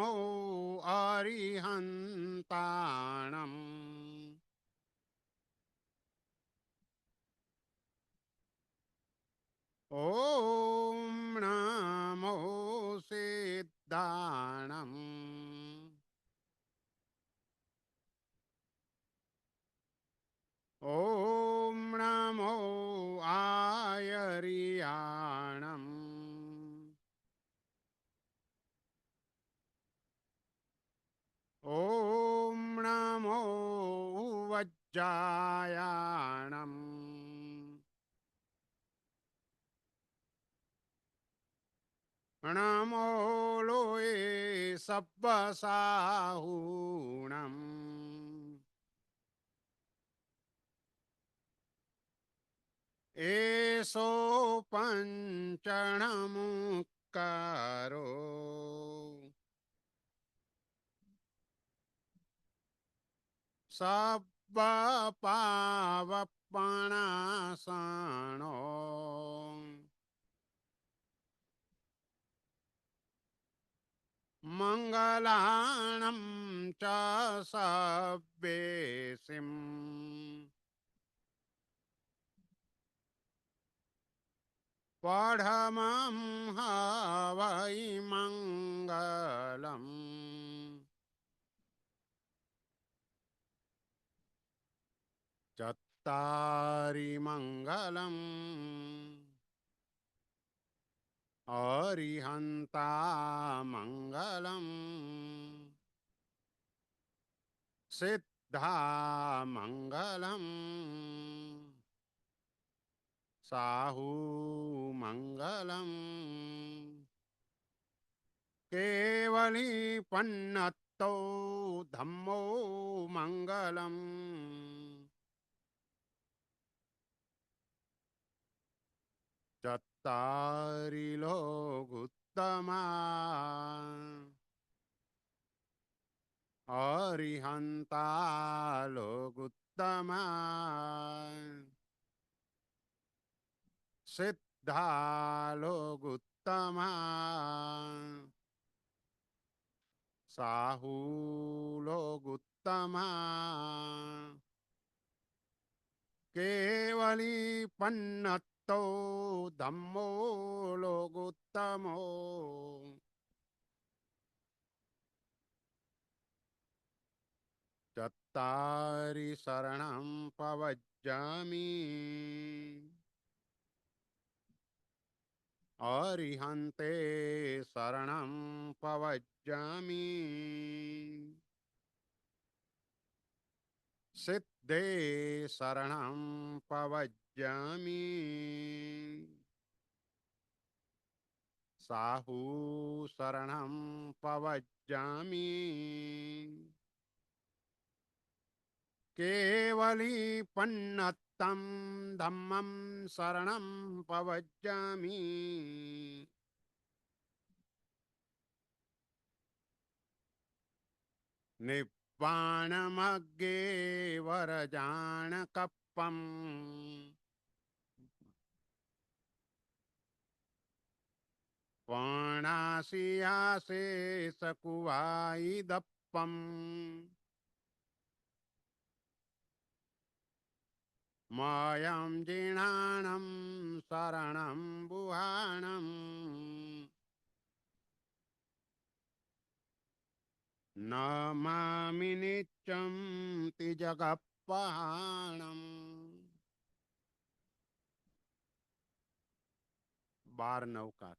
नमो अरिहन्ताणम् ॐ नमो सिद्धाणम् ॐ नमो आयर्याणम् ॐ नमो वज्रायाणम् नमो लोये सब्बसाहूणम् एषो पञ्चणमुक्कारो सब्बपावपणासनो मङ्गलानं च सब्बेसिम् पढमं हवै मङ्गलम् चत्तारि मङ्गलम् अरिहन्ता मङ्गलम् सिद्धा मङ्गलम् साहू मङ्गलम् केवली पन्नत्तो धम्मो मङ्गलम् चत्तारि लोगुत्तमा अरिहन्ता लोगुत्तमा सिद्धा लोगुत्तमा साहू लोगुत्तमा केवली पन्नत्तो धम्मो लोगुत्तमो चत्तारि शरणं पवज्जामि अरिहन्ते शरणं पवज्जामि सिद्धे शरणं पवज्जामि साहू शरणं पवज्जामि केवली पन्नत्तं धम्मं शरणं पवज्जामि निब्बाणमग्गे वरजानकप्पम् वाणासियासे सकुवायिदप्पम् मायां जीर्णानं शरणं बुहाणम् नमामि नित्यं तिजगप्पहाणम् 12 नवकार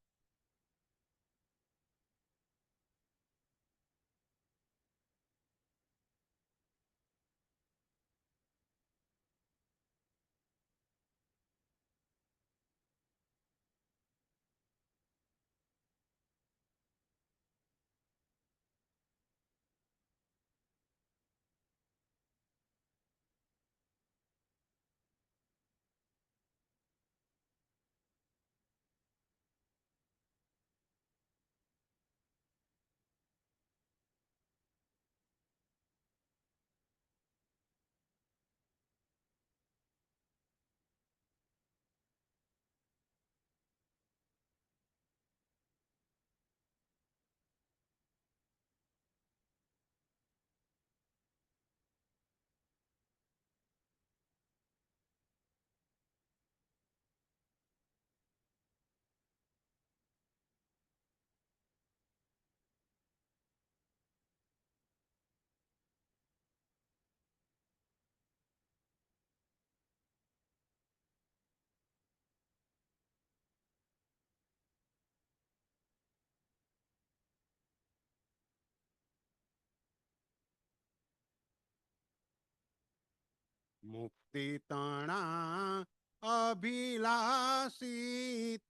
મુક્તિ તણા અભિલાષી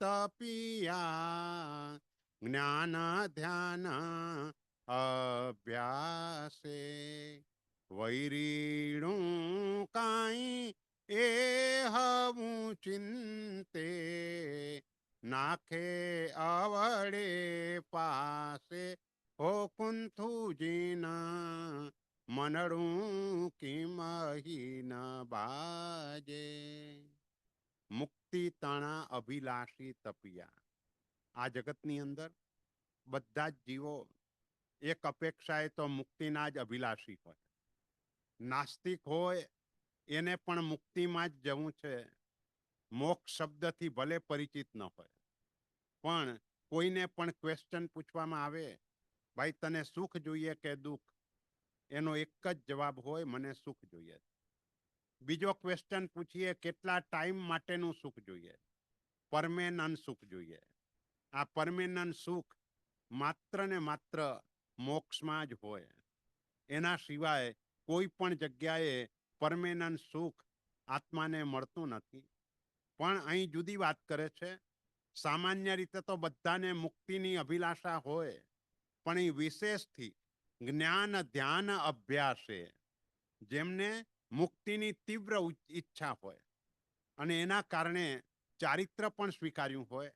તપિયા જ્ઞાન ધ્યાન અભ્યાસે વૈરીણું કાંઈ એ હવું ચિંતે નાખે આવડે પાસે હો કુંથુજીના મનડું કિમહી ન બાજે. મુક્તિ તણા અભિલાષી તપિયા. આ જગતની અંદર બધા જ જીવો એક અપેક્ષાએ તો મુક્તિના જ અભિલાષી હોય. નાસ્તિક હોય એને પણ મુક્તિમાં જ જવું છે. મોક્ષ શબ્દથી ભલે પરિચિત ન હોય, પણ કોઈને પણ ક્વેશ્ચન પૂછવામાં આવે, ભાઈ તને સુખ જોઈએ કે દુઃખ? એનો એક જ જવાબ હોય, મને સુખ જોઈએ. બીજો ક્વેશ્ચન પૂછીએ, કેટલા ટાઈમ માટેનું સુખ જોઈએ? પરમેનન્ટ સુખ જોઈએ. આ પરમેનન્ટ સુખ માત્ર ને માત્ર મોક્ષમાં જ હોય. એના સિવાય કોઈ પણ જગ્યાએ પરમેનન્ટ સુખ આત્માને મળતું નથી. પણ અહીં જુદી વાત કરે છે. સામાન્ય રીતે તો બધાને મુક્તિની અભિલાષા હોય, પણ એ વિશેષથી જ્ઞાન ધ્યાન અભ્યાસે જેમને મુક્તિની તીવ્ર ઈચ્છા હોય અને એના કારણે ચારિત્ર પણ સ્વીકાર્યું હોય,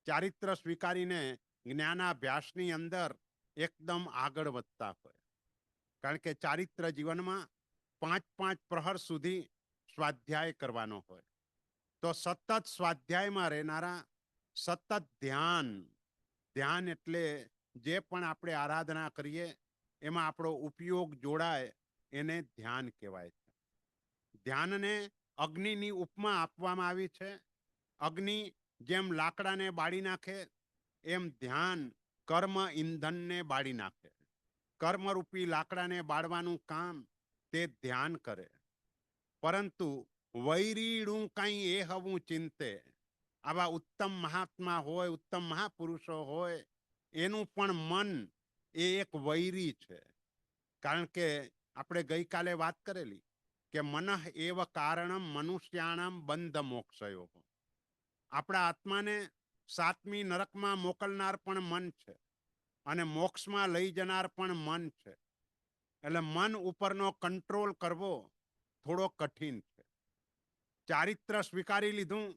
ચારિત્ર સ્વીકારીને જ્ઞાનાભ્યાસની અંદર એકદમ આગળ વધતા હોય. કારણ કે ચારિત્ર જીવનમાં 5 પ્રહર સુધી સ્વાધ્યાય કરવાનો હોય. તો સતત સ્વાધ્યાયમાં રહેનારા, સતત ધ્યાન, ધ્યાન એટલે જે પણ આપણે આરાધના કરીએ એમાં આપણો ઉપયોગ જોડાય એને ધ્યાન કહેવાય છે. ધ્યાનને અગ્નિની ઉપમા આપવામાં આવી છે. અગ્નિ જેમ લાકડાને બાળી નાખે એમ ધ્યાન કર્મ ઈંધણને બાળી નાખે. કર્મરૂપી લાકડાને બાળવાનું કામ તે ધ્યાન કરે. પરંતુ વૈરીણું કઈ એ હવું ચિંતે. આવા ઉત્તમ મહાત્મા હોય, ઉત્તમ મહાપુરુષો હોય, એનું પણ મન એ એક વૈરી છે. કારણ કે આપણે ગઈકાલે વાત કરેલી કે મનઃ એવ કારણમ મનુષ્યાણમ બંધ મોક્ષયો. આપણા આત્માને 7મી નરકમાં મોકલનાર પણ મન છે અને મોક્ષમાં લઈ જનાર પણ મન છે. એટલે મન ઉપરનો કંટ્રોલ કરવો થોડો કઠિન છે. ચારિત્ર સ્વીકારી લીધું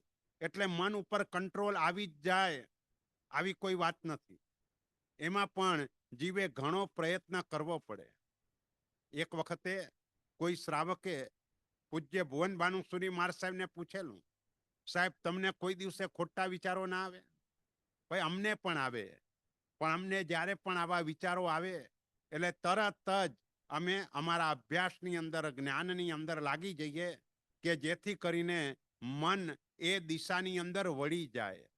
એટલે મન ઉપર કંટ્રોલ આવી જ જાય આવી કોઈ વાત નથી. એમાં પણ જીવે ઘણો પ્રયત્ન કરવો પડે. એક વખતે કોઈ શ્રાવકે પૂજ્ય ભુવન ભાનુસુરી મહારાજ સાહેબને પૂછેલું, સાહેબ તમને કોઈ દિવસે ખોટા વિચારો ના આવે? ભાઈ અમને પણ આવે, પણ અમને જ્યારે પણ આવા વિચારો આવે એટલે તરત જ અમે અમારા અભ્યાસની અંદર, જ્ઞાનની અંદર લાગી જઈએ કે જેથી કરીને મન એ દિશાની અંદર વળી જાય.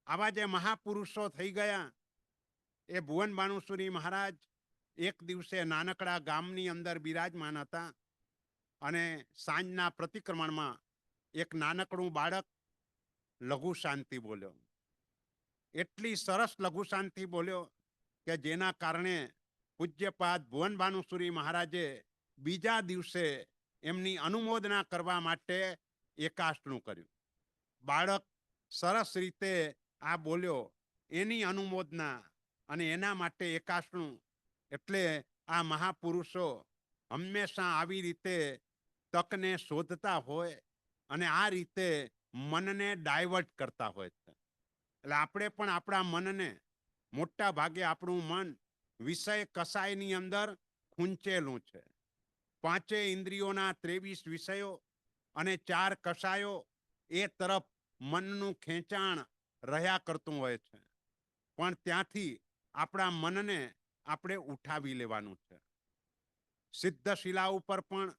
આવા જે મહાપુરુષો થઈ ગયા એ ભુવન ભાનુસુરી મહારાજ એક દિવસે નાનકડા ગામની અંદર બિરાજમાન હતા અને સાંજના પ્રતિક્રમણમાં એક નાનકડું બાળક લઘુ શાંતિ બોલ્યો. એટલી સરસ લઘુ શાંતિ બોલ્યો કે જેના કારણે પૂજ્યપાદ ભુવન ભાનુસુરી મહારાજે બીજા દિવસે એમની અનુમોદના કરવા માટે એકાષ્ટનું કર્યું. બાળક સરસ રીતે આ બોલ્યો, એની અનુમોદના અને એના માટે એકાષ્ટનું. એટલે આ મહાપુરુષો હંમેશા આવી રીતે તકને શોધતા હોય અને આ રીતે મનને ડાયવર્ટ કરતા હોય છે. એટલે આપણે પણ આપણા મનને, મોટા ભાગે આપણું મન વિષય કસાયની અંદર ખૂંચેલું છે. 5 ઇન્દ્રિયોના 23 વિષયો અને 4 કસાયો એ તરફ મનનું ખેંચાણ રહ્યા કરતું હોય છે. પણ ત્યાંથી આપણા મનને આપણે ઉઠાવી લેવાનું છે. સિદ્ધશિલા ઉપર પણ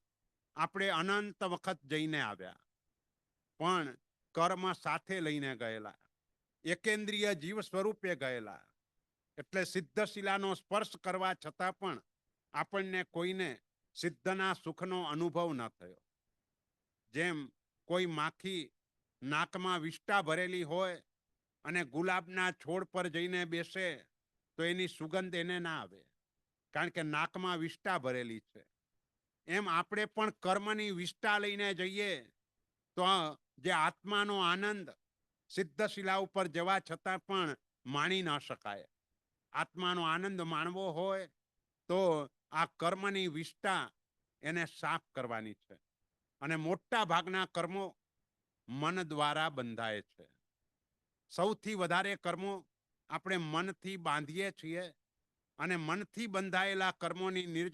આપણે અનંત વખત જઈને આવ્યા, પણ કર્મ સાથે લઈને ગયેલા, એકેન્દ્રિય જીવ સ્વરૂપે ગયેલા. એટલે સિદ્ધશિલાનો સ્પર્શ કરવા છતાં પણ આપણને કોઈને સિદ્ધના સુખનો અનુભવ ન થયો. જેમ કોઈ માખી નાકમાં વિષ્ટા ભરેલી હોય અને ગુલાબના છોડ પર જઈને બેસે તો એની સુગંધ એને ના આવે, કારણ કે નાકમાં વિષ્ટા ભરેલી છે. એમ આપણે પણ કર્મની વિષ્ટા લઈને જઈએ તો જે આત્માનો આનંદ સિદ્ધશિલા ઉપર જવા છતાં પણ માણી ન શકાય. આત્માનો આનંદ માણવો હોય તો આ કર્મની વિષ્ટા એને સાફ કરવાની છે. અને મોટા ભાગના કર્મો મન દ્વારા બંધાય છે. સૌથી વધારે કર્મો આપણે મનથી બાંધીએ છીએ અને મનથી બંધાયેલા કર્મોની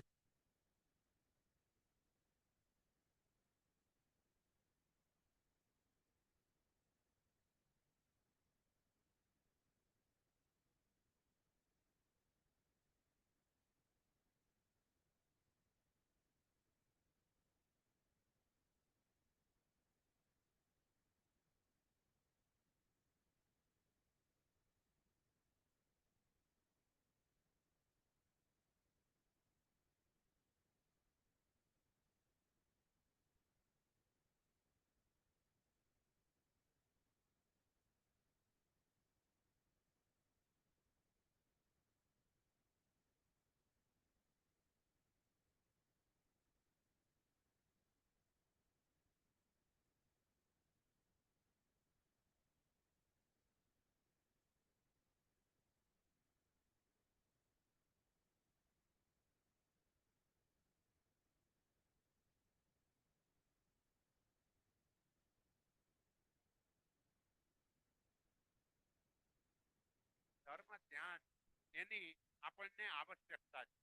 ધર્મ ધ્યાન એની આપણને આવશ્યકતા છે.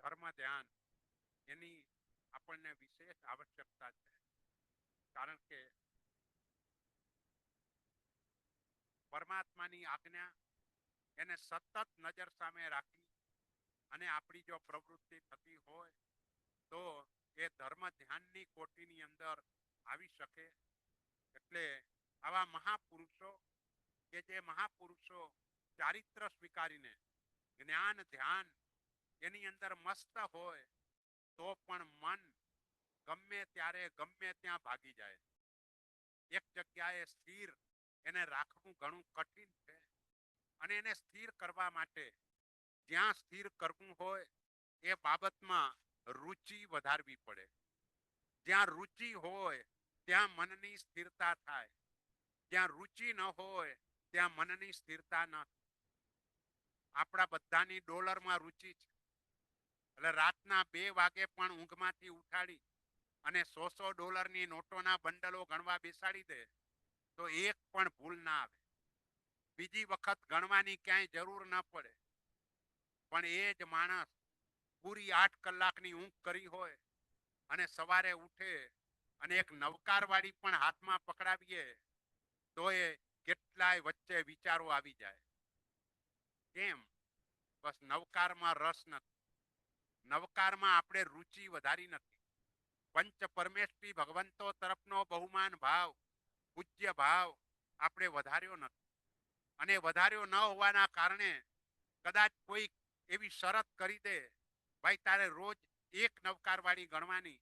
ધર્મ ધ્યાન એની આપણને વિશેષ આવશ્યકતા છે. કારણ કે પરમાત્માની આજ્ઞા એને સતત નજર સામે રાખી અને આપણી જો પ્રવૃત્તિ થતી હોય તો એ ધર્મ ધ્યાનની કોટીની અંદર આવી શકે. એટલે આવા મહાપુરુષો કે જે મહાપુરુષો ચારિત્ર સ્વીકારીને જ્ઞાન ધ્યાન એની અંદર મસ્ત હોય તો પણ મન ગમે ત્યારે ગમે ત્યાં ભાગી જાય. એક જગ્યાએ સ્થિર એને રાખવું ઘણું કઠિન છે. અને એને સ્થિર કરવા માટે જ્યાં સ્થિર કરવું હોય એ બાબતમાં રુચિ વધારવી પડે. જ્યાં રુચિ હોય ત્યાં મનની સ્થિરતા થાય. જ્યાં રુચિ ન હોય ત્યાં મનની સ્થિરતા ન થાય. આપણા બધાની ડોલરમાં રુચિ છે. એટલે રાતના 2 વાગે પણ ઊંઘમાંથી ઉઠાડી અને $100 નોટોના બંડલો ગણવા બેસાડી દે તો એક પણ ભૂલ ના આવે. બીજી વખત ગણવાની ક્યાંય જરૂર ન પડે. પણ એ જ માણસ પૂરી 8 કલાકની ઊંઘ કરી હોય અને સવારે ઉઠે અને એક નવકારવાળી પણ હાથમાં પકડાવીએ તો એ કેટલાય વચ્ચે વિચારો આવી જાય. કેમ? બસ નવકારમાં રસ નથી. નવકારમાં આપણે રુચિ વધારી નથી. પંચ પરમેશ્વરી ભગવંતો તરફનો બહુમાન ભાવ પૂજ્ય ભાવ આપણે વધાર્યો નથી. અને વધાર્યો ન હોવાના કારણે કદાચ કોઈ એવી શરત કરી દે, ભાઈ તારે રોજ એક નવકારવાળી ગણવાની,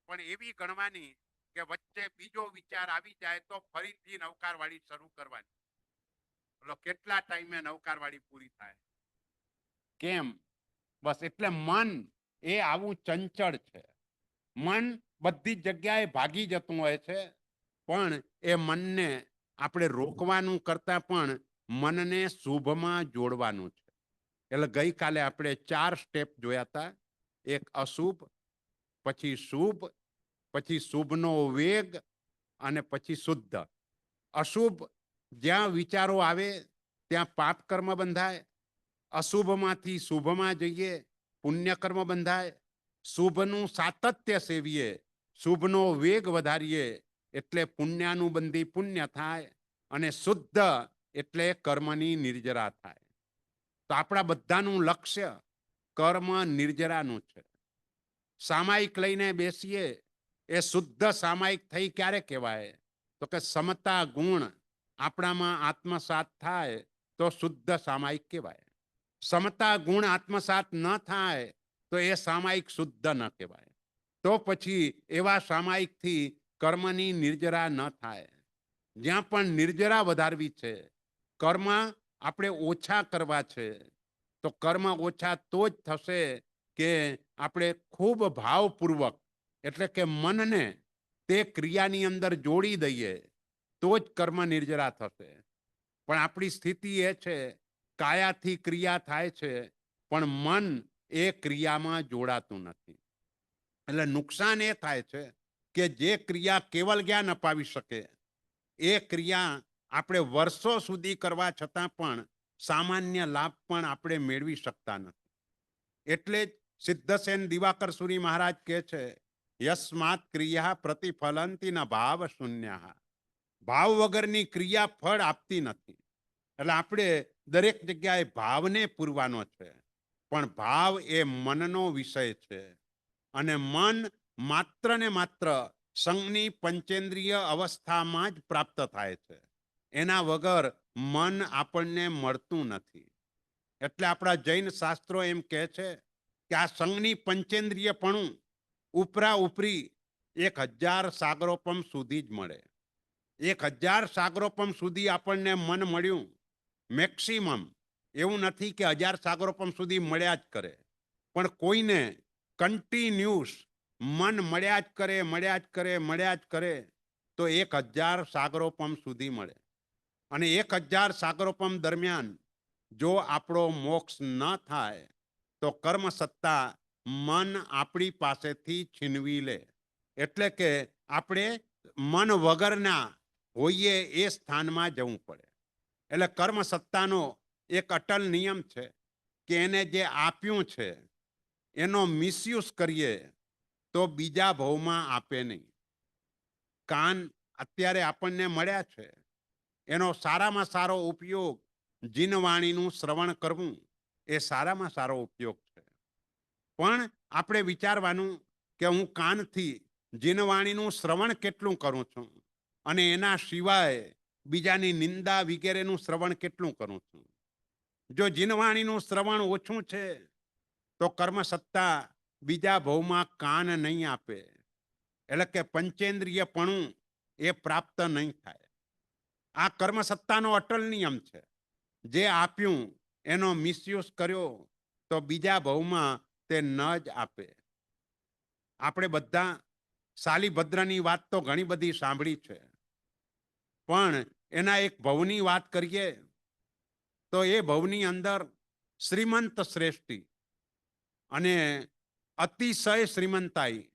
પણ એવી ગણવાની કે વચ્ચે બીજો વિચાર આવી જાય તો ફરીથી નવકારવાળી શરૂ કરવાની. બોલો કેટલા ટાઈમે નવકારવાળી પૂરી થાય? કેમ? બસ એટલે મન એ આવું ચંચળ છે. મન બધી જગ્યાએ ભાગી જતું હોય છે. પણ એ મનને આપણે રોકવાનું કરતા પણ મનને શુભમાં જોડવાનું છે. એટલે ગઈકાલે આપણે 4 સ્ટેપ જોયા હતા. એક અશુભ, પછી શુભ, પછી શુભનો વેગ અને પછી શુદ્ધ. અશુભ જ્યાં વિચારો આવે ત્યાં પાપ કર્મ બંધાય. અશુભમાંથી શુભમાં જઈએ પુણ્ય કર્મ બંધાય. શુભનું સાતત્ય સેવીએ, શુભનો વેગ વધારીએ એટલે પુણ્યાનુબંધી પુણ્ય થાય અને શુદ્ધ એટલે કર્મની નિર્જરા થાય. તો આપણા બધાનું લક્ષ્ય કર્મ નિર્જરાનું છે. સામાયિક લઈને બેસીએ એ શુદ્ધ સામાયિક થઈ ક્યારે કહેવાય? તો કે સમતા ગુણ આપણામાં આત્મસાત થાય તો શુદ્ધ સામાયિક કહેવાય. સમતા ગુણ આત્મસાત ન થાય તો એ સામાયિક શુદ્ધ ન કહેવાય. તો પછી એવા સામાયિકથી કર્મની નિર્જરા ન થાય. જ્યાં પણ નિર્જરા વધારવી છે, કર્મ આપણે ઓછા કરવા છે, તો કર્મ ઓછા તો જ થશે કે આપણે ખૂબ ભાવપૂર્વક એટલે કે મનને તે ક્રિયાની અંદર જોડી દઈએ તો જ કર્મ નિર્જરા થશે. પણ આપણી સ્થિતિ એ છે, કાયાથી ક્રિયા થાય છે પણ મન એ ક્રિયામાં જોડાતું નથી. એટલે નુકસાન એ થાય છે કે જે ક્રિયા કેવલ જ્ઞાન અપાવી શકે એ ક્રિયા આપણે વર્ષો સુધી કરવા છતાં પણ સામાન્ય લાભ પણ આપણે મેળવી શકતા નથી. એટલે જ સિદ્ધસેન દિવાકર સુરી મહારાજ કહે છે, યસ્માત ક્રિયા પ્રતિફલંતી ન ભાવ શૂન્ય. ભાવ વગરની ક્રિયા ફળ આપતી નથી. એટલે આપણે દરેક જગ્યાએ ભાવને પૂરવાનો છે, પણ ભાવ એ મનનો વિષય છે અને મન માત્ર ને માત્ર સંઘની પંચેન્દ્રિય અવસ્થામાં જ પ્રાપ્ત થાય છે. એના વગર મન આપણને મળતું નથી. એટલે આપણા જૈન શાસ્ત્રો એમ કહે છે કે આ સંઘની પંચેન્દ્રિયપણું ઉપરા ઉપરી 1000 સાગરોપમ સુધી જ મળે. 1000 સાગરોપમ સુધી આપણને મન મળ્યું મેક્સિમમ. એવું નથી કે 1000 સાગરોપમ સુધી મળ્યા જ કરે, પણ કોઈને કન્ટિન્યુઅસ મન મળ્યા જ કરે, મળ્યા જ કરે, મળ્યા જ કરે તો 1000 સાગરોપમ સુધી મળે. અને 1000 સાગરોપમ દરમિયાન જો આપણો મોક્ષ ન થાય તો કર્મ સત્તા મન આપણી પાસેથી છીનવી લે. એટલે કે આપણે મન વગરના હોઈએ એ સ્થાનમાં જવું પડે. એટલે કર્મ સત્તાનો એક અટલ નિયમ છે કે એને જે આપ્યું છે એનો મિસયુઝ કરીએ તો બીજા ભાવમાં આપે નહીં. કાન અત્યારે આપણને મળ્યા છે, એનો સારામાં સારો ઉપયોગ જીનવાણીનું શ્રવણ કરવું એ સારામાં સારો ઉપયોગ છે. પણ આપણે વિચારવાનું કે હું કાનથી જીનવાણીનું શ્રવણ કેટલું કરું છું અને એના સિવાય બીજાની નિંદા વગેરેનું શ્રવણ કેટલું કરું છું. જો જીનવાણીનું શ્રવણ ઓછું છે તો કર્મ સત્તા બીજા ભાવમાં કાન નહીં આપે. એટલે કે પંચેન્દ્રિયપણું એ પ્રાપ્ત નહીં થાય. આ કર્મ સત્તાનો અટલ નિયમ છે. જે આપ્યું એનો મિસયુઝ કર્યો તો બીજા ભાવમાં તે ન જ આપે. આપણે બધા શાલિભદ્રની વાત તો ઘણી બધી સાંભળી છે, પણ એના એક ભવની વાત કરીએ તો એ ભવની અંદર શ્રીમંત શ્રેષ્ઠી અને અતિશય શ્રીમંતાઈ,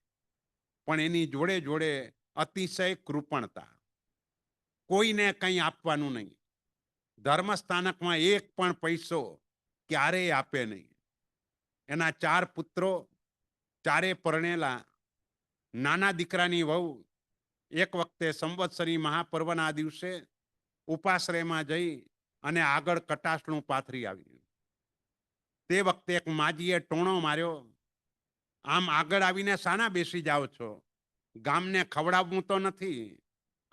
પણ એની જોડે જોડે અતિશય કૃપણતા. કોઈને કંઈ આપવાનું નહીં. ધર્મસ્થાનકમાં એક પણ પૈસો ક્યારેય આપે નહીં. એના 4 પુત્રો, ચારે પરણેલા. નાના દીકરાની વહુ એક વખતે સંવત્સરી મહાપર્વના દિવસે ઉપાશ્રયમાં જઈ અને આગળ કટાશનું પાથરી આવી. તે વખતે એક માજીએ ટોણો માર્યો, આમ આગળ આવીને શાના બેસી જાઓ છો? ગામને ખવડાવવું તો નથી,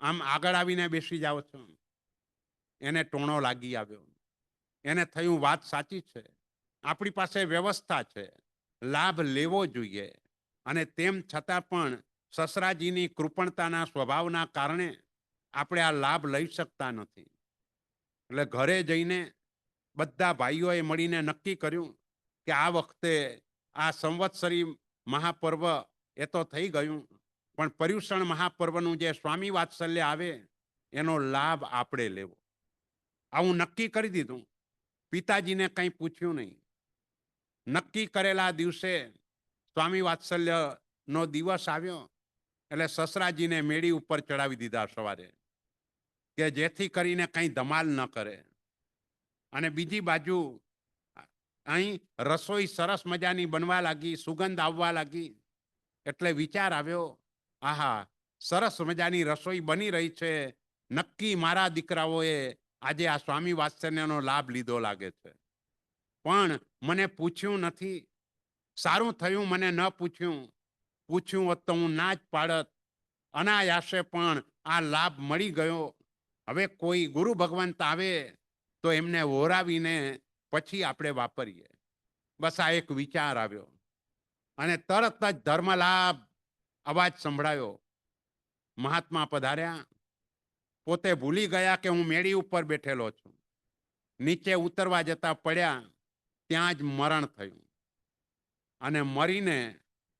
આમ આગળ આવીને બેસી જાઓ છો. એને ટોણો લાગી આવ્યો. એને થયું વાત સાચી છે, આપણી પાસે વ્યવસ્થા છે, લાભ લેવો જોઈએ, અને તેમ છતાં પણ સસરાજીની કૃપણતાના સ્વભાવના કારણે આપણે આ લાભ લઈ શકતા નથી. એટલે ઘરે જઈને બધા ભાઈઓએ મળીને નક્કી કર્યું કે આ વખતે આ સંવત્સરી મહાપર્વ એ તો થઈ ગયું, પણ પર્યુષણ મહાપર્વનું જે સ્વામી વાત્સલ્ય આવે એનો લાભ આપણે લેવો. આવું નક્કી કરી દીધું. પિતાજીને કંઈ પૂછ્યું નહીં. નક્કી કરેલા દિવસે સ્વામી વાત્સલ્યનો દિવસ આવ્યો એટલે સસરાજીને મેળી ઉપર ચડાવી દીધા સવારે, કે જેથી કરીને કંઈ ધમાલ ન કરે. અને બીજી બાજુ અહીં રસોઈ સરસ મજાની બનવા લાગી, સુગંધ આવવા લાગી. એટલે વિચાર આવ્યો, આહા, સરસ મજાની રસોઈ બની રહી છે, નક્કી મારા દીકરાઓએ આજે આ સ્વામી વાત્સલ્યનો લાભ લીધો લાગે છે. પણ મને પૂછ્યું નથી. સારું થયું મને ન પૂછ્યું. પૂછ્યું હોત તો હું ના જ પાડત. અનાયાસે પણ આ લાભ મળી ગયો. હવે કોઈ ગુરુ ભગવંત આવે તો એમને ઓરાવીને પછી આપણે વાપરીએ. બસ આ એક વિચાર આવ્યો અને તરત જ ધર્મલાભ અવાજ સંભળાયો, મહાત્મા પધાર્યા, પોતે ભૂલી ગયા કે હું મેળી ઉપર બેઠેલો છું. નીચે ઉતરવા જતા પડ્યા, ત્યાં જ મરણ થયું. અને મરીને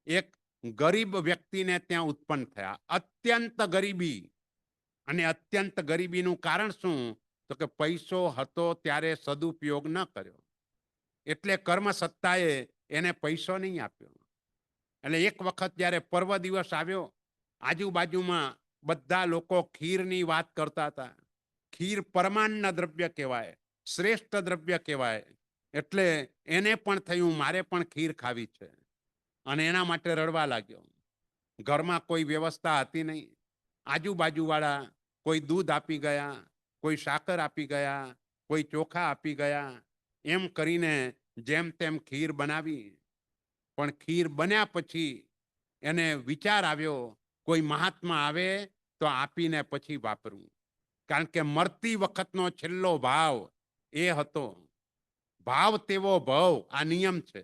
એક ગરીબ વ્યક્તિને ત્યાં ઉત્પન્ન થયા. અત્યંત ગરીબી. અને અત્યંત ગરીબીનું કારણ શું? તો કે પૈસો હતો ત્યારે સદુપયોગ ન કર્યો, એટલે કર્મ સત્તાએ એને પૈસો નહીં આપ્યો. એટલે એક વખત જ્યારે પર્વ દિવસ આવ્યો, આજુબાજુમાં બધા લોકો ખીરની વાત કરતા હતા. ખીર પરમાન્ન દ્રવ્ય કહેવાય, શ્રેષ્ઠ દ્રવ્ય કહેવાય. એટલે એને પણ થયું મારે પણ ખીર ખાવી છે, અને એના માટે રડવા લાગ્યો. ઘરમાં કોઈ વ્યવસ્થા હતી નહીં. આજુબાજુવાળા કોઈ દૂધ આપી ગયા, કોઈ સાકર આપી ગયા, કોઈ ચોખા આપી ગયા. એમ કરીને જેમ તેમ ખીર બનાવી. પણ ખીર બન્યા પછી એને વિચાર આવ્યો, કોઈ મહાત્મા આવે તો આપીને પછી વાપરવું. કારણ કે મરતી વખતનો છેલ્લો ભાવ એ હતો. ભાવ તેવો ભવ, આ નિયમ છે.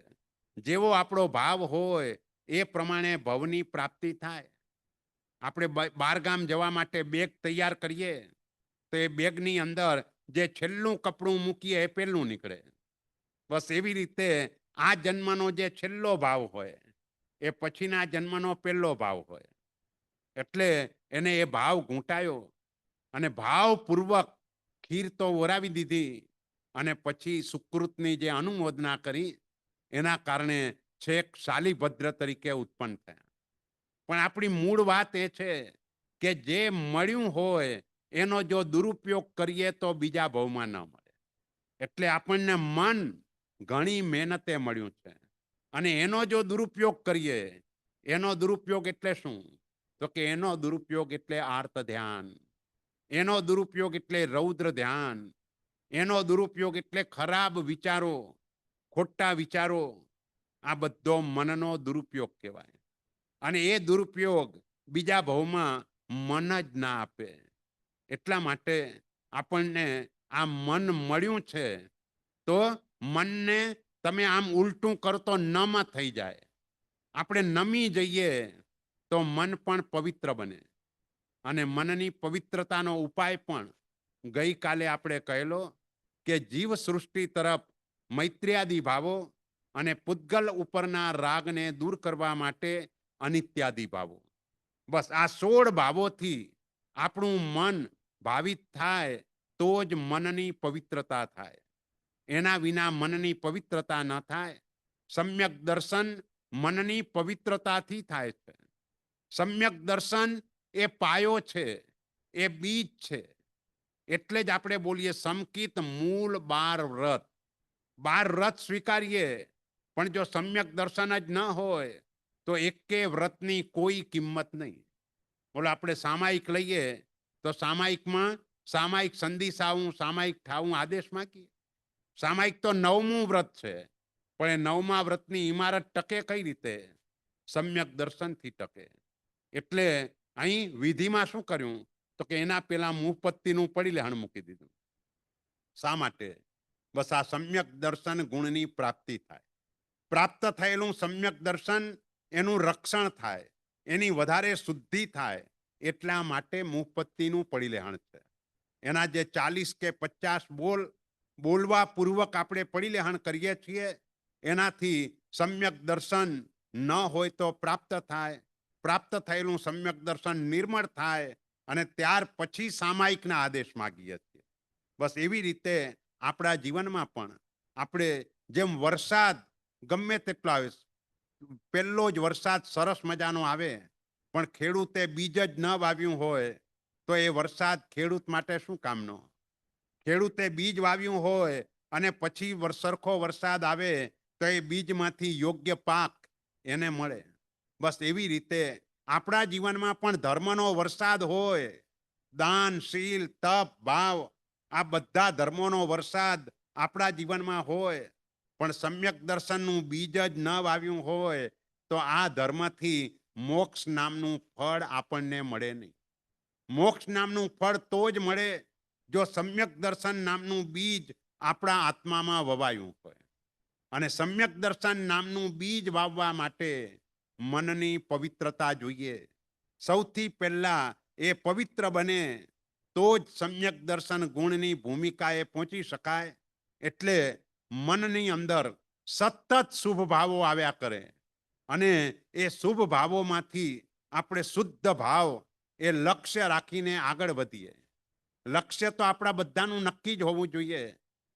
જેવો આપણો ભાવ હોય એ પ્રમાણે ભવની પ્રાપ્તિ થાય. આપણે બહારગામ જવા માટે બેગ તૈયાર કરીએ તો એ બેગની અંદર જે છેલ્લું કપડું મૂકીએ એ પહેલું નીકળે. બસ એવી રીતે આ જન્મનો જે છેલ્લો ભાવ હોય એ પછીના જન્મનો પહેલો ભાવ હોય. એટલે એને એ ભાવ ઘૂંટાયો અને ભાવપૂર્વક ખીર તો ઓરાવી દીધી, અને પછી સુકૃતની જે અનુમોદના કરી એના કારણે છેક શાલીભદ્ર તરીકે ઉત્પન્ન થયા. પણ આપણી મૂળ વાત એ છે કે જે મળ્યું હોય એનો જો દુરુપયોગ કરીએ તો બીજા ભાવમાં ન મળે. એટલે આપણને મન ઘણી મહેનતે મળ્યું છે, અને એનો જો દુરુપયોગ કરીએ, એનો દુરુપયોગ એટલે શું? તો કે એનો દુરુપયોગ એટલે આર્ત ધ્યાન, એનો દુરુપયોગ એટલે રૌદ્ર ધ્યાન, એનો દુરુપયોગ એટલે ખરાબ વિચારો, ખોટા વિચારો. આ બધો મનનો દુરુપયોગ કહેવાય. અને એ દુરુપયોગ બીજા ભાવમાં મન જ ના આપે. એટલા માટે આપણને આ મન મળ્યું છે તો મનને તમે આમ ઉલટું કરતો નમ થઈ જાય. આપણે નમી જઈએ તો મન પણ પવિત્ર બને. અને મનની પવિત્રતાનો ઉપાય પણ ગઈકાલે આપણે કહેલો કે જીવ સૃષ્ટિ તરફ મૈત્ર્યાદિ ભાવો અને પૂતગલ ઉપરના રાગને દૂર કરવા માટે અનિત્યાદિ ભાવો. બસ આ 16 ભાવોથી આપણું મન ભાવિત થાય તો જ મનની પવિત્રતા થાય. એના વિના મનની પવિત્રતા ન થાય. સમ્યક દર્શન મનની પવિત્રતાથી થાય છે. સમ્યક દર્શન એ પાયો છે, એ બીજ છે. એટલે જ આપણે બોલીએ સમકિત મૂળ 12 વ્રત. 12 વ્રત સ્વીકારીએ, પણ જો સમ્યક દર્શન જ ન હોય તો એકે વ્રતની કોઈ કિંમત નહીં. બોલો આપણે સામાયિક લઈએ તો સામાયિકમાં સામાયિક સંધિસાવું, સામાયિક ઠાવું આદેશ માંગીએ. સામાયિક તો 9મું વ્રત છે, પણ એ 9મા વ્રતની ઇમારત ટકે કઈ રીતે? સમ્યક દર્શનથી ટકે. એટલે અહીં વિધિમાં શું કર્યું? તો કે એના પેલા મુહપત્તિનું પડી લેહણ મૂકી દીધું. શા માટે? બસ આ સમ્યક દર્શન ગુણની પ્રાપ્તિ થાય. પ્રાપ્ત થયેલું સમ્યક દર્શન એનું રક્ષણ થાય, એની વધારે શુદ્ધિ થાય. એટલા માટે મુહપત્તિનું પડી લેહણ છે. એના જે 40 કે 50 બોલવા પૂર્વક આપણે પડી લેહણ કરીએ છીએ, એનાથી સમ્યક દર્શન ન હોય તો પ્રાપ્ત થાય. પ્રાપ્ત થયેલું સમ્યક દર્શન નિર્મળ થાય, અને ત્યાર પછી સામાયિકના આદેશ માગીએ છીએ. બસ એવી રીતે આપણા જીવનમાં પણ આપણે જેમ વરસાદ ગમે તેટલો આવે, પહેલો જ વરસાદ સરસ મજાનો આવે, પણ ખેડૂતે બીજ જ ન વાવ્યું હોય તો એ વરસાદ ખેડૂત માટે શું કામનો? ખેડૂતે બીજ વાવ્યું હોય અને પછી સરખો વરસાદ આવે તો એ બીજમાંથી યોગ્ય પાક એને મળે. બસ એવી રીતે આપણા જીવનમાં પણ ધર્મનો વરસાદ હોય. દાન, શીલ, તપ, ભાવ, આ બધા ધર્મોનો વરસાદ આપણા જીવનમાં હોય, પણ સમ્યક દર્શનનું બીજ જ ન વાવ્યું હોય તો આ ધર્મથી મોક્ષ નામનું ફળ આપણને મળે નહીં. મોક્ષ નામનું ફળ તો જ મળે જો સમ્યક દર્શન નામનું બીજ આપણા આત્મામાં વવાયું હોય. અને સમ્યક દર્શન નામનું બીજ વાવવા માટે મનની પવિત્રતા જોઈએ. સૌથી પહેલા એ પવિત્ર બને તો જ સમ્યક દર્શન ગુણની ભૂમિકાએ પહોંચી શકાય. એટલે મનની અંદર સતત શુભ ભાવો આવ્યા કરે અને એ શુભ ભાવોમાંથી આપણે શુદ્ધ ભાવ એ લક્ષ્ય રાખીને આગળ વધીએ. લક્ષ્ય તો આપણા બધાનું નક્કી જ હોવું જોઈએ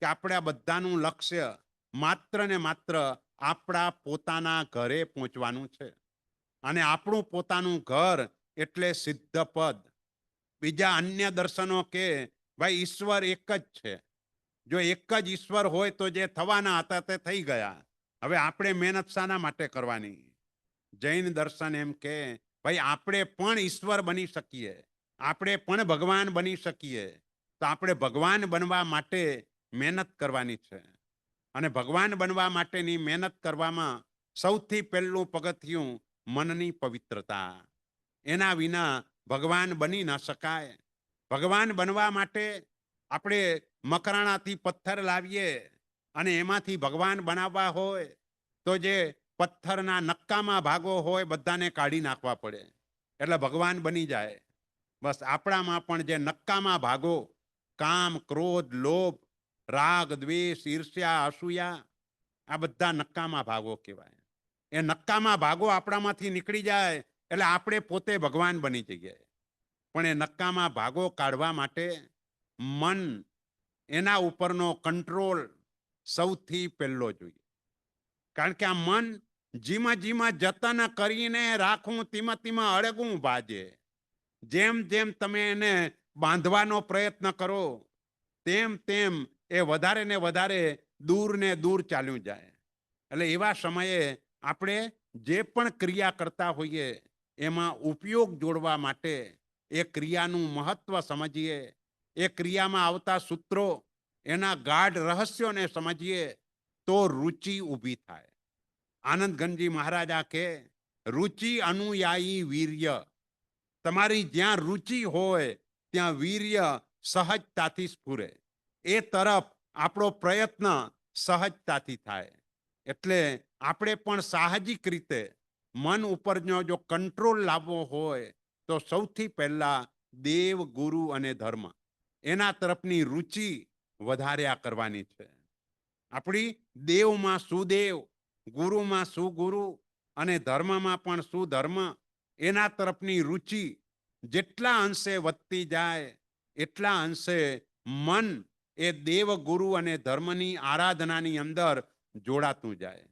કે આપણે આ બધાનું લક્ષ્ય માત્ર ને માત્ર આપણા પોતાના ઘરે પહોંચવાનું છે. અને આપણું પોતાનું ઘર એટલે સિદ્ધ પદ. બીજા અન્ય દર્શનો કે ભાઈ ઈશ્વર એક જ છે. જો એક જ ઈશ્વર હોય તો જે થવાના હતા તે થઈ ગયા. હવે આપણે મહેનત શાના માટે કરવાની? જૈન દર્શન એમ કે ભાઈ આપણે પણ ઈશ્વર બની શકીએ, આપણે પણ ભગવાન બની શકીએ. તો આપણે ભગવાન બનવા માટે મહેનત કરવાની છે. અને ભગવાન બનવા માટેની મહેનત કરવામાં સૌથી પહેલું પગથિયું મનની પવિત્રતા. એના વિના ભગવાન બની ન શકાય. ભગવાન બનવા માટે આપણે મકરાણાથી પથ્થર લાવીએ અને એમાંથી ભગવાન બનાવવા હોય તો જે પથ્થરના નક્કામાં ભાગો હોય બધાને કાઢી નાખવા પડે એટલે ભગવાન બની જાય. બસ આપણામાં પણ જે નક્કામાં ભાગો કામ, ક્રોધ, લોભ, રાગ, દ્વેષ, ઈર્ષ્યા, અસૂયા આ બધા નક્કામાં ભાગો કહેવાય. એ નક્કામાં ભાગો આપણામાંથી નીકળી જાય એટલે આપણે પોતે ભગવાન બની જઈએ. પણ એ નક્કામાં ભાગો કાઢવા માટે મન એના ઉપરનો કંટ્રોલ સૌથી પહેલો જોઈએ. કારણ કે આ મન જીમાં જીમાં જતન કરીને રાખું તીમાં તીમાં અળગું ભાજે. જેમ જેમ તમે એને બાંધવાનો પ્રયત્ન કરો તેમ તેમ એ વધારે ને વધારે દૂર ને દૂર ચાલ્યું જાય. એટલે એવા સમયે આપણે જે પણ ક્રિયા કરતા હોઈએ એમાં ઉપયોગ જોડવા માટે એ ક્રિયાનું મહત્વ સમજીએ, એ ક્રિયામાં આવતા સૂત્રો એના ગાઢ રહસ્યોને સમજીએ તો રુચિ ઊભી થાય. આનંદ ગંજી મહારાજા કે રુચિ અનુયાયી વીર્ય. તમારી જ્યાં રુચિ હોય ત્યાં વીર્ય સહજતાથી સ્ફુરે. એ તરફ આપણો પ્રયત્ન સહજતાથી થાય. એટલે આપણે પણ સાહજિક રીતે મન ઉપરનો જો કંટ્રોલ લાવવો હોય તો સૌથી પહેલા દેવ, ગુરુ અને ધર્મ એના તરફની રુચિ વધાર્યા કરવાની છે. આપણી દેવમાં સુદેવ, ગુરુમાં સુગુરુ અને ધર્મમાં પણ સુધર્મ એના તરફની રુચિ જેટલા અંશે વધતી જાય એટલા અંશે મન એ દેવ, ગુરુ અને ધર્મની આરાધનાની અંદર જોડાતું જાય.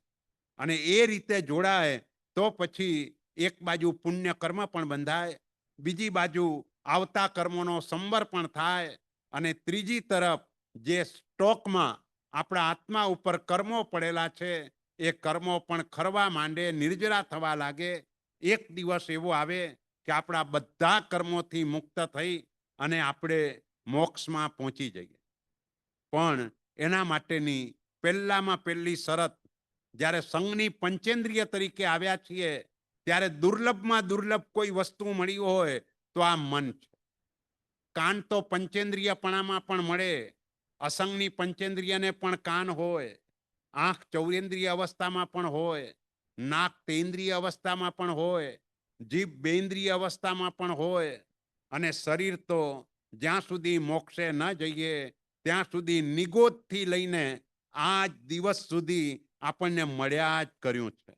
અને એ રીતે જોડાય તો પછી એક બાજુ પુણ્ય કર્મ પણ બંધાય, બીજી બાજુ આવતા કર્મોનો સંબર પણ થાય અને ત્રીજી તરફ જે સ્ટોકમાં આપણા આત્મા ઉપર કર્મો પડેલા છે એ કર્મો પણ ખરવા માંડે, નિર્જરા થવા લાગે. એક દિવસ એવો આવે કે આપણા બધા કર્મોથી મુક્ત થઈ અને આપણે મોક્ષમાં પહોંચી જઈએ. પણ એના માટેની પહેલામાં પહેલી શરત, જ્યારે સંઘની પંચેન્દ્રિય તરીકે આવ્યા છીએ ત્યારે દુર્લભમાં દુર્લભ કોઈ વસ્તુ મળી હોય તો આ મન છે. કાન તો પંચેન્દ્રિયપણામાં પણ મળે, અસંગની પંચેન્દ્રિયને પણ કાન હોય, આંખ ચૌરેન્દ્રિય અવસ્થામાં પણ હોય, નાક તેન્દ્રિય અવસ્થામાં પણ હોય, જીભ બેન્દ્રિય અવસ્થામાં પણ હોય અને શરીર તો જ્યાં સુધી મોક્ષે ન જઈએ ત્યાં સુધી નિગોદથી લઈને આ દિવસ સુધી આપણને મળ્યા જ કર્યું છે.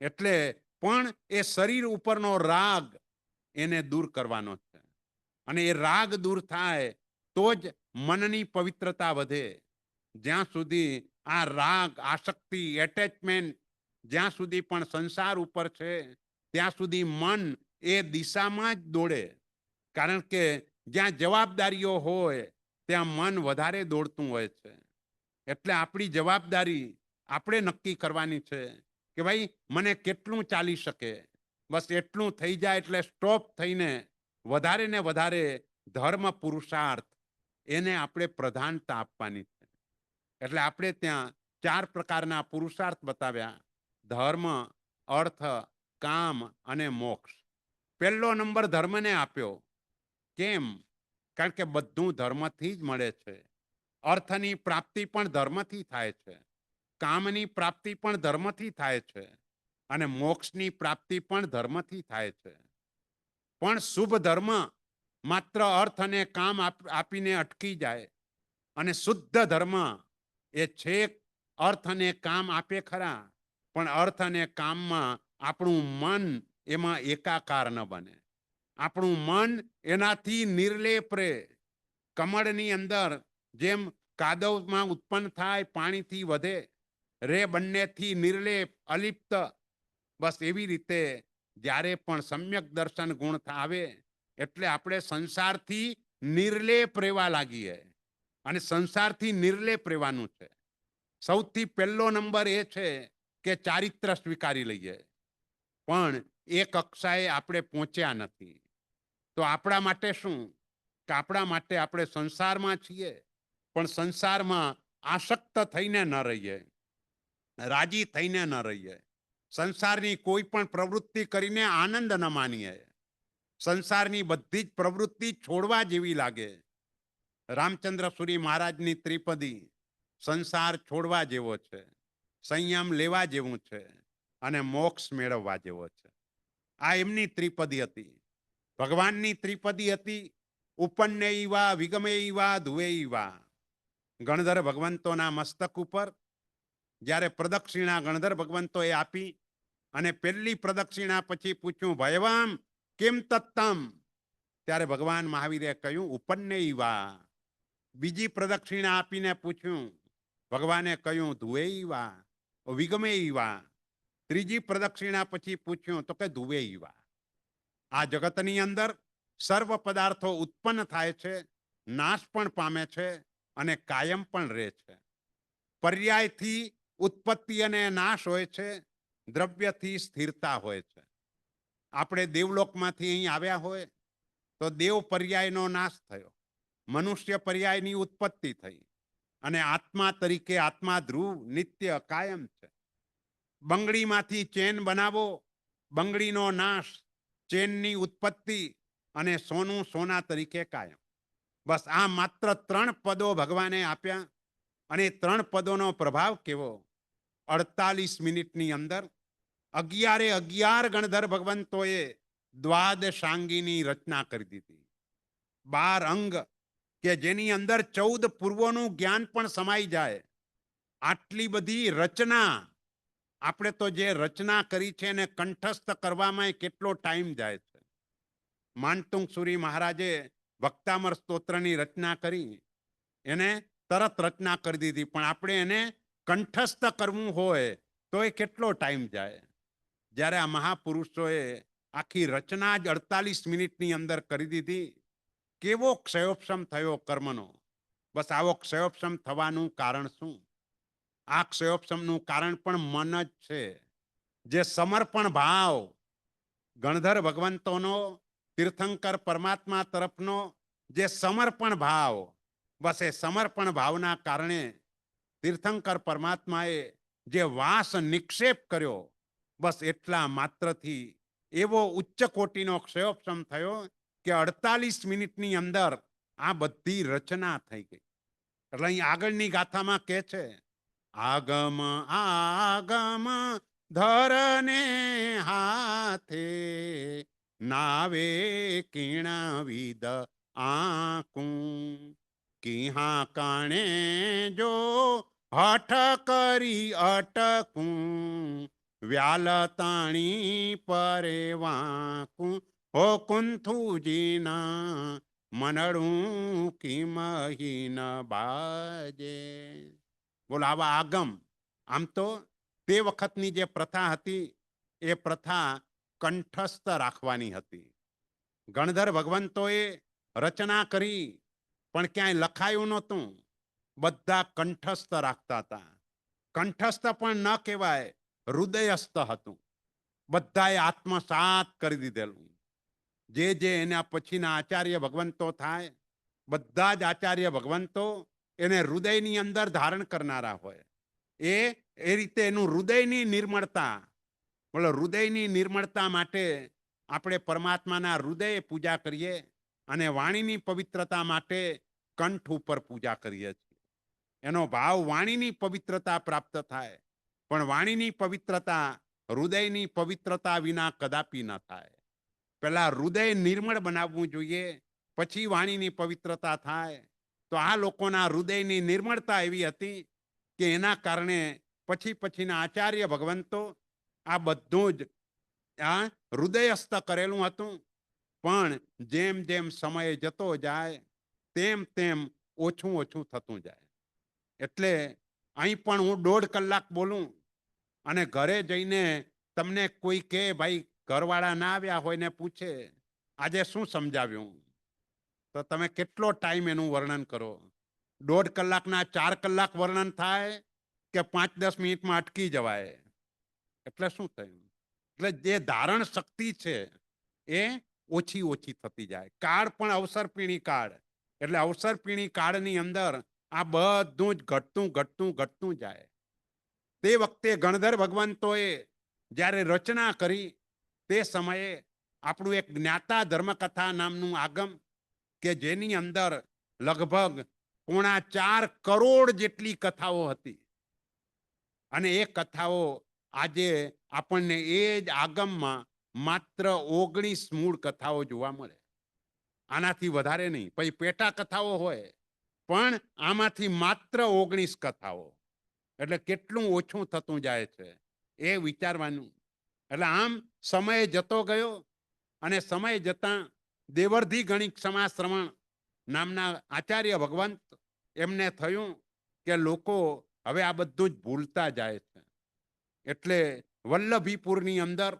એટલે પણ એ શરીર ઉપરનો રાગ એને દૂર કરવાનો છે. અને એ રાગ દૂર થાય તો જ મનની પવિત્રતા વધે. જ્યાં સુધી આ રાગ, આસક્તિ, એટેચમેન્ટ જ્યાં સુધી પણ સંસાર ઉપર છે ત્યાં સુધી મન એ દિશામાં જ દોડે. કારણ કે જ્યાં જવાબદારીઓ હોય ત્યાં મન વધારે દોડતું હોય છે. એટલે આપણી જવાબદારી આપણે નક્કી કરવાની છે કે ભાઈ મને કેટલું ચાલી શકે, બસ એટલું થઈ જાય એટલે સ્ટોપ થઈને વધારે ને વધારે ધર્મ પુરુષાર્થ એને આપણે પ્રધાનતા આપવાની છે. એટલે આપણે ત્યાં 4 પ્રકારના પુરુષાર્થ બતાવ્યા: ધર્મ, અર્થ, કામ અને મોક્ષ. પહેલો નંબર ધર્મને આપ્યો. કેમ? કારણ કે બધું ધર્મથી જ મળે છે. અર્થની પ્રાપ્તિ પણ ધર્મથી થાય છે, કામની પ્રાપ્તિ પણ ધર્મથી થાય છે અને મોક્ષની પ્રાપ્તિ પણ ધર્મથી થાય છે. પણ શુભ ધર્મ માત્ર અર્થ અને કામ આપીને અટકી જાય અને શુદ્ધ ધર્મ એ છેક અર્થ અને કામ આપે ખરા, પણ અર્થ અને કામમાં આપણું મન એમાં એકાકાર ન બને. આપણું મન એનાથી નિર્લેપ રહે. કમળની અંદર જેમ કાદવમાં ઉત્પન્ન થાય, પાણીથી વધે, રે બંનેથી નિર્લેપ અલિપ્ત, બસ એવી રીતે જ્યારે પણ સમ્યક દર્શન ગુણ આવે એટલે આપણે સંસારથી નિર્લેપ રહેવા લાગીએ. અને સંસારથી નિર્લેપ રહેવાનું છે. સૌથી પહેલો નંબર એ છે કે ચારિત્ર સ્વીકારી લઈએ. પણ એ કક્ષાએ આપણે પહોંચ્યા નથી. તો આપણા માટે શું? કે આપણા માટે આપણે સંસારમાં છીએ, પણ સંસારમાં આસક્ત થઈને ન રહીએ, રાજી થઈને ન રહીએ. સંસારની કોઈ પણ પ્રવૃત્તિ કરીને આનંદ ન માનીએ. સંસારની બધી જ પ્રવૃત્તિ છોડવા જેવી લાગે. રામચંદ્ર સુરી મહારાજની ત્રિપદી સંસાર છોડવા જેવો છે, સંયમ લેવા જેવું છે અને મોક્ષ મેળવવા જેવો છે. આ એમની ત્રિપદી હતી. ભગવાનની ત્રિપદી હતી ઉપન્નેયવા વિગમેયવા ધુવેયવા. ગણધર ભગવંતોના મસ્તક ઉપર જ્યારે પ્રદક્ષિણા ગણધર ભગવંતોએ આપી અને પહેલી પ્રદક્ષિણા પછી પૂછ્યું, ભયવામ કેમ તત્તમ? ત્યારે ભગવાન મહાવીરે કહ્યું, ઉપન્નેયવા. બીજી પ્રદક્ષિણા આપીને પૂછ્યું, ભગવાને કહ્યું, ધુવેયવા વિગમેયવા. ત્રીજી પ્રદક્ષિણા પછી પૂછ્યું તો કે ધુવેયવા. આ જગતની અંદર સર્વ પદાર્થો ઉત્પન્ન થાય છે, નાશ પણ પામે છે અને કાયમ પણ રહે છે. પર્યાયથી ઉત્પત્તિ અને નાશ હોય છે, દ્રવ્યથી સ્થિરતા હોય છે. આપણે દેવલોકમાંથી અહીં આવ્યા હોય તો દેવ પર્યાયનો નાશ થયો, મનુષ્ય પર્યાયની ઉત્પત્તિ થઈ અને આત્મા તરીકે આત્મા ધ્રુવ નિત્ય કાયમ છે. બંગડીમાંથી ચેન બનાવો, બંગડીનો નાશ, ચેનની ઉત્પત્તિ અને સોનું સોના તરીકે કાયમ. બસ આ માત્ર 3 પદો ભગવાને આપ્યા અને 3 પદોનો પ્રભાવ કેવો! 48 મિનિટની અંદર 11 ગણધર ભગવંતોએ દ્વાદશાંગીની રચના કરી દીધી. 12 અંગ કે જેની અંદર 14 પૂર્વોનું જ્ઞાન પણ સમાઈ જાય. આટલી બધી રચના, આપણે તો જે રચના કરી છે એને કંઠસ્થ કરવામાં કેટલો ટાઈમ જાય છે. માનતુંગ સુરી મહારાજે ભક્તામર સ્તોત્રની રચના કરી, એને તરત રચના કરી દીધી, પણ આપણે એને કંઠસ્થ કરવું હોય તો એ કેટલો ટાઈમ જાય. જ્યારે આ મહાપુરુષોએ આખી રચના જ 48 મિનિટની અંદર કરી દીધી, કેવો ક્ષયોપશમ થયો કર્મનો! બસ આવો ક્ષયોપશમ થવાનું કારણ શું? આ ક્ષયોપશમનું કારણ પણ મન જ છે. જે સમર્પણ ભાવ ગણધર ભગવંતોનો, તીર્થંકર પરમાત્મા તરફનો જે સમર્પણ ભાવ, બસ એ સમર્પણ ભાવના કારણે તીર્થંકર પરમાત્માએ જે વાસ નિક્ષેપ કર્યો, બસ એટલા માત્રથી એવો ઉચ્ચ કોટીનો ક્ષયોપશમ થયો કે 48 મિનિટની અંદર આ બધી રચના થઈ ગઈ. એટલે અહીં આગળની ગાથામાં કહે છે, આગમ આગમ ધરને હાથે, નાવે કીણા વિદ આકું, કિહા કાણે જો હઠ કરી અટકું, વ્યાલતાણી પરે વાકું, હો કુંથુજીના મનડું કિમહીન બાજે. બોલો આવા આગમ, આમ તો તે વખતની જે પ્રથા હતી એ પ્રથા કંઠસ્થ રાખવાની હતી. ગણધર ભગવંતોએ રચના કરી પણ ક્યાંય લખાયું નહોતું, બધા કંઠસ્થ રાખતા હતા. કંઠસ્થ પણ ન કહેવાય, હૃદયસ્થ હતું. બધાએ આત્મસાત કરી દીધેલું. જે એના પછીના આચાર્ય ભગવંતો થાય, બધા જ આચાર્ય ભગવંતો એને હૃદયની અંદર ધારણ કરનારા હોય. એ રીતે એનું હૃદયની નિર્મળતા, બોલો હૃદયની નિર્મળતા માટે આપણે પરમાત્માના હૃદયે પૂજા કરીએ અને વાણીની પવિત્રતા માટે કંઠ ઉપર પૂજા કરીએ છીએ. એનો ભાવ વાણીની પવિત્રતા પ્રાપ્ત થાય, પણ વાણીની પવિત્રતા હૃદયની પવિત્રતા વિના કદાપી ન થાય. પહેલા હૃદય નિર્મળ બનાવવું જોઈએ, પછી વાણીની પવિત્રતા થાય. તો આ લોકોના હૃદયની નિર્મળતા એવી હતી કે એના કારણે પછીના આચાર્ય ભગવંતો આ બધું જ આ હૃદયસ્થ કરેલું હતું. પણ જેમ જેમ સમય જતો જાય તેમ તેમ ઓછું ઓછું થતું જાય. એટલે અહીં પણ હું 1.5 કલાક બોલું અને ઘરે જઈને તમને કોઈ કે ભાઈ ઘરવાળા ના આવ્યા હોય ને પૂછે આજે શું સમજાવ્યું, તો તમે કેટલો ટાઈમ એનું વર્ણન કરો? 1.5 કલાકના 4 કલાક વર્ણન થાય કે 5-10 મિનિટમાં અટકી જવાય? એટલે શું થયું? એટલે જે ધારણ શક્તિ છે એ ઓછી ઓછી થતી જાય. કાળ પણ અવસરપીણી કાળ, એટલે અવસરપીણી કાળની અંદર આ બધું જ ઘટતું જાય. તે વખતે ગણધર ભગવંતોએ જ્યારે રચના કરી તે સમયે આપણું એક જ્ઞાતા ધર્મકથા નામનું આગમ કે જેની અંદર લગભગ 4.25 કરોડ જેટલી કથાઓ હતી. અને એ કથાઓ આજે આપણને એ જ આગમમાં માત્ર 19 મૂળ કથાઓ જોવા મળે. આનાથી વધારે નહીં. પછી પેટા કથાઓ હોય, પણ આમાંથી માત્ર 19 કથાઓ. એટલે કેટલું ઓછું થતું જાય છે એ વિચારવાનું. એટલે આમ સમય જતો ગયો અને સમય જતા દેવર્ધી ગણિત સમાશ્રવણ નામના આચાર્ય ભગવંત એમને થયું કે લોકો હવે આ બધું જ ભૂલતા જાય છે. એટલે વલ્લભીપુરની અંદર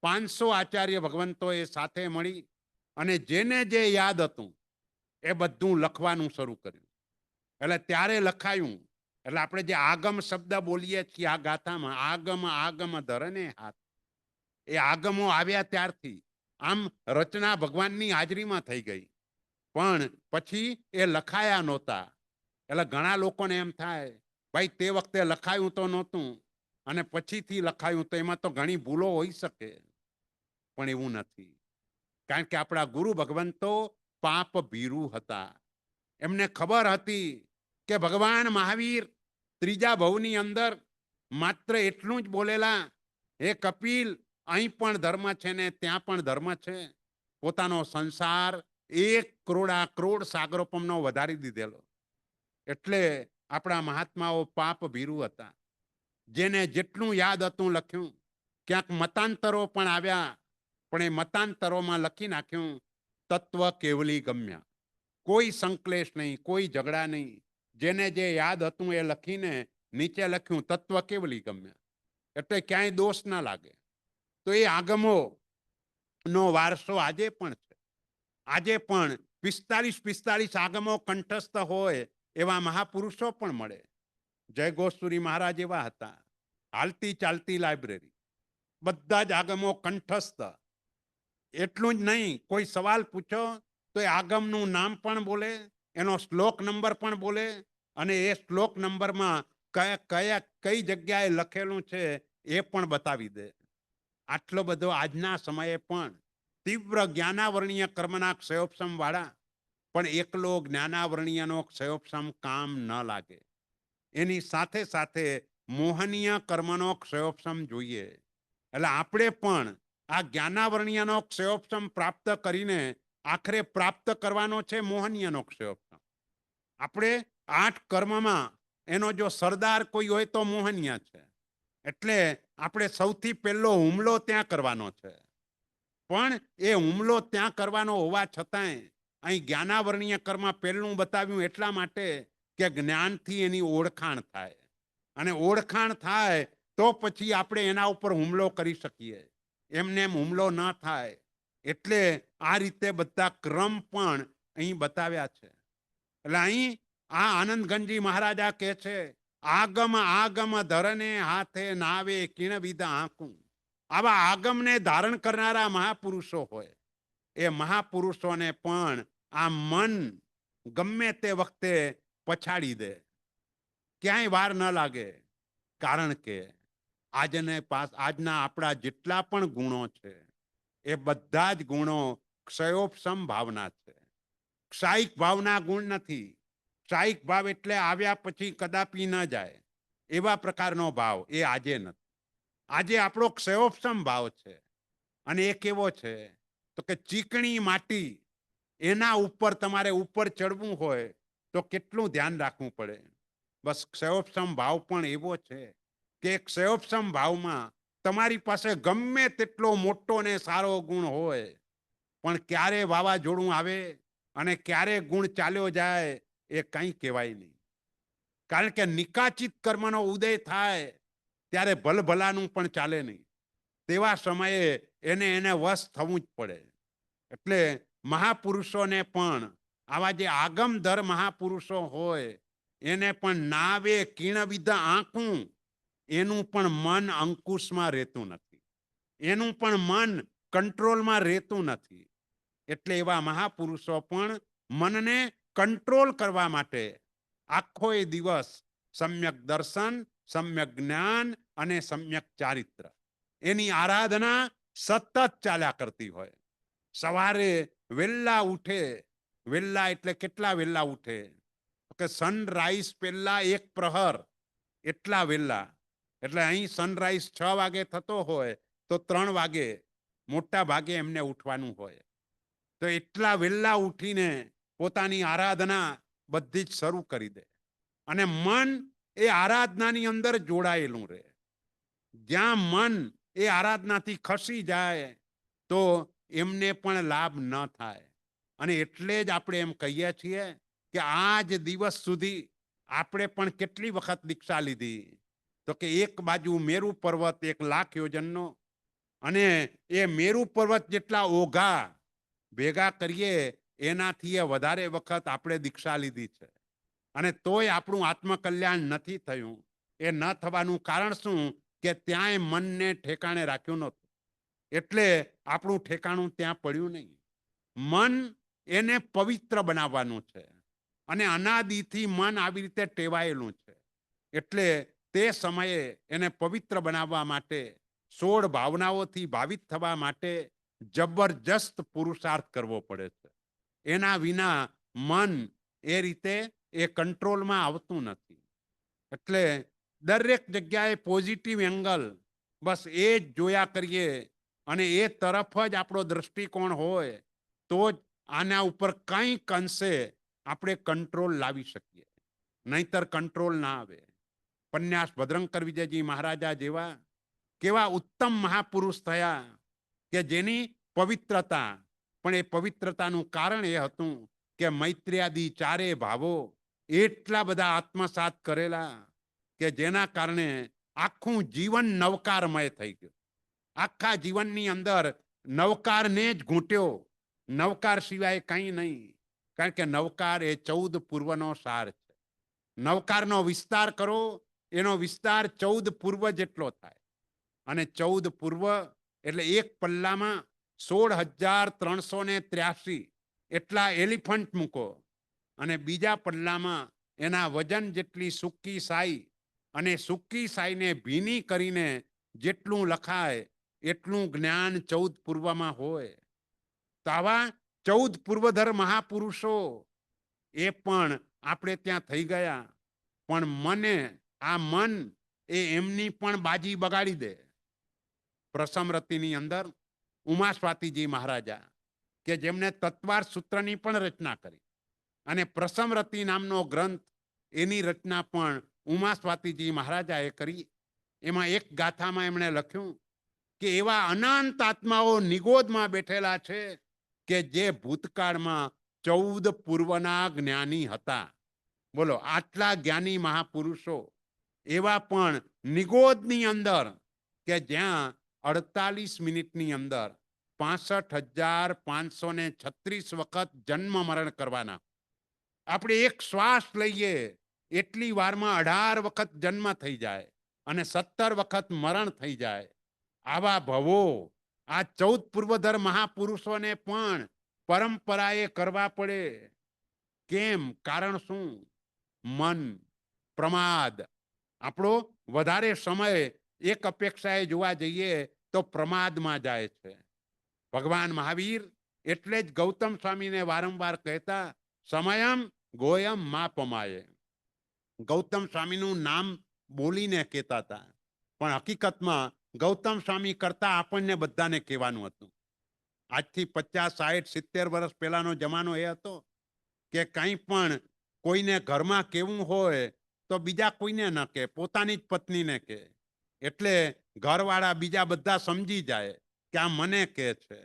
500 આચાર્ય ભગવંતોએ સાથે મળી અને જેને જે યાદ હતું એ બધું લખવાનું શરૂ કર્યું. એટલે ત્યારે લખાયું. એટલે આપણે જે આગમ શબ્દ બોલીએ છીએ આ ગાથામાં, આગમ ધરને હાથ, એ આગમો આવ્યા ત્યારથી આમ રચના ભગવાનની હાજરીમાં થઈ ગઈ, પણ પછી એ લખાયા નહોતા. એટલે ઘણા લોકોને એમ થાય ભાઈ તે વખતે લખાયું તો નહોતું અને પછીથી લખાયું તો એમાં તો ઘણી ભૂલો હોઈ શકે. પણ એવું નથી, કારણ કે આપણા ગુરુ ભગવંતો પાપ ભીરુ હતા. એમને ખબર હતી કે ભગવાન મહાવીર ત્રીજા ભવની અંદર માત્ર એટલું જ બોલેલા, હે કપિલ, અહીં પણ ધર્મ છે ને ત્યાં પણ ધર્મ છે. પોતાનો સંસાર 1 કરોડ સાગરોપમનો વધારી દીધેલો. એટલે આપણા મહાત્માઓ પાપ ભીરુ હતા. જેને જેટલું યાદ હતું લખ્યું. ક્યાંક મતાંતરો પણ આવ્યા, પણ એ મતાંતરોમાં લખી નાખ્યું તત્વ કેવલી ગમ્યા. કોઈ સંકલેશ નહીં, કોઈ ઝઘડા નહીં. જેને જે યાદ હતું એ લખીને નીચે લખ્યું તત્વ કેવલી ગમ્યા. એટલે ક્યાંય દોષ ના લાગે. તો એ આગમો નો વારસો આજે પણ છે. આજે પણ 45 આગમો કંઠસ્થ હોય એવા મહાપુરુષો પણ મળે. જય ગોસ્વામી મહારાજ એવા હતા. હાલતી ચાલતી લાઇબ્રેરી, બધા જ આગમો કંઠસ્થ. એટલું જ નહીં, કોઈ સવાલ પૂછો તો એ આગમનું નામ પણ બોલે, એનો શ્લોક નંબર પણ બોલે અને એ શ્લોક નંબરમાં કઈ જગ્યાએ લખેલું છે એ પણ બતાવી દે. આટલો બધો આજના સમયે પણ તીવ્ર જ્ઞાનાવરણીય કર્મના ક્ષયોપશમ વાળા, પણ એકલો જ્ઞાનાવરણીયનો ક્ષયોપશમ કામ ન લાગે. એની સાથે સાથે મોહનીય કર્મનો ક્ષયોપશમ જોઈએ. એટલે આપણે પણ આ જ્ઞાનાવરણીયનો ક્ષયોપશમ પ્રાપ્ત કરીને આખરે પ્રાપ્ત કરવાનો છે મોહનીયનો ક્ષયોપશમ. આપણે 8 કર્મમાં એનો જો સરદાર કોઈ હોય તો મોહનીય છે. એટલે આપણે સૌથી પહેલો હુમલો ત્યાં કરવાનો છે. પણ એ હુમલો ત્યાં કરવાનો હોવા છતાંય અહીં જ્ઞાનાવરણીય કર્મ પહેલું બતાવ્યું એટલા માટે કે જ્ઞાનથી એની ઓળખાણ થાય, અને ઓળખાણ થાય તો પછી આપણે એના ઉપર હુમલો કરી શકીએ. એમને એમ હુમલો ન થાય. એટલે આ રીતે બધા ક્રમ પણ અહીં બતાવ્યા છે. એટલે અહીં આ આનંદગંજી મહારાજા કહે છે, આગમ ધરને હાથે નાવે કિણ વિધા આંકું. આવા આગમને ધારણ કરનારા મહાપુરુષો હોય, એ મહાપુરુષોને પણ આ મન ગમે તે વખતે પછાડી દે, ક્યાંય વાર ન લાગે. કારણ કે આજના આપણા જેટલા પણ ગુણો છે એ બધા જ ગુણો ક્ષયોપશમ ભાવના છે. ક્ષાયિક ભાવના ગુણ નથી. ક્ષાયિક ભાવ એટલે આવ્યા પછી કદાપી ન જાય એવા પ્રકારનો ભાવ એ આજે નથી. આજે આપણો ક્ષયોપસમ ભાવ છે અને એ કેવો છે તો કે ચીકણી માટી, એના ઉપર તમારે ઉપર ચડવું હોય તો કેટલું ધ્યાન રાખવું પડે. બસ ક્ષયોપસમ ભાવ પણ એવો છે કે ક્ષયોપસમ ભાવમાં તમારી પાસે ગમે તેટલો મોટો ને સારો ગુણ હોય, પણ ક્યારે વાવાઝોડું આવે અને ક્યારે ગુણ ચાલ્યો જાય એ કંઈ કહેવાય નહીં. કારણ કે નિકાચિત કર્મનો ઉદય થાય ત્યારે ભલભલાનું પણ ચાલે નહીં. તેવા સમયે એને વશ થવું જ પડે. એટલે મહાપુરુષોને પણ આવા જે આગમધર મહાપુરુષો હોય એને પણ નાવે કીણવિધ આંખું, એનું પણ મન અંકુશમાં રહેતું નથી, એનું પણ મન કંટ્રોલમાં રહેતું નથી. એટલે એવા મહાપુરુષો પણ મનને કંટ્રોલ કરવા માટે આખો એ દિવસ સમ્યક દર્શન, સમ્યક જ્ઞાન અને સમ્યક ચારિત્ર, એની આરાધના સતત ચાલ્યા કરતી હોય. સવારે વહેલા ઉઠે, વહેલા એટલે કેટલા વહેલા ઉઠે કે સનરાઈઝ પહેલા એક પ્રહર, એટલા વહેલા. એટલે અહીં સનરાઈઝ 6 વાગે થતો હોય તો 3 વાગે મોટા ભાગે એમને ઉઠવાનું હોય. તો એટલા વહેલા ઉઠીને પોતાની આરાધના બધી જ શરૂ કરી દે અને મન એ આરાધનાની અંદર જોડાયેલું રહે. જ્યાં મન એ આરાધનાથી ખસી જાય તો એમને પણ લાભ ન થાય. અને એટલે જ આપણે એમ કહીએ છીએ કે આજ દિવસ સુધી આપણે પણ કેટલી વખત દીક્ષા લીધી તો કે એક બાજુ મેરુ પર્વત 1,00,000 યોજનનો અને એ મેરુ પર્વત જેટલા ઓઘા ભેગા કરીએ એનાથી વધારે વખત આપણે દીક્ષા લીધી છે અને તોય આપણું આત્મકલ્યાણ નથી થયું. એ ન થવાનું કારણ શું કે ત્યાંય મનને ઠેકાણે રાખ્યું નહોતું, એટલે આપણું ઠેકાણું ત્યાં પડ્યું નહીં. મન એને પવિત્ર બનાવવાનું છે અને અનાદિથી મન આવી રીતે ટેવાયેલું છે. એટલે તે સમયે એને પવિત્ર બનાવવા માટે 16 ભાવનાઓથી ભાવિત થવા માટે જબરજસ્ત પુરુષાર્થ કરવો પડે છે. એના વિના મન એ રીતે એ કંટ્રોલમાં આવતું નથી. એટલે દરેક જગ્યાએ પોઝિટિવ એંગલ, બસ એ જ જોયા કરીએ અને એ તરફ જ આપણો દ્રષ્ટિકોણ હોય તો જ આના ઉપર કંઈક અંશે આપણે કંટ્રોલ લાવી શકીએ, નહીતર કંટ્રોલ ના આવે. પન્યાસ ભદ્રંકર વિજયજી મહારાજા જેવા કેવા ઉત્તમ મહાપુરુષ થયા કે જેની પવિત્રતા, પણ એ પવિત્રતાનું કારણ એ હતું કે મૈત્ર્યાદિ 4 ભાવો એટલા બધા આત્મસાત કરેલા કે જેના કારણે આખું જીવન નવકારમય થઈ ગયું. આખા જીવનની અંદર નવકારને જ ઘૂંટ્યો, નવકાર સિવાય કંઈ નહીં. કારણ કે નવકાર એ 14 પૂર્વનો સાર છે. નવકારનો વિસ્તાર કરો, એનો વિસ્તાર 14 પૂર્વ જેટલો થાય અને 14 પૂર્વ એટલે એક પલ્લામાં 16,383 એટલા એલિફન્ટ મૂકો અને બીજા પલ્લામાં એના વજન જેટલી સૂકી સાઈ અને સૂકી સાઈને ભીની કરીને જેટલું લખાય એટલું જ્ઞાન 14 પૂર્વમાં હોય. તો આવા 14 પૂર્વધર મહાપુરુષો એ પણ આપણે ત્યાં થઈ ગયા, પણ મને આ મન એ એમની પણ બાજી બગાડી દે. પ્રસમરતિની અંદર ઉમા સ્વાતિજી મહારાજા કે જેમને તત્વાર સૂત્રની પણ રચના કરી અને પ્રસમરતિ નામનો ગ્રંથ એની રચના પણ ઉમા સ્વાતિજી મહારાજાએ કરી. એમાં એક ગાથામાં એમણે લખ્યું કે એવા અનંત આત્માઓ નિગોદમાં બેઠેલા છે કે જે ભૂતકાળમાં 14 પૂર્વના જ્ઞાની હતા. બોલો, આટલા જ્ઞાની મહાપુરુષો એવા પણ નિગોદની અંદર કે જ્યાં 48 મિનિટની અંદર 65,536 વખત જન્મ મરણ કરવાના. આપણે એક શ્વાસ લઈએ એટલી વારમાં 18 વખત જન્મ થઈ જાય અને 17 વખત મરણ થઈ જાય. આવા ભવો આ 14 પૂર્વધર મહાપુરુષોને પણ પરંપરાએ કરવા પડે. કેમ? કારણ શું? મન, પ્રમાદ. આપણો વધારે સમય એક અપેક્ષાએ જોવા જઈએ તો પ્રમાદમાં જાય છે. ભગવાન મહાવીર એટલે જ ગૌતમ સ્વામીને વારંવાર કહેતા સમયમ ગોયમ મા પમાયે. ગૌતમ સ્વામીનું નામ બોલીને કહેતા હતા, પણ હકીકતમાં ગૌતમ સ્વામી કરતા આપણને બધાને કહેવાનું હતું. આજથી 50, 60, 70 વર્ષ પહેલાનો જમાનો એ હતો કે કંઈ પણ કોઈને ઘરમાં કેવું હોય તો બીજા કોઈને ન કહે, પોતાની જ પત્નીને કહે. એટલે ઘરવાળા બીજા બધા સમજી જાય કે આ મને કહે છે.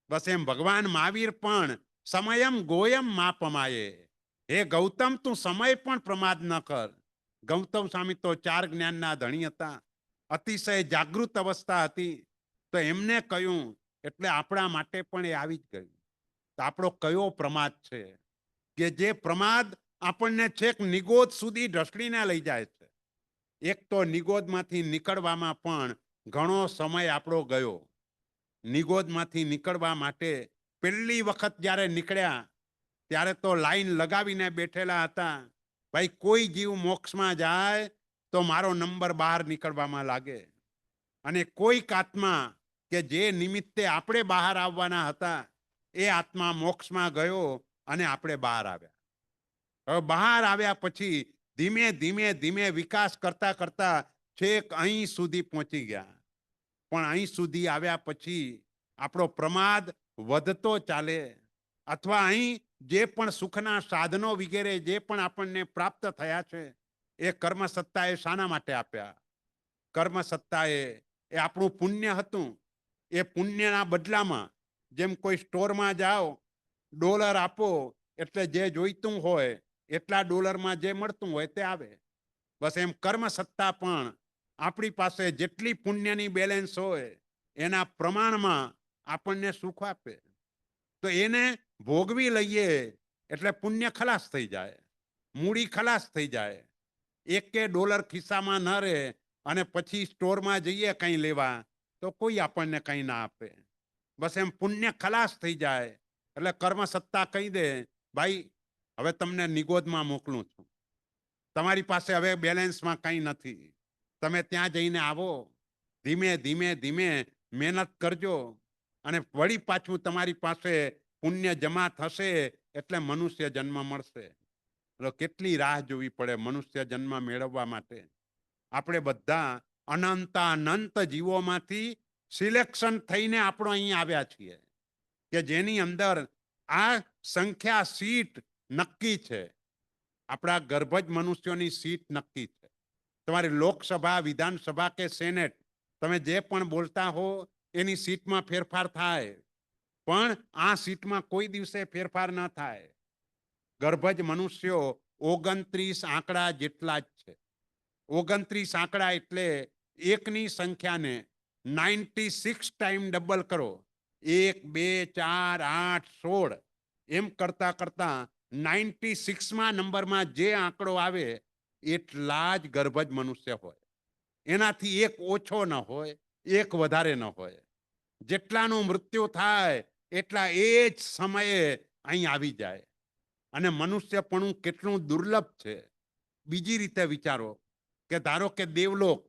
બસ એમ ભગવાન મહાવીર પણ સમયમ ગોયમ માપમાયે, હે ગૌતમ તું સમય પણ પ્રમાદ ન કર. ગૌતમ સ્વામી તો 4 જ્ઞાનના ધણી હતા, અતિશય જાગૃત અવસ્થા હતી. તો એમને કહ્યું એટલે આપણા માટે પણ એ આવી જ ગયું. તો આપણો કયો પ્રમાદ છે કે જે પ્રમાદ આપણને છેક નિગોદ સુધી ઢસડીને લઈ જાય છે? એક તો નિગોદમાંથી નીકળવામાં પણ ઘણો સમય આપણો ગયો. નિગોદમાંથી નીકળવા માટે પહેલી વખત જ્યારે નીકળ્યા ત્યારે તો લાઈન લગાવીને બેઠેલા હતા. ભાઈ, કોઈ જીવ મોક્ષમાં જાય તો મારો નંબર બહાર નીકળવામાં લાગે. અને કોઈક આત્મા કે જે નિમિત્તે આપણે બહાર આવવાના હતા એ આત્મા મોક્ષમાં ગયો અને આપણે બહાર આવ્યા. હવે બહાર આવ્યા પછી ધીમે ધીમે ધીમે વિકાસ કરતા કરતા છેક અહીં સુધી પહોંચી ગયા. પણ અહીં સુધી આવ્યા પછી આપણો પ્રમાદ વધતો ચાલે, અથવા અહીં જે પણ સુખના સાધનો વગેરે જે પણ આપણને પ્રાપ્ત થયા છે એ કર્મ સત્તાએ શાના માટે આપ્યા? કર્મ સત્તાએ એ આપણું પુણ્ય હતું. એ પુણ્યના બદલામાં જેમ કોઈ સ્ટોરમાં જાઓ, ડોલર આપો એટલે જે જોઈતું હોય એટલા ડોલરમાં જે મળતું હોય તે આવે. બસ એમ કર્મ સત્તા પણ આપણી પાસે જેટલી પુણ્યની બેલેન્સ હોય એના પ્રમાણમાં આપણને સુખ આપે. તો એને ભોગવી લઈએ એટલે પુણ્ય ખલાસ થઈ જાય, મૂડી ખલાસ થઈ જાય. $1 ખિસ્સામાં ન રહે અને પછી સ્ટોરમાં જઈએ કંઈ લેવા તો કોઈ આપણને કંઈ ના આપે. બસ એમ પુણ્ય ખલાસ થઈ જાય એટલે કર્મ સત્તા કહી દે, ભાઈ હવે તમને નિગોદમાં મોકલું છું, તમારી પાસે હવે બેલેન્સમાં કંઈ નથી, તમે ત્યાં જઈને આવો, ધીમે ધીમે ધીમે મહેનત કરજો અને વળી પાછું તમારી પાસે પુણ્ય જમા થશે એટલે મનુષ્ય જન્મ મળશે. કેટલી રાહ જોવી પડે મનુષ્ય જન્મ મેળવવા માટે? આપણે બધા અનંત જીવોમાંથી સિલેક્શન થઈને આપણો અહીં આવ્યા છીએ કે જેની અંદર આ સંખ્યા સીટ નક્કી છે. આપણા ગર્ભજ મનુષ્યોની સીટ નક્કી છે. તમારી લોકસભા, વિધાનસભા કે સેનેટ, તમે જે પણ બોલતા હો એની સીટમાં ફેરફાર થાય, પણ આ સીટમાં કોઈ દિવસે ફેરફાર ન થાય. ગર્ભજ મનુષ્યો 29 આંકડા જેટલા જ છે. 29 આંકડા એટલે એકની સંખ્યાને 96 ટાઈમ ડબલ કરો. 1, 2, 4, 8, 16 એમ કરતા કરતા 96માં નંબરમાં જે આંકડો આવે એટલા જ ગર્ભજ મનુષ્ય હોય. એનાથી એક ઓછો ન હોય, એક વધારે ન હોય. જેટલાનું મૃત્યુ થાય એટલા એ જ સમયે અહીં આવી જાય. અને મનુષ્યપણું કેટલું દુર્લભ છે. બીજી રીતે વિચારો કે ધારો કે દેવલોક,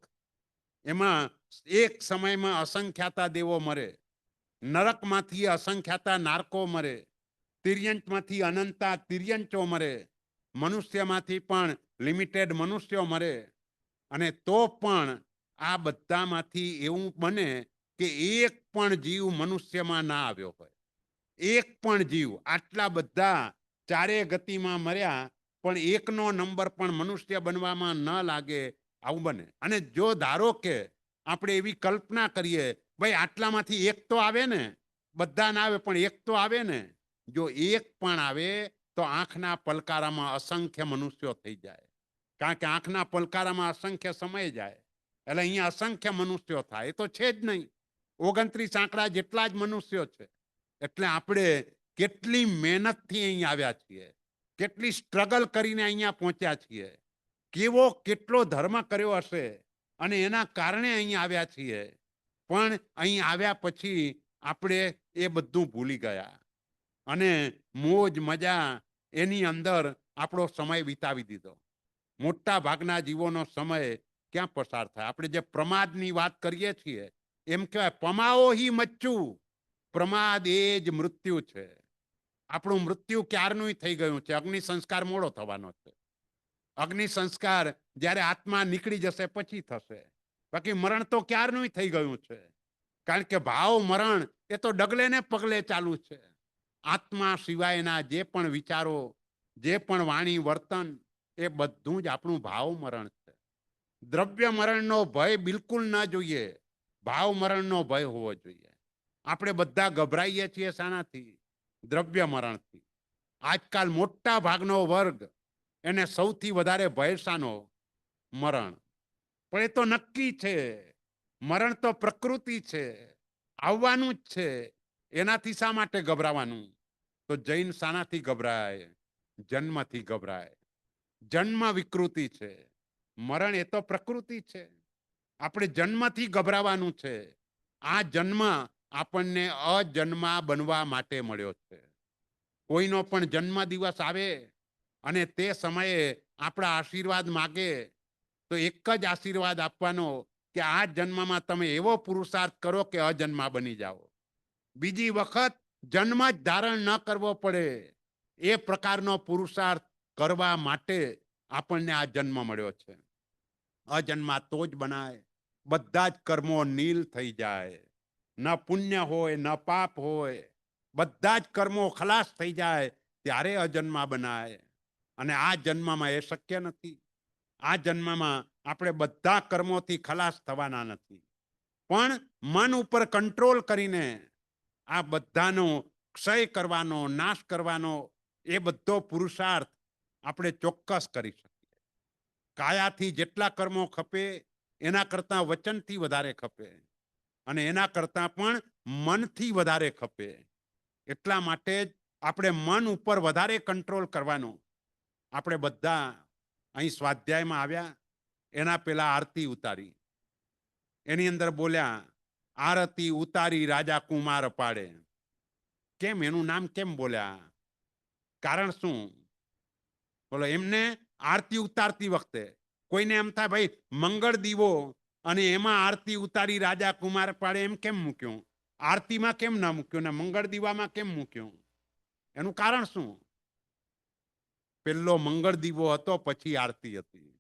એમાં એક સમયમાં અસંખ્યાતા દેવો મરે, નરકમાંથી અસંખ્યાતા નારકો મરે, તિર્યંચમાંથી અનંતા તિર્યંચો મરે, મનુષ્યમાંથી પણ લિમિટેડ મનુષ્યો મરે. અને તો પણ આ બધામાંથી એવું બને કે એક પણ જીવ મનુષ્યમાં ના આવ્યો હોય. એક પણ જીવ, આટલા બધા ચારે ગતિમાં મર્યા પણ એકનો નંબર પણ મનુષ્ય બનવામાં ન લાગે, આવું બને. અને જો ધારો કે આપણે એવી કલ્પના કરીએ, ભાઈ આટલામાંથી એક તો આવે ને, બધા ના આવે પણ એક તો આવે ને, જો એક પણ આવે તો આંખના પલકારામાં અસંખ્ય મનુષ્યો થઈ જાય. કારણ કે આંખના પલકારામાં અસંખ્ય સમય જાય એટલે અહીંયા અસંખ્ય મનુષ્યો થાય. એ તો છે જ નહીં, 29 આંકડા જેટલા જ મનુષ્યો છે. એટલે આપણે કેટલી મહેનતથી અહીં આવ્યા છીએ, કેટલી સ્ટ્રગલ કરીને અહીંયા પહોંચ્યા છીએ, કેવો કેટલો ધર્મ કર્યો હશે અને એના કારણે અહીં આવ્યા છીએ. પણ અહીં આવ્યા પછી આપણે એ બધું ભૂલી ગયા અને મોજ મજા એની અંદર આપણો સમય વિતાવી દીધો. મોટા ભાગના જીવોનો સમય ક્યાં પસાર થાય? આપણે જે પ્રમાદની વાત કરીએ છીએ એમ કહેવાય, પમાઓ હી મચ્ચું, પ્રમાદ એ જ મૃત્યુ છે. આપણું મૃત્યુ ક્યારનું થઈ ગયું છે, અગ્નિ સંસ્કાર મોડો થવાનો છે. અગ્નિ સંસ્કાર જ્યારે આત્મા નીકળી જશે પછી થશે. બાકી મરણ તો ક્યારનું થઈ ગયું છે. કારણ કે ભાવ મરણ એ તો ડગલે ને પગલે ચાલુ છે. આત્મા સિવાયના જે પણ વિચારો, જે પણ વાણી વર્તન, એ બધું જ આપણું ભાવ મરણ છે. દ્રવ્ય મરણનો ભય બિલકુલ ના જોઈએ, ભાવ મરણનો ભય હોવો જોઈએ. આપણે બધા ગભરાઈએ છીએ શાનાથી? દ્રવ્ય મરણથી. આજકાલ મોટા ભાગનો વર્ગ એને સૌથી વધારે ભય શાનો? મરણ. પણ એ તો નક્કી છે, મરણ તો પ્રકૃતિ છે, આવવાનું જ છે. એનાથી શા માટે ગભરાવાનું? તો જૈન શાનાથી ગભરાય? જન્મથી ગભરાય. જન્મ વિકૃતિ છે, મરણ એ તો પ્રકૃતિ છે. આપણે જન્મથી ગભરાવાનું છે. આ જન્મ આપણને અજન્મા બનવા માટે મળ્યો છે. કોઈનો પણ જન્મ દિવસ આવે અને તે સમયે આપણા આશીર્વાદ માગે તો એક જ આશીર્વાદ આપવાનો કે આ જન્મમાં તમે એવો પુરુષાર્થ કરો કે અજન્મા બની જાઓ. બીજી વખત જન્મ જ ધારણ ન કરવો પડે એ પ્રકારનો પુરુષાર્થ કરવા માટે આપણને આ જન્મ મળ્યો છે. અજન્મા તો જ બનાય, બધા જ કર્મો નીલ થઈ જાય. ન પુણ્ય હોય ન પાપ હોય, બધા જ કર્મો ખલાસ થઈ જાય ત્યારે અજન્મા બનાય. અને આ જન્મમાં એ શક્ય નથી. આ જન્મમાં આપણે બધા કર્મોથી ખલાસ થવાના નથી. પણ મન ઉપર કંટ્રોલ કરીને આ બધાનો ક્ષય કરવાનો, નાશ કરવાનો એ બધો પુરુષાર્થ આપણે ચોક્કસ કરી શકીએ. કાયાથી જેટલા કર્મો ખપે એના કરતા વચનથી વધારે ખપે, અને એના કરતા પણ મનથી વધારે ખપે. એટલા માટે જ આપણે મન ઉપર વધારે કંટ્રોલ કરવાનો. આપણે બધા અહીં સ્વાધ્યાયમાં આવ્યા, એના પેલા આરતી ઉતારી. એની અંદર બોલ્યા, આરતી ઉતારી રાજા કુમાર પાડે. કેમ એનું નામ કેમ બોલ્યા? કારણ શું? બોલો, એમને આરતી ઉતારતી વખતે કોઈને એમ થાય ભાઈ મંગળ દીવો અને એમાં આરતી ઉતારી રાજા કુમાર પાડે એમ કેમ મૂક્યું? આરતીમાં કેમ ના મૂક્યું ને મંગળ દીવામાં કેમ મૂક્યું? એનું કારણ શું? પેલો મંગળ દીવો હતો, પછી આરતી હતી.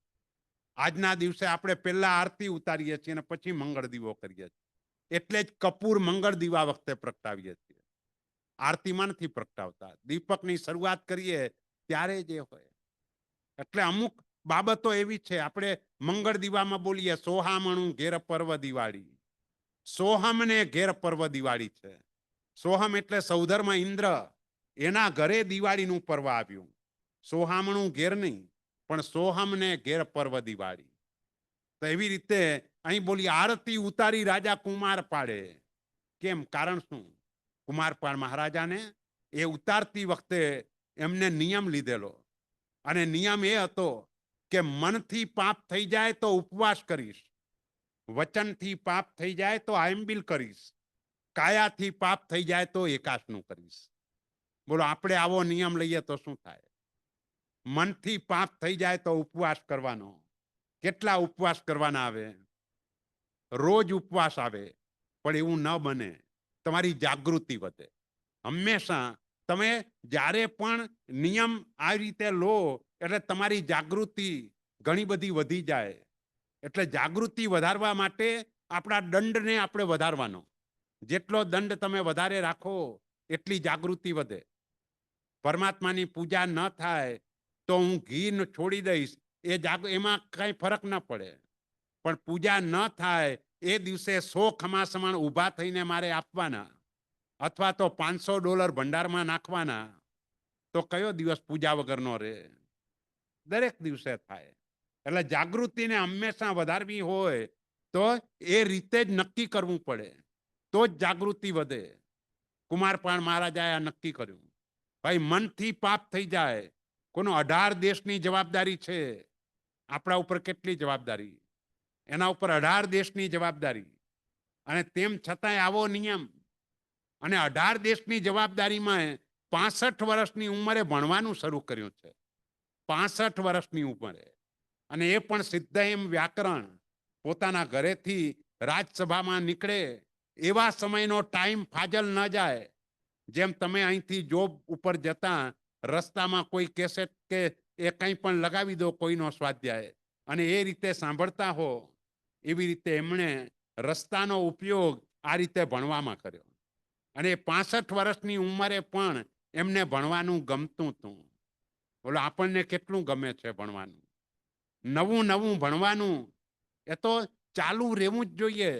આજના દિવસે આપણે પહેલા આરતી ઉતારીએ છીએ અને પછી મંગળ દીવો કરીએ છીએ. એટલે જ કપૂર મંગળ દીવા વખતે પ્રગટાવીએ છીએ, આરતીમાં નથી પ્રગટાવતા. દીપકની શરૂઆત કરીએ ત્યારે જે હોય. એટલે અમુક બાબતો એવી છે. આપણે મંગળ દીવામાં બોલીએ સોહામણું ઘેર પર્વ દિવાળી. સોહમ ને ઘેર પર્વ દિવાળી છે. સોહમ એટલે સૌધર્મ ઇન્દ્ર, એના ઘરે દિવાળીનું પર્વ આવ્યું. સોહામણું ઘેર નહીં, પણ સોહમ ને ઘેર પર્વ દિવાળી. તો એવી રીતે અહીં બોલી આરતી ઉતારી રાજા કુમાર પાડે. કેમ? કારણ શું? કુમારપાળ મહારાજાને એ ઉતારતી વખતે એમને નિયમ લીધેલો, અને નિયમ એ હતો કે મનથી પાપ થઈ જાય તો ઉપવાસ કરીશ, વચનથી પાપ થઈ જાય તો આયંબિલ કરીશ, કાયાથી પાપ થઈ જાય તો એકાશનું કરીશ. બોલો, આપણે આવો નિયમ લઈએ તો શું થાય? મનથી પાપ થઈ જાય તો ઉપવાસ કરવાનો. કેટલા ઉપવાસ કરવાના આવે? રોજ ઉપવાસ આવે. પણ એવું ન બને. તમારી જાગૃતિ વધે. હંમેશા તમે જ્યારે પણ નિયમ આ રીતે લો એટલે તમારી જાગૃતિ ઘણી બધી વધી જાય. એટલે જાગૃતિ વધારવા માટે આપણા દંડને આપણે વધારવાનો. જેટલો દંડ તમે વધારે રાખો એટલી જાગૃતિ વધે. પરમાત્માની પૂજા ન થાય તો હું ઘી છોડી દઈશ, એમાં કઈ ફરક ન પડે. પણ પૂજા ન થાય એ દિવસે 100 ખમાસમણ ઊભા થઈને મારે આપવાના, અથવા તો $500 ભંડારમાં નાખવાના, તો કયો દિવસ પૂજા વગરનો રહે? દરેક દિવસે થાય. એટલે જાગૃતિને હંમેશા વધારવી હોય તો એ રીતે જ નક્કી કરવું પડે, તો જ જાગૃતિ વધે. કુમારપાળ મહારાજાએ નક્કી કર્યું, ભાઈ મનથી પાપ થઈ જાય. કોનો 18 દેશની જવાબદારી છે. આપણા ઉપર કેટલી જવાબદારી? એના ઉપર 18 દેશની જવાબદારી. અને તેમ છતાંય આવો નિયમ. અને 18 દેશની જવાબદારીમાં 65 વર્ષની ઉંમરે ભણવાનું શરૂ કર્યું છે. 65 વર્ષની ઉંમરે. અને એ પણ સિદ્ધ એમ વ્યાકરણ. પોતાના ઘરેથી રાજસભામાં નીકળે એવા સમયનો ટાઈમ ફાજલ ન જાય. જેમ તમે અહીંથી જોબ ઉપર જતા રસ્તામાં કોઈ કેસેટ કે એ કંઈ પણ લગાવી દો કોઈનો સ્વાધ્યાય, અને એ રીતે સાંભળતા હો, એવી રીતે એમણે રસ્તાનો ઉપયોગ આ રીતે ભણવામાં કર્યો. અને 65 વર્ષની ઉંમરે પણ એમને ભણવાનું ગમતું હતું. બોલો આપણને કેટલું ગમે છે ભણવાનું? નવું નવું ભણવાનું એ તો ચાલુ રહેવું જ જોઈએ.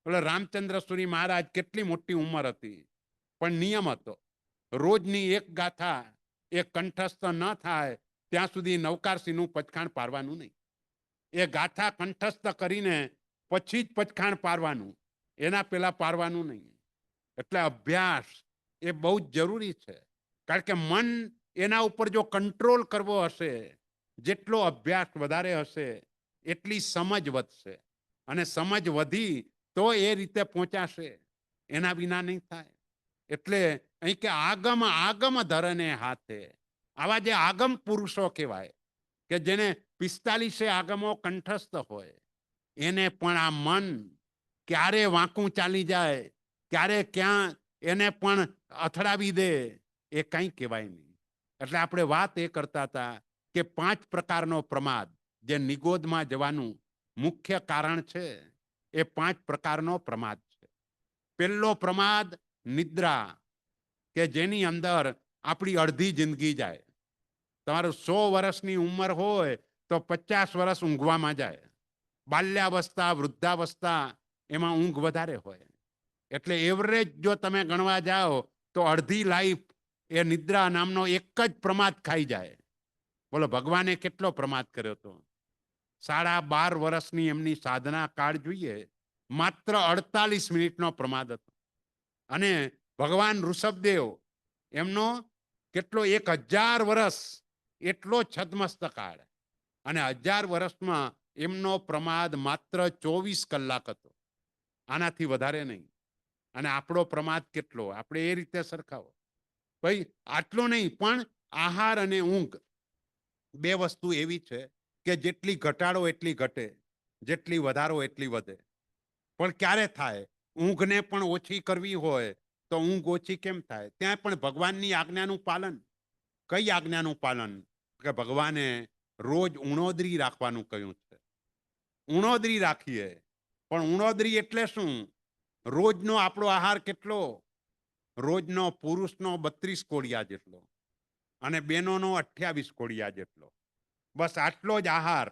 બોલો રામચંદ્ર સુરી મહારાજ કેટલી મોટી ઉંમર હતી, પણ નિયમ હતો, રોજની એક ગાથા એ કંઠસ્થ ન થાય ત્યાં સુધી નવકારસિંહનું પચખાણ પારવાનું નહીં. એ ગાથા કંઠસ્થ કરીને પછી જ પચખાણ પારવાનું, એના પેલા પારવાનું નહીં. એટલે અભ્યાસ એ બહુ જ જરૂરી છે. કારણ કે મન એના ઉપર જો કંટ્રોલ કરવો હશે, જેટલો અભ્યાસ વધારે હશે એટલી સમજ વધશે, અને સમજ વધી તો એ રીતે પહોંચાશે, એના વિના નહીં થાય. એટલે અહીં કે આગમ આગમ ધરને હાથે, આવા જે આગમ પુરુષો કહેવાય કે જેને 45 આગમો કંઠસ્થ હોય, એને પણ આ મન ક્યારે વાંકું ચાલી જાય, ક્યારે ક્યાં એને પણ અથડાવી દે, એ કંઈ કહેવાય નહીં. એટલે આપણે વાત એ કરતા હતા કે 5 પ્રકારનો પ્રમાદ જે નિગોદમાં જવાનું મુખ્ય કારણ છે, એ 5 પ્રકારનો પ્રમાદ છે. પહેલો પ્રમાદ નિદ્રા, કે જેની અંદર આપણી અડધી જિંદગી જાય. તમારું 100 વર્ષની ઉંમર હોય તો 50 વર્ષ ઊંઘવામાં જાય. બાલ્યાવસ્થા, વૃદ્ધાવસ્થા એમાં ઊંઘ વધારે હોય. એટલે એવરેજ જો તમે ગણવા જાઓ તો અડધી લાઈફ એ નિદ્રા નામનો એક જ પ્રમાદ ખાઈ જાય. બોલો ભગવાને કેટલો પ્રમાદ કર્યો હતો? 12.5 વર્ષની એમની સાધના કાળ જોઈએ, માત્ર 48 મિનિટનો પ્રમાદ હતો. અને ભગવાન ઋષભદેવ એમનો કેટલો 1000 વર્ષ એટલો છદ્મસ્ત કાળ, અને 1000 વર્ષમાં એમનો પ્રમાદ માત્ર 24 કલાક હતો, આનાથી વધારે નહીં. અને આપણો પ્રમાદ કેટલો, આપણે એ રીતે સરખાવો. ભાઈ આટલો નહીં, પણ આહાર અને ઊંઘ બે વસ્તુ એવી છે કે જેટલી ઘટાડો એટલી ઘટે, જેટલી વધારો એટલી વધે. પણ ક્યારે થાય? ઊંઘને પણ ઓછી કરવી હોય તો ઊંઘ ઓછી કેમ થાય? ત્યાં પણ ભગવાનની આજ્ઞાનું પાલન. કઈ આજ્ઞાનું પાલન? કે ભગવાને રોજ ઉણોદરી રાખવાનું કહ્યું છે. ઉણોદરી રાખીએ, પણ ઉણોદરી એટલે શું? રોજનો આપણો આહાર કેટલો? રોજનો પુરુષનો 32 કોળિયા જેટલો, અને બહેનોનો 28 કોળિયા જેટલો. બસ આટલો જ આહાર,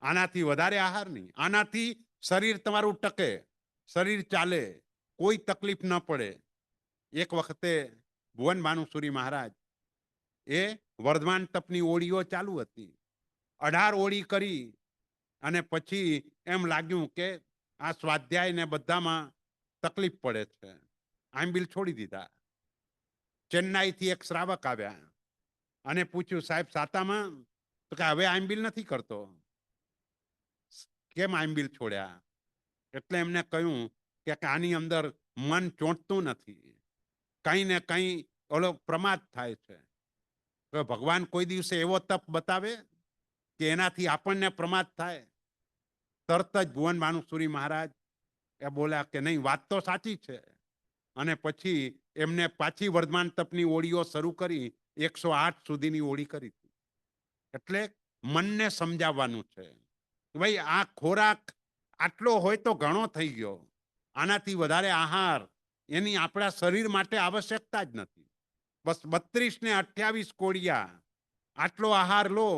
આનાથી વધારે આહાર નહીં. આનાથી શરીર તમારું ટકે, શરીર ચાલે, કોઈ તકલીફ ન પડે. એક વખતે ભુવન ભાનુસુરી મહારાજ એ વર્ધમાન તપની ઓળીઓ ચાલુ હતી, 18 ઓળી કરી, અને પછી એમ લાગ્યું કે આ સ્વાધ્યાય ને બધામાં તકલીફ પડે છે, આંબિલ છોડી દીધા. ચેન્નાઈથી એક શ્રાવક આવ્યા અને પૂછ્યું, સાહેબ સાતામાં? તો કે હવે આંબિલ નથી કરતો. કેમ આંબિલ છોડ્યા? એટલે એમને કહ્યું કે આની અંદર મન ચોંટતું નથી, કઈ ને કઈ ઓલો પ્રમાદ થાય છે. તો ભગવાન કોઈ દિવસે એવો તપ બતાવે કે એનાથી આપણને પ્રમાદ થાય? તરત જ ભુવન ભાનુસુરી મહારાજ એ બોલ્યા કે નહીં, વાત તો સાચી છે. અને પછી એમને પાછી વર્ધમાન તપની ઓળીઓ શરૂ કરી, 108 સુધીની ઓળી કરી. એટલે મનને સમજાવવાનું છે, ભાઈ આ ખોરાક આટલો હોય તો ઘણો થઈ ગયો, આનાથી વધારે આહાર એની આપણા શરીર માટે આવશ્યકતા જ નથી. બસ 32 ને 28 કોળિયા આટલો આહાર લો,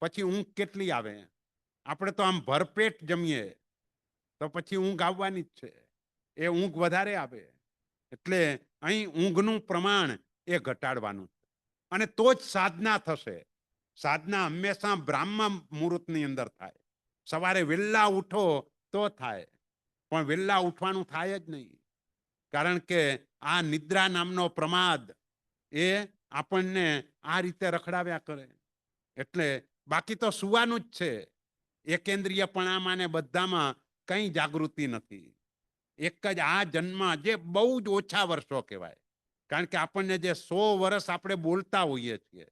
પછી ઊંઘ કેટલી આવે? આપણે તો આમ ભરપેટ જમીએ તો પછી ઊંઘ આવવાની જ છે, એ ઊંઘ વધારે આવે. એટલે અહીં ઊંઘનું પ્રમાણ એ ઘટાડવાનું છે, અને તો જ સાધના થશે. સાધના હંમેશા બ્રાહ્મ મુહૂર્તની અંદર થાય. સવારે વહેલા ઉઠો તો થાય, પણ વહેલા ઉઠવાનું થાય જ નહીં. કારણ કે આ નિદ્રા નામનો પ્રમાદ એ આપણને આ રીતે રખડાવ્યા કરે. એટલે બાકી તો સુવાનું જ છે. એકેન્દ્રિયપણામાં ને બધામાં કઈ જાગૃતિ નથી. એક જ આ જન્મ, જે બહુ જ ઓછા વર્ષો કહેવાય. કારણ કે આપણને જે 100 વર્ષ આપણે બોલતા હોઈએ છીએ,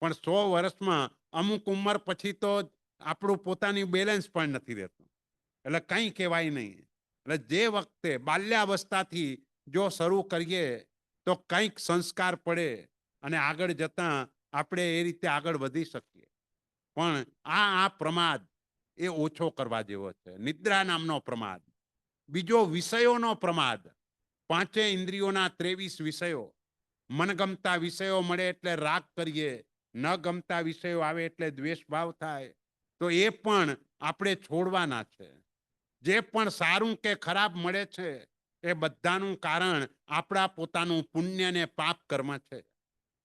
પણ 100 વર્ષમાં અમુક ઉંમર પછી તો આપણું પોતાની બેલેન્સ પણ નથી રહેતું. એટલે કંઈ કહેવાય નહીં. એટલે જે વખતે બાલ્યાવસ્થાથી જો શરૂ કરીએ તો કંઈક સંસ્કાર પડે, અને આગળ જતા આપણે એ રીતે આગળ વધી શકીએ. પણ આ પ્રમાદ એ ઓછો કરવા જેવો છે. નિદ્રા નામનો પ્રમાદ. બીજો વિષયોનો પ્રમાદ. પાંચે ઇન્દ્રિયોના 23 વિષયો. મનગમતા વિષયો મળે એટલે રાગ કરીએ, ન ગમતા વિષયો આવે એટલે દ્વેષ ભાવ થાય. તો એ પણ આપણે છોડવાના છે. જે પણ સારું કે ખરાબ મળે છે એ બધાનું કારણ આપણા પોતાનું પુણ્ય ને પાપ કર્મ છે.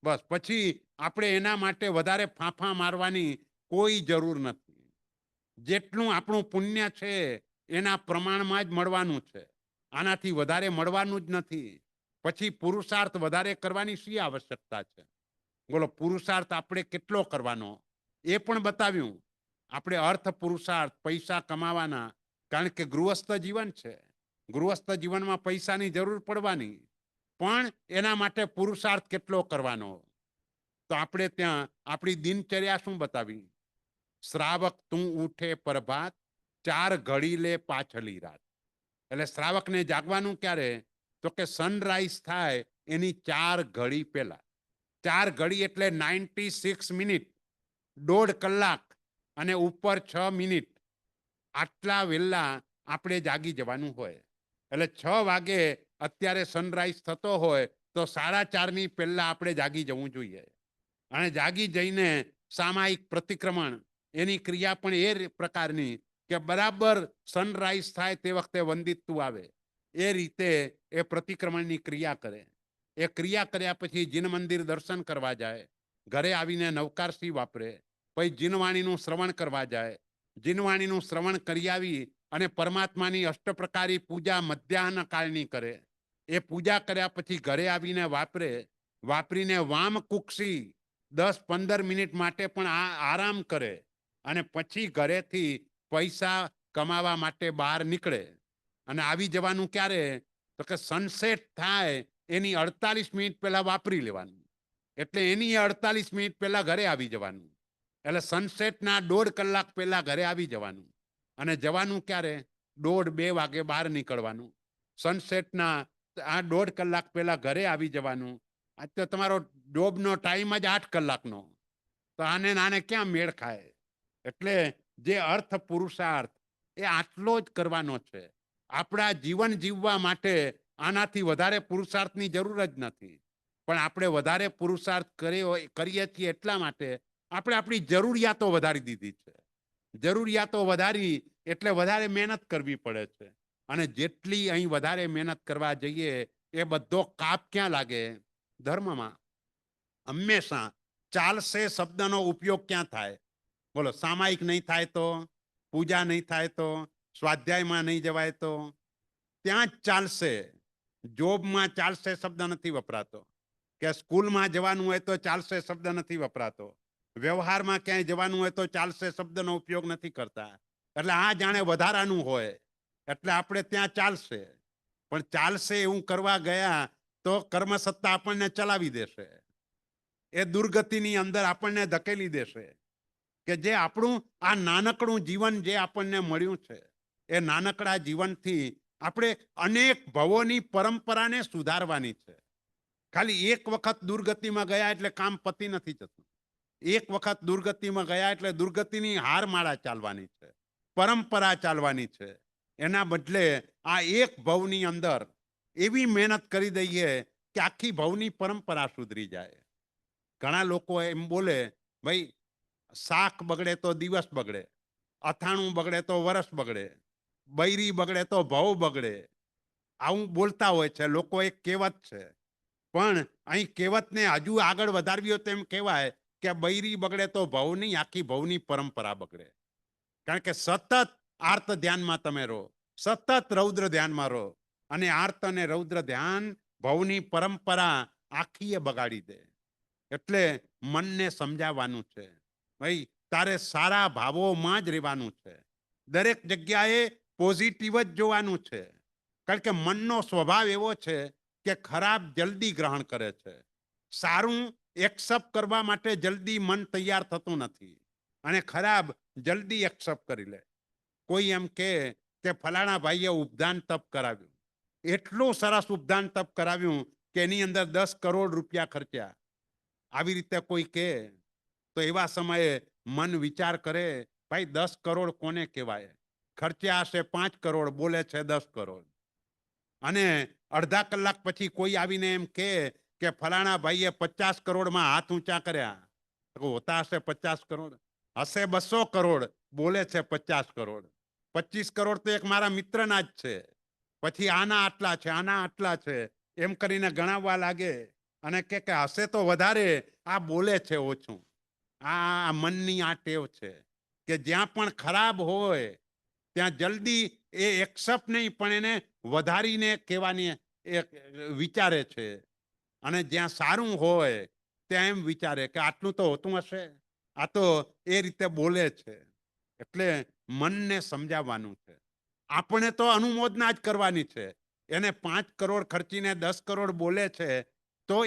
બસ પછી આપણે એના માટે વધારે ફાંફા મારવાની કોઈ જરૂર નથી. જેટલું આપણું પુણ્ય છે એના પ્રમાણમાં જ મળવાનું છે. આનાથી વધારે મળવાનું જ નથી. પછી પુરુષાર્થ વધારે કરવાની શી આવશ્યકતા છે? બોલો, પુરુષાર્થ આપણે કેટલો કરવાનો એ પણ બતાવ્યું. આપણે અર્થ પુરુષાર્થ પૈસા કમાવાના, કારણ કે ગૃહસ્થ જીવન છે. ગૃહસ્થ જીવનમાં પૈસાની જરૂર પડવાની, પણ એના માટે પુરુષાર્થ કેટલો કરવાનો. તો આપણે ત્યાં આપણી દિનચર્યા શું બતાવી? શ્રાવક તું ઉઠે પ્રભાત, 4 ઘડી લે પાછલી રાત. એટલે શ્રાવકને જાગવાનું ક્યારે? તો કે સનરાઈઝ થાય એની 4 ઘડી પહેલા. 4 ઘડી એટલે 96 મિનિટ, 1.5 કલાક અને ઉપર 6 મિનિટ. આટલા વહેલા આપણે જાગી જવાનું હોય. એટલે 6 વાગે અત્યારે સનરાઈઝ થતો હોય તો 4:30ની પહેલા આપણે જાગી જવું જોઈએ. અને જાગી જઈને સામાયિક પ્રતિક્રમણ, એની ક્રિયા પણ એ પ્રકારની કે બરાબર સનરાઈઝ થાય તે વખતે વંદિતું આવે એ રીતે એ પ્રતિક્રમણની ક્રિયા કરે. એ ક્રિયા કર્યા પછી જીન મંદિર દર્શન કરવા જાય, ઘરે આવીને નવકારસી વાપરે, પછી જીનવાણીનું શ્રવણ કરવા જાય, જીનવાણીનું શ્રવણ કરી આવી અને પરમાત્માની અષ્ટપ્રકારી પૂજા મધ્યાહન કાળની કરે. એ પૂજા કર્યા પછી ઘરે આવીને વાપરીને વામ કુક્ષી 10-15 મિનિટ માટે પણ આરામ કરે અને પછી ઘરેથી પૈસા કમાવા માટે બહાર નીકળે. અને આવી જવાનું ક્યારે? તો કે સનસેટ થાય એની 48 મિનિટ પહેલા વાપરી લેવાનું. એટલે એની 48 મિનિટ પહેલા ઘરે આવી જવાનું. એટલે સનસેટના 1.5 કલાક પહેલા ઘરે આવી જવાનું. અને જવાનું ક્યારે? 1:30-2 વાગે બહાર નીકળવાનું. સનસેટના આ 1.5 કલાક પહેલા ઘરે આવી જવાનું. આજ તો તમારો જોબનો ટાઈમ જ 8 કલાકનો. તો આને ક્યાં મેળ ખાય? એટલે જે અર્થ પુરુષાર્થ એ આટલો જ કરવાનો છે. આપણા જીવન જીવવા માટે આનાથી વધારે પુરુષાર્થની જરૂર જ નથી. પણ આપણે વધારે પુરુષાર્થ કરીએ છીએ એટલા માટે આપણે આપણી જરૂરિયાતો વધારી દીધી છે. જરૂરિયાતો વધારી એટલે વધારે મહેનત કરવી પડે છે. અને જેટલી અહીં વધારે મહેનત કરવા જઈએ એ બધો કાપ ક્યાં લાગે? ધર્મમાં. હંમેશા ચાલશે શબ્દનો ઉપયોગ ક્યાં થાય? બોલો, સામાયિક નહીં થાય તો, પૂજા નહીં થાય તો, સ્વાધ્યાયમાં નહીં જવાય તો, ત્યાં જ ચાલશે. જોબમાં ચાલશે શબ્દ નથી વપરાતો, કે સ્કૂલમાં જવાનું હોય તો ચાલશે શબ્દ નથી વપરાતો, વ્યવહારમાં ક્યાંય જવાનું હોય તો ચાલશે શબ્દનો ઉપયોગ નથી કરતા. એટલે આ જાણે વધારાનું હોય એટલે આપણે ત્યાં ચાલશે. પણ ચાલશે એવું કરવા ગયા તો કર્મસત્તા આપણને ચલાવી દેશે. એ દુર્ગતિની અંદર આપણને ધકેલી દેશે. કે જે આપણું આ નાનકડું જીવન જે આપણને મળ્યું છે એ નાનકડા જીવનથી આપણે અનેક ભવોની પરંપરાને સુધારવાની છે. ખાલી એક વખત દુર્ગતિમાં ગયા એટલે કામ પતી નથી જતું. એક વખત દુર્ગતિમાં ગયા એટલે દુર્ગતિની હારમાળા ચાલવાની છે, પરંપરા ચાલવાની છે. એના બદલે આ એક ભવની અંદર એવી મહેનત કરી દઈએ કે આખી ભવની પરંપરા સુધરી જાય. ઘણા લોકો એમ બોલે, ભાઈ શાક બગડે તો દિવસ બગડે, અથાણું બગડે તો વરસ બગડે, બૈરી બગડે તો ભવ બગડે. આવું બોલતા હોય છે લોકો. એક કહેવત છે. પણ અહીં કહેવતને હજુ આગળ વધારવી હોય તો એમ કહેવાય કે બૈરી બગડે તો ભવ નહીં, આખી ભવની પરંપરા બગડે. કારણ કે સતત આર્ત ધ્યાનમાં તમે રહો, સતત રૌદ્ર ધ્યાનમાં રહો, અને આર્ત અને રૌદ્ર ધ્યાન ભવની પરંપરા આખી બગાડી દે. એટલે મનને સમજાવવાનું છે, ભાઈ તારે સારા ભાવોમાં જ રહેવાનું છે. દરેક જગ્યાએ પોઝિટિવ જ જોવાનું છે. કારણ કે મનનો સ્વભાવ એવો છે કે ખરાબ જલ્દી ગ્રહણ કરે છે. સારું એક્સેપ્ટ કરવા માટે જલ્દી મન તૈયાર થતું નથી, અને ખરાબ જલ્દી એક્સેપ્ટ કરી લે. કોઈ એમ કે ફલાણા ભાઈએ ઉપદાન તપ કરાવ્યું, એટલું સરસ ઉપદાન તપ કરાવ્યું કે એની અંદર 10 કરોડ રૂપિયા ખર્ચ્યા. આવી રીતે કોઈ કહે તો એવા સમયે મન વિચાર કરે ભાઈ 10 કરોડ કોને કહેવાય? ખર્ચ્યા હશે 5 કરોડ, બોલે છે 10 કરોડ. અને અડધા કલાક પછી કોઈ આવીને એમ કે ફલાણા ભાઈએ 50 કરોડમાં હાથ ઊંચા કર્યા. તો હોતા હશે 50 કરોડ? હશે 200 કરોડ, બોલે છે 50 કરોડ. 25 કરોડ તો એક મારા મિત્રના જ છે. પછી આના આટલા છે, આના આટલા છે, એમ કરીને ગણાવવા લાગે અને કે હશે તો વધારે, આ બોલે છે ઓછું. આ મનની આ ટેવ છે કે જ્યાં પણ ખરાબ હોય ત્યાં જલ્દી એ એક્સેપ્ટ નહીં પણ એને વધારીને કહેવાની વિચારે છે. અને જ્યાં સારું હોય ત્યાં એમ વિચારે કે આટલું તો હોતું હશે, આ તો એ રીતે બોલે છે. એટલે મનને સમજાવવાનું છે. આપણે તો અનુમોદના જ કરવાની છે. એને 5 કરોડ ખર્ચીને 10 કરોડ બોલે છે તો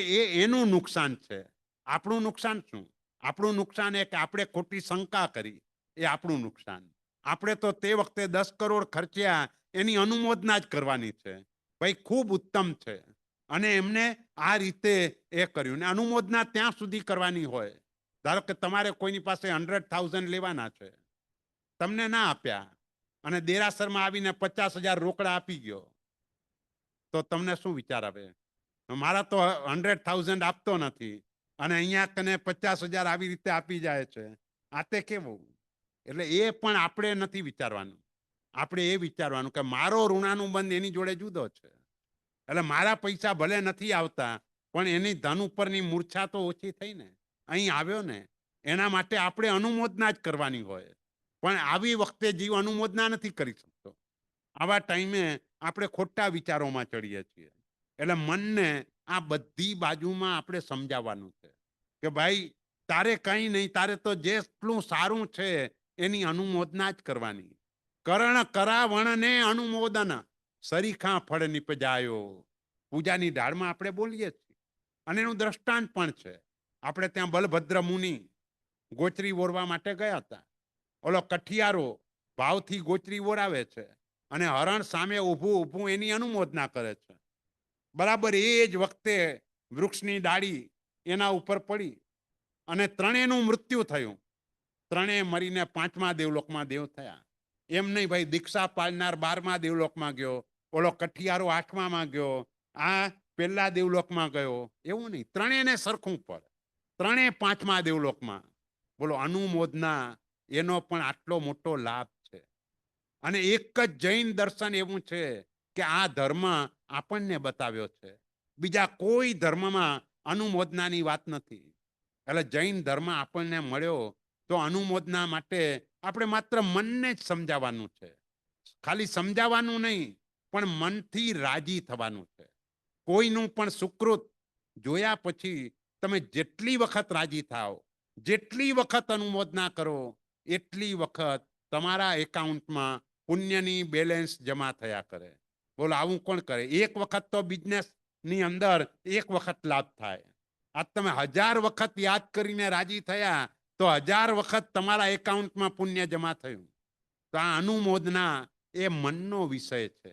એનું નુકસાન છે. આપણું નુકસાન શું? આપણું નુકસાન એ કે આપણે ખોટી શંકા કરી, એ આપણું નુકસાન. આપણે તો તે વખતે 10 કરોડ ખર્ચ્યા એની અનુમોદના જ કરવાની છે. ભાઈ ખૂબ ઉત્તમ છે. અને એમને આ રીતે એ કર્યું. ને અનુમોદના ત્યાં સુધી કરવાની હોય. ધારો કે તમારે કોઈની પાસે 100,000 લેવાના છે, તમને ના આપ્યા અને દેરાસરમાં આવીને 50,000 રોકડા આપી ગયો, તો તમને શું વિચાર આવે? મારા તો 100,000 આપતો નથી અને અહીંયા કને 50,000 આવી રીતે આપી જાય છે, આ તે કેવું? એટલે એ પણ આપણે નથી વિચારવાનું. આપણે એ વિચારવાનું કે મારો ઋણાનુબંધ એની જોડે જુદો છે. એટલે મારા પૈસા ભલે નથી આવતા પણ એની ધન ઉપરની મૂર્છા તો ઓછી થઈ ને, અહીં આવ્યો ને. એના માટે આપણે અનુમોદના જ કરવાની હોય. પણ આવી વખતે જીવ અનુમોદના નથી કરી શકતો. આવા ટાઈમે આપણે ખોટા વિચારોમાં ચડીએ છીએ. એટલે મનને આ બધી બાજુમાં આપણે સમજાવવાનું છે કે ભાઈ તારે કંઈ નહીં, તારે તો જેટલું સારું છે એની અનુમોદના જ કરવાની. કરણ કરાવણને અનુમોદન, સરીખા ફળ નિપજાયો. પૂજાની ઢાળમાં આપણે બોલીએ છીએ અને એનું દ્રષ્ટાંત પણ છે. આપણે ત્યાં બલભદ્ર મુનિ ગોચરી ઓરવા માટે ગયા હતા. ઓલો કઠિયારો ભાવથી ગોચરી ઓરાવે છે અને હરણ સામે ઊભું ઊભું એની અનુમોદના કરે છે. બરાબર એ જ વખતે વૃક્ષની ડાળી એના ઉપર પડી અને ત્રણેયનું મૃત્યુ થયું. ત્રણેય મરીને 5મા દેવલોકમાં દેવ થયા. એમ નહીં ભાઈ, દીક્ષા પાળનાર 12મા દેવલોકમાં ગયો, ઓલો કઠિયારો 8મામાં ગયો, આ પહેલા દેવલોકમાં ગયો, એવું નહીં. ત્રણેયને સરખું પડે. ત્રણેય 5મા દેવલોકમાં. બોલો, અનુમોદના એનો પણ આટલો મોટો લાભ છે. અને એક જ જૈન દર્શન એવું છે કે આ ધર્મ આપણને બતાવ્યો છે. બીજા કોઈ ધર્મમાં અનુમોદનાની વાત નથી. એટલે જૈન ધર્મ આપણને મળ્યો તો અનુમોદના માટે આપણે માત્ર મનને જ સમજાવવાનું છે. ખાલી સમજાવવાનું નહીં પણ મનથી રાજી થવાનું છે. કોઈનું પણ સુકૃત જોયા પછી તમે જેટલી વખત રાજી થાઓ, જેટલી વખત અનુમોદના કરો, એટલી વખત તમારા એકાઉન્ટમાં પુણ્યની બેલેન્સ જમા થયા કરે. બોલો, આવું કોણ કરે? એક વખત તો બિઝનેસની અંદર એક વખત લાભ થાય. આ તમે 1000 વખત યાદ કરીને રાજી થયા તો 1000 વખત તમારા એકાઉન્ટમાં પુણ્ય જમા થયું. તો આ અનુમોદના એ મનનો વિષય છે.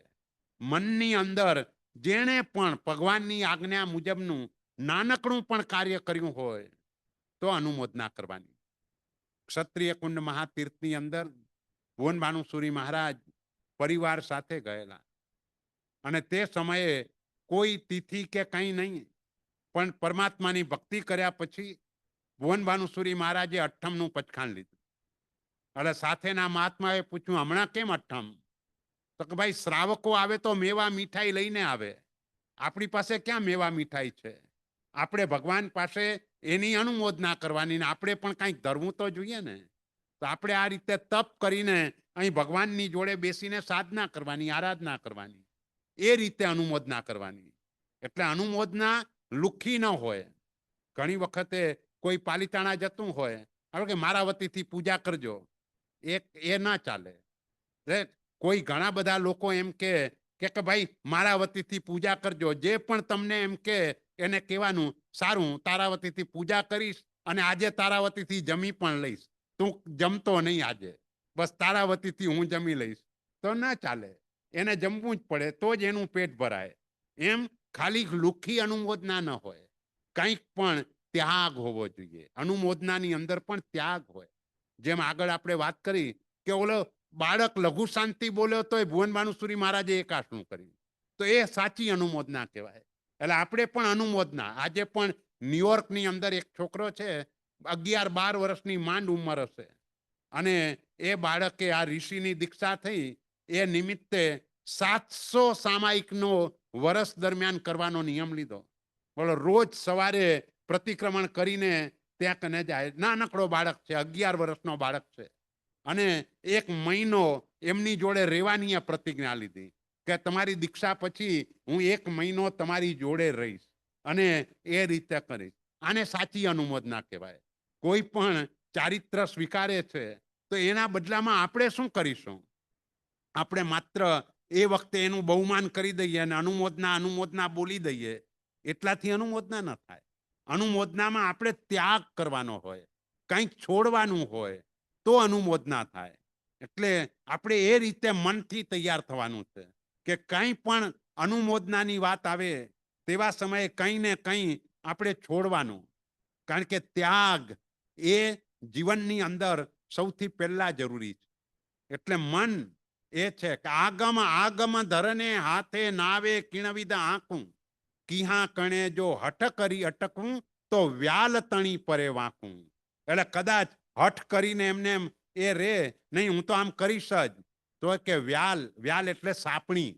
મનની અંદર જેણે પણ ભગવાનની આજ્ઞા મુજબનું નાનકડું પણ કાર્ય કર્યું હોય તો અનુમોદના કરવાની. ક્ષત્રિય કુંડ મહાતીર્થની અંદર ભુવન ભાનુસુરી મહારાજ પરિવાર સાથે ગયેલા અને તે સમયે કોઈ તિથિ કે કંઈ નહીં, પણ પરમાત્માની ભક્તિ કર્યા પછી ભુવન ભાનુસુરી મહારાજે અઠ્ઠમનું પચખાણ લીધું. એટલે સાથેના મહાત્માએ પૂછ્યું, હમણાં કેમ અઠ્ઠમ? તો કે ભાઈ, શ્રાવકો આવે તો મેવા મીઠાઈ લઈને આવે. આપણી પાસે ક્યાં મેવા મીઠાઈ છે? આપણે ભગવાન પાસે એની અનુમોદના કરવાની ને આપણે પણ કંઈક ધરવું તો જોઈએ ને. તો આપણે આ રીતે તપ કરીને અહીં ભગવાનની જોડે બેસીને સાધના કરવાની, આરાધના કરવાની, એ રીતે અનુમોદના કરવાની. એટલે અનુમોદના લુખી ન હોય. ઘણી વખતે કોઈ પાલિતાણા જતું હોય, હવે કે મારા વતીથી પૂજા કરજો, એ ના ચાલે. કોઈ ઘણા બધા લોકો એમ કે ભાઈ મારા વતીથી પૂજા કરજો, જે પણ તમને એમ કે એને કહેવાનું, સારું તારા વતીથી પૂજા કરીશ અને આજે તારા વતીથી જમી પણ લઈશ. તું જમતો નહીં આજે, બસ તારા વતીથી હું જમી લઈશ. તો ના ચાલે. એને જમવું જ પડે તો જ એનું પેટ ભરાય. એમ ખાલી લુખી અનુમોદના ન હોય, કંઈક પણ ત્યાગ હોવો જોઈએ. અનુમોદનાની અંદર પણ ત્યાગ હોય. જેમ આગળ આપણે વાત કરી કે ઓલો બાળક લઘુ શાંતિ બોલ્યો તો એ ભુવન ભાનુસુરી મહારાજે એકાશનું કર્યું, તો એ સાચી અનુમોદના કહેવાય. એટલે આપણે પણ અનુમોદના, આજે પણ ન્યુયોર્કની અંદર એક છોકરો છે, 11-12 વર્ષની માંડ ઉંમર હશે, અને એ બાળકે આ ઋષિની દીક્ષા થઈ એ નિમિત્તે 700 સામાયિકનો વર્ષ દરમિયાન કરવાનો નિયમ લીધો. બોલો, રોજ સવારે પ્રતિક્રમણ કરીને ત્યાં કને જાય. નાનકડો બાળક છે, 11 વર્ષનો બાળક છે, અને 1 મહિનો એમની જોડે રહેવાની પ્રતિજ્ઞા લીધી કે તમારી દીક્ષા પછી હું 1 મહિનો તમારી જોડે રહીશ અને એ રીતે કરીશ. આને સાચી અનુમોદના કહેવાય. કોઈ પણ ચારિત્ર સ્વીકારે છે તો એના બદલામાં આપણે શું કરીશું? આપણે માત્ર એ વખતે એનું બહુમાન કરી દઈએ અને અનુમોદના બોલી દઈએ, એટલાથી અનુમોદના ન થાય. અનુમોદનામાં આપણે ત્યાગ કરવાનો હોય, કંઈક છોડવાનું હોય તો અનુમોદના થાય. એટલે આપણે એ રીતે મનથી તૈયાર થવાનું છે કે કંઈ પણ અનુમોદનાની વાત આવે તેવા સમયે કંઈ ને કંઈ આપણે છોડવાનું. કારણ કે ત્યાગ એ જીવનની અંદર સૌથી પહેલા જરૂરી છે. એટલે મન એ છે કે આગમ ધરને હાથે નાવે કિણવિદ આંકું, કિહા કણે જો હઠ કરી અટકવું તો વ્યાલ તણી પરે વાંકું. એટલે કદાચ હઠ કરીને એમને એ રે નહીં, હું તો આમ કરીશ જ, તો કે વ્યાલ એટલે સાપણી,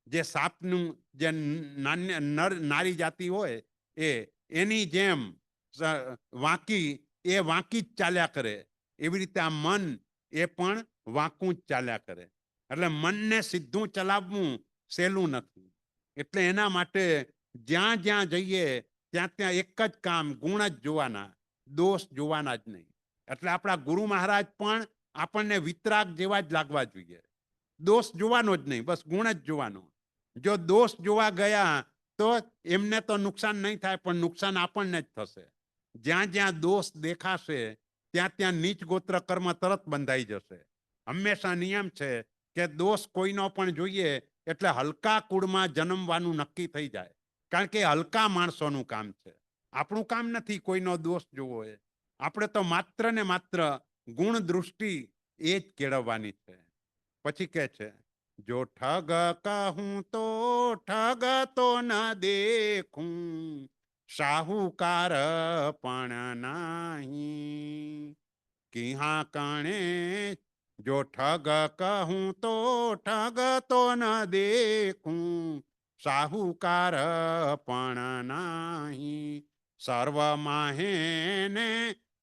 જે સાપનું જે નારી જાતિ હોય એની જેમ વાંકી જ ચાલ્યા કરે. એવી રીતે આ મન એ પણ વાંકું જ ચાલ્યા કરે. એટલે મનને સીધું ચલાવવું સહેલું નથી. એટલે એના માટે જ્યાં જ્યાં જઈએ ત્યાં એક જ કામ, ગુણ જ જોવાના, દોષ જોવાના જ નહીં. એટલે આપણા ગુરુ મહારાજ પણ આપણને વિતરાગ જેવા જ લાગવા જોઈએ. દોષ જોવાનો જ નહીં, બસ ગુણ જ જોવાનો. જો દોષ જોવા ગયા તો એમને તો નુકસાન નહીં થાય, પણ નુકસાન આપણને જ થશે. જ્યાં જ્યાં દોષ દેખાશે ત્યાં ત્યાં નીચ ગોત્ર કર્મ તરત બંધાઈ જશે. હંમેશા નિયમ છે કે દોષ કોઈનો પણ જોઈએ એટલે હલકા કુળમાં જન્મવાનું નક્કી થઈ જાય. કારણ કે હલકા માણસોનું કામ છે, આપણું કામ નથી કોઈનો દોષ જોવો. આપણે તો માત્ર ને માત્ર ગુણ દૃષ્ટિ એ જ કેળવવાની છે. પછી કે છે, જો ઠગ કહું તો ઠગ તો ન દેખું, સાહુકાર પણ નહીં. કિહા કણે જો ઠગ કહું તો ઠગ તો ન દેખું, સાહુકાર પણ નહીં. સર્વ માહેને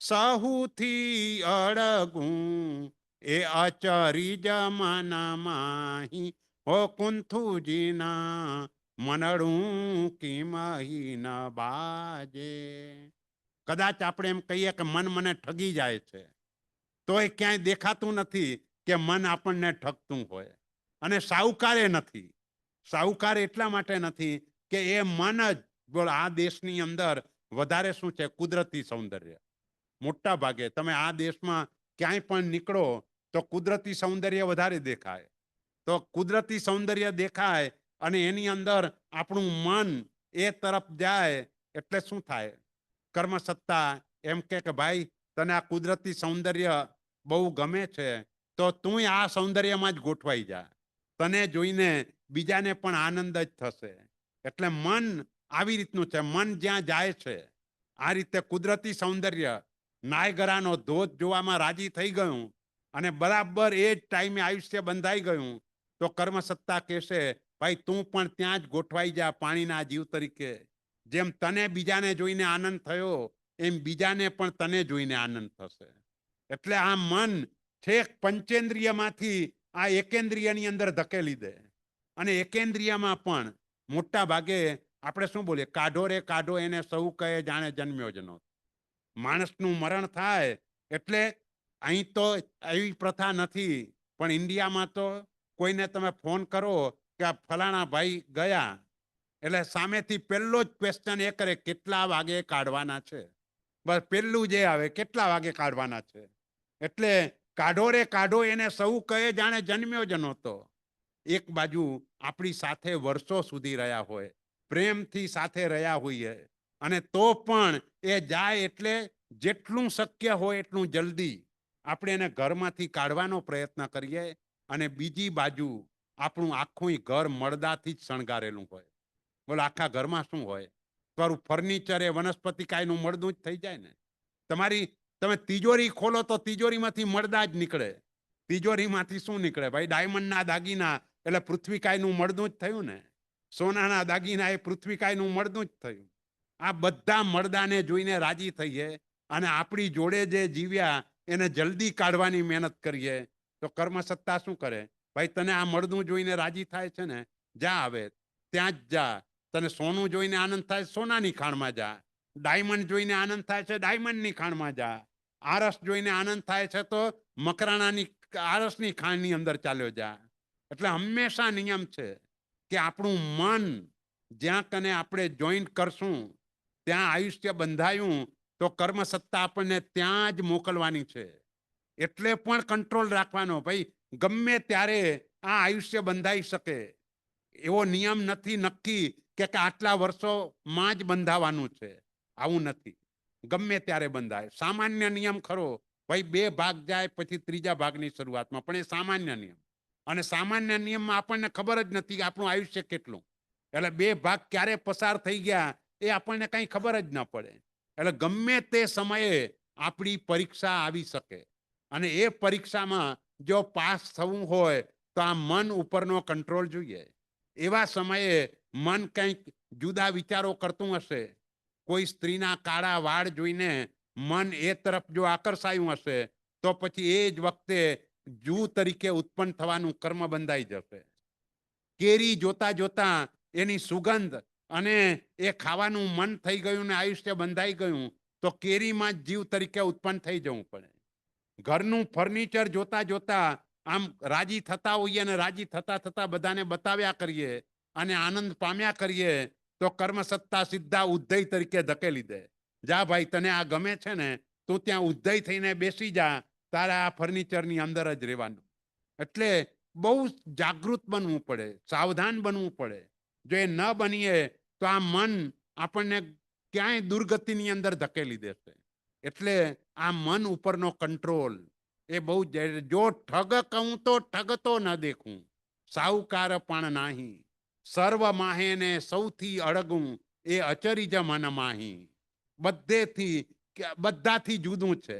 સહુથી અડગું, એ અચરીજ મન માહી હો કુંથુજીના મનડું કિમહી ન બાજે. કદાચ આપણે એમ કહીએ કે મન મને ઠગી જાય છે, તો એ ક્યાંય દેખાતું નથી કે મન આપણને ઠગતું હોય. અને સાહુકારે નથી. સાહુકાર એટલા માટે નથી કે એ મન જ, આ દેશની અંદર વધારે શું છે, કુદરતી સૌંદર્ય. મોટા ભાગે તમે આ દેશમાં ક્યાંય પણ નીકળો તો કુદરતી સૌંદર્ય વધારે દેખાય. તો કુદરતી સૌંદર્ય દેખાય અને એની અંદર આપણું મન એ તરફ જાય એટલે શું થાય? કર્મસત્તા એમ કે ભાઈ તને આ કુદરતી સૌંદર્ય બહુ ગમે છે, તો તું આ સૌંદર્યમાં જ ગોઠવાઈ જા. તને જોઈને બીજાને પણ આનંદ જ થશે. એટલે મન આવી રીતનું છે. મન જ્યાં જાય છે, આ રીતે કુદરતી સૌંદર્ય, નાયગરાનો ધોધ જોવામાં રાજી થઈ ગયું અને બરાબર એ જ ટાઈમે આયુષ્ય બંધાઈ ગયું, તો કર્મસત્તા કહેશે ભાઈ તું પણ ત્યાં જ ગોઠવાઈ જા પાણીના જીવ તરીકે. જેમ તને બીજાને જોઈને આનંદ થયો એમ બીજાને પણ તને જોઈને આનંદ થશે. એટલે આ મન છેક પંચેન્દ્રિયમાંથી આ એકેન્દ્રિયની અંદર ધકેલી દે. અને એકેન્દ્રિયમાં પણ મોટા ભાગે આપણે શું બોલીએ, કાઢો રે કાઢો એને સૌ કહે જાણે જન્મ્યો જ નહોતો. માણસનું મરણ થાય એટલે અહીં તો એવી પ્રથા નથી, પણ ઇન્ડિયામાં તો કોઈને તમે ફોન કરો કે આ ફલાણા ભાઈ ગયા એટલે સામેથી પહેલો જ ક્વેશ્ચન એ કરે, કેટલા વાગે કાઢવાના છે? બસ પહેલું જે આવે, કેટલા વાગે કાઢવાના છે? એટલે કાઢો રે કાઢો એને સૌ કહે જાણે જન્મ્યો જ નહોતો. એક બાજુ આપણી સાથે વર્ષો સુધી રહ્યા હોય, પ્રેમથી સાથે રહ્યા હોઈએ, અને તો પણ એ જાય એટલે જેટલું શક્ય હોય એટલું જલ્દી આપણે એને ઘરમાંથી કાઢવાનો પ્રયત્ન કરીએ અને બીજી બાજુ આપણું આખું ઘર મળદાથી જ શણગારેલું હોય. બોલો આખા ઘરમાં શું હોય? તમારું ફર્નિચર એ વનસ્પતિ કાયનું મળદું જ થઈ જાય ને. તમે તિજોરી ખોલો તો તિજોરીમાંથી મળદા જ નીકળે. તિજોરીમાંથી શું નીકળે ભાઈ? ડાયમંડના દાગીના એટલે પૃથ્વીકાયનું મળદું જ થયું ને. સોનાના દાગીના એ પૃથ્વીકાયનું મળદું જ થયું. આ બધા મળદાને જોઈને રાજી થઈએ અને આપણી જોડે જે જીવ્યા એને જલ્દી કાઢવાની મહેનત કરીએ તો કર્મસત્તા શું કરે? ભાઈ તને આ મળદું જોઈને રાજી થાય છે ને, જા આવે ત્યાં જ જા. તને સોનું જોઈને આનંદ થાય, સોનાની ખાણમાં જા. ડાયમંડ જોઈને આનંદ થાય છે, ડાયમંડની ખાણમાં જા. આરસ જોઈને આનંદ થાય છે તો મકરાણાની આરસની ખાણની અંદર ચાલ્યો જા. એટલે હંમેશા નિયમ છે કે આપણું મન જ્યાં કને આપણે જોઈન્ટ કરશું ત્યાં આયુષ્ય બંધાયું તો કર્મસત્તા આપણને ત્યાં જ મોકલવાની છે. એટલે પણ કંટ્રોલ રાખવાનો. ભાઈ ગમે ત્યારે આ આયુષ્ય બંધાઈ શકે એવો નિયમ નથી નક્કી કે આટલા વર્ષોમાં જ બંધાવાનું છે. આવું નથી, ગમે ત્યારે બંધાય. સામાન્ય નિયમ ખરો ભાઈ, 2 ભાગ જાય પછી 3જા ભાગની શરૂઆતમાં, પણ એ સામાન્ય નિયમ. અને સામાન્ય નિયમમાં આપણને ખબર જ નથી કે આપણું આયુષ્ય કેટલું. એટલે 2 ભાગ ક્યારે પસાર થઈ ગયા એ આપણને કઈ ખબર જ ન પડે. એટલે ગમે તે સમયે આપણી પરીક્ષા આવી શકે અને એ પરીક્ષામાં જો પાસ થવું હોય તો આ મન ઉપરનો કંટ્રોલ જોઈએ. એવા સમયે મન કંઈક જુદા વિચારો કરતું હશે, કોઈ સ્ત્રીના કાળા વાળ જોઈને મન એ તરફ જો આકર્ષાયું હશે તો પછી એ જ વખતે જૂ તરીકે ઉત્પન્ન થવાનું કર્મ બંધાઈ જશે. કેરી જોતા જોતા એની સુગંધ અને એ ખાવાનું મન થઈ ગયું ને આયુષ્ય બંધાઈ ગયું તો કેરીમાં જ જીવ તરીકે ઉત્પન્ન થઈ જવું પડે. ઘરનું ફર્નિચર જોતા જોતા આમ રાજી થતા હોઈએ અને રાજી થતા થતા બધાને બતાવ્યા કરીએ અને આનંદ પામ્યા કરીએ તો કર્મસત્તા સીધા ઉદ્ધય તરીકે ધકેલી દે. જા ભાઈ, તને આ ગમે છે ને, તું ત્યાં ઉદ્ધય થઈને બેસી જા, તારા આ ફર્નિચરની અંદર જ રહેવાનું. એટલે બહુ જાગૃત બનવું પડે, સાવધાન બનવું પડે. જો એ ન બનીએ તો આ મન આપણને ક્યાંય દુર્ગતિની અંદર ધકેલી દેશે. એટલે આ મન ઉપરનો કંટ્રોલ એ બહુ જ. જો ઠગ કહું તો ઠગતો ન દેખું, સાહુકાર પણ નાહી. સર્વ માહેને સૌથી અળગું, એ અચરીજ મન માહી. બધાથી જુદું છે.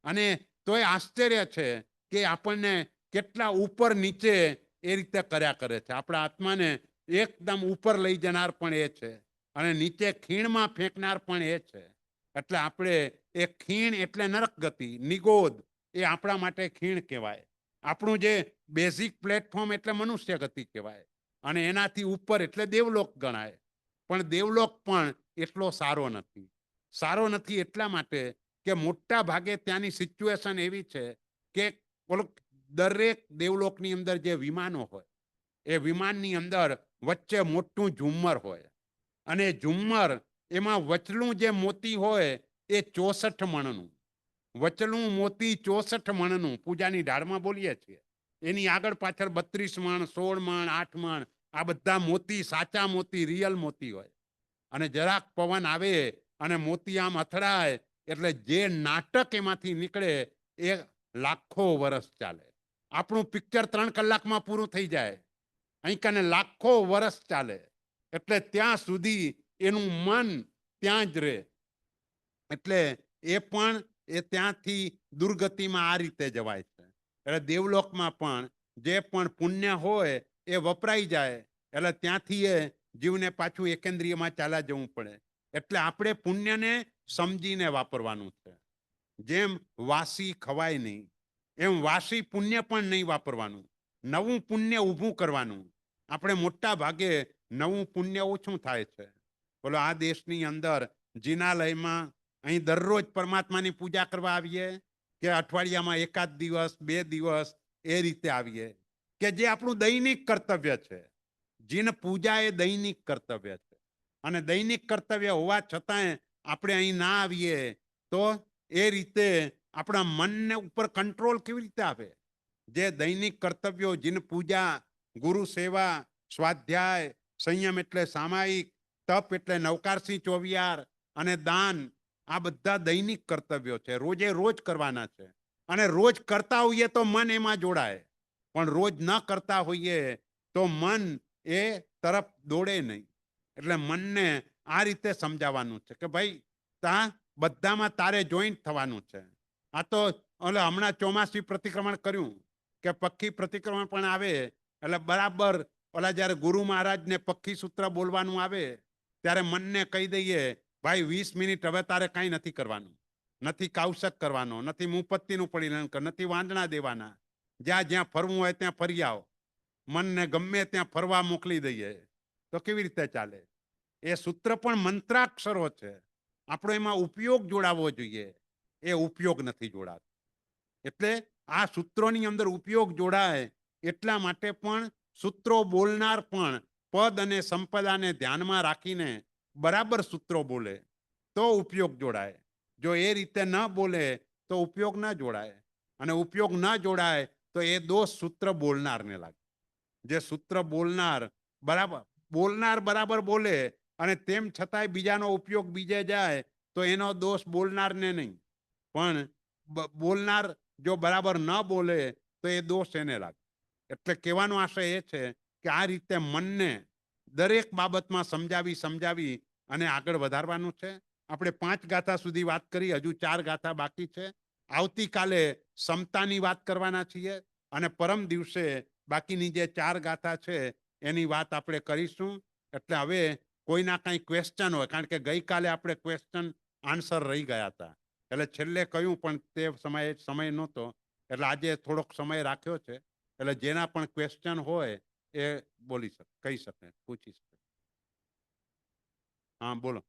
અને તોય આશ્ચર્ય છે કે આપણને કેટલા ઉપર નીચે એ રીતે કર્યા કરે છે. આપણા આત્માને એકદમ ઉપર લઈ જનાર પણ એ છે અને નીચે ખીણમાં ફેંકનાર પણ એ છે. એટલે આપણે એ ખીણ એટલે નરક ગતિ, નિગોદ એ આપણા માટે ખીણ કહેવાય. આપણું જે બેઝિક પ્લેટફોર્મ એટલે મનુષ્ય ગતિ કહેવાય અને એનાથી ઉપર એટલે દેવલોક ગણાય. પણ દેવલોક પણ એટલો સારો નથી. સારો નથી એટલા માટે કે મોટા ભાગે ત્યાંની સિચ્યુએશન એવી છે કે દરેક દેવલોકની અંદર જે વિમાનો હોય એ વિમાનની અંદર વચ્ચે મોટું ઝુમ્મર હોય અને ઝુમ્મર એમાં વચલું જે મોતી હોય એ 64 મણનું. વચલું મોતી 64 મણનું પૂજાની ઢાળમાં બોલીએ છીએ. એની આગળ પાછળ 32 મણ, 16 મણ, 8 મણ, આ બધા મોતી સાચા મોતી, રિયલ મોતી હોય. અને જરાક પવન આવે અને મોતી આમ અથડાય એટલે જે નાટક એમાંથી નીકળે એ લાખો વર્ષ ચાલે. આપણું પિક્ચર 3 કલાકમાં પૂરું થઈ જાય, અહીં કને લાખો વર્ષ ચાલે. એટલે ત્યાં સુધી એનું મન ત્યાં જ રહે. એટલે એ પણ એ ત્યાંથી દુર્ગતિમાં આ રીતે જવાય છે. એટલે દેવલોકમાં પણ જે પણ પુણ્ય હોય એ વપરાઈ જાય એટલે ત્યાંથી એ જીવને પાછું એકેન્દ્રિયમાં ચાલ્યા જવું પડે. એટલે આપણે પુણ્યને સમજીને વાપરવાનું છે. જેમ વાસી ખવાય નહીં એમ વાસી પુણ્ય પણ નહીં વાપરવાનું. નવું પુણ્ય ઊભું કરવાનું. આપણે મોટા ભાગે નવું પુણ્ય ઓછું થાય છે. બોલો આ દેશની અંદર જિનાલયમાં અહીં દરરોજ પરમાત્માની પૂજા કરવા આવીએ કે અઠવાડિયામાં એકાદ દિવસ 2 દિવસ એ રીતે આવીએ કે જે આપણું દૈનિક કર્તવ્ય છે. જીન પૂજા એ દૈનિક કર્તવ્ય છે અને દૈનિક કર્તવ્ય હોવા છતાંય આપણે અહીં ના આવીએ તો એ રીતે આપણા મનને ઉપર કંટ્રોલ કેવી રીતે આવે? જે દૈનિક કર્તવ્યો, જીન પૂજા, ગુરુ સેવા, સ્વાધ્યાય, સંયમ એટલે સામાયિક, તપ એટલે નવકારસી ચોવિયાર અને દાન, આ બધા દૈનિક કર્તવ્યો છે, રોજે રોજ કરવાના છે. અને રોજ કરતા હોઈએ તો મન એમાં જોડાય, પણ રોજ ન કરતા હોઈએ તો મન એ તરફ દોડે નહીં. એટલે મનને આ રીતે સમજાવવાનું છે કે ભાઈ ત્યાં બધામાં તારે જોઈન્ટ થવાનું છે. આ તો હમણાં ચોમાસી પ્રતિક્રમણ કર્યું કે પક્ષી પ્રતિક્રમણ પણ આવે એટલે બરાબર ઓલા જયારે ગુરુ મહારાજને પક્ષી સૂત્ર બોલવાનું આવે ત્યારે મનને કહી દઈએ ભાઈ 20 મિનિટ હવે તારે કાંઈ નથી કરવાનું, નથી કાવસક કરવાનો, નથી મુપત્તિનું પરિણામ કર, નથી વાંદણા દેવાના, જ્યાં જ્યાં ફરવું હોય ત્યાં ફરી આવો. મનને ગમે ત્યાં ફરવા મોકલી દઈએ તો કેવી રીતે ચાલે? એ સૂત્ર પણ મંત્રાક્ષરો છે, આપણો એમાં ઉપયોગ જોડાવવો જોઈએ, એ ઉપયોગ નથી જોડાતો. એટલે આ સૂત્રોની અંદર ઉપયોગ જોડાય એટલા માટે પણ સૂત્રો બોલનાર પણ પદ અને સંપદાને ધ્યાનમાં રાખીને બરાબર સૂત્રો બોલે તો ઉપયોગ જોડાય. જો એ રીતે ન બોલે તો ઉપયોગ ન જોડાય, અને ઉપયોગ ન જોડાય તો એ દોષ સૂત્ર બોલનારને લાગે. જે સૂત્ર બોલનાર બરાબર બોલે અને તેમ છતાંય બીજાનો ઉપયોગ બીજે જાય તો એનો દોષ બોલનારને નહીં, પણ બોલનાર જો બરાબર ન બોલે તો એ દોષ એને લાગે. એટલે કહેવાનો આશય એ છે કે આ રીતે મનને દરેક બાબતમાં સમજાવી અને આગળ વધારવાનું છે. આપણે 5 ગાથા સુધી વાત કરી, હજુ 4 ગાથા બાકી છે. આવતીકાલે સમતાની વાત કરવાના છીએ અને પરમ દિવસે બાકીની જે 4 ગાથા છે એની વાત આપણે કરીશું. એટલે હવે કોઈના કંઈ ક્વેશ્ચન હોય, કારણ કે ગઈકાલે આપણે ક્વેશ્ચન આન્સર રહી ગયા હતા, એટલે છેલ્લે કહ્યું પણ તે સમય નહોતો, એટલે આજે થોડોક સમય રાખ્યો છે. એટલે જેના પણ ક્વેશ્ચન હોય એ બોલી શકે, કહી શકે, પૂછી શકે. હા બોલો.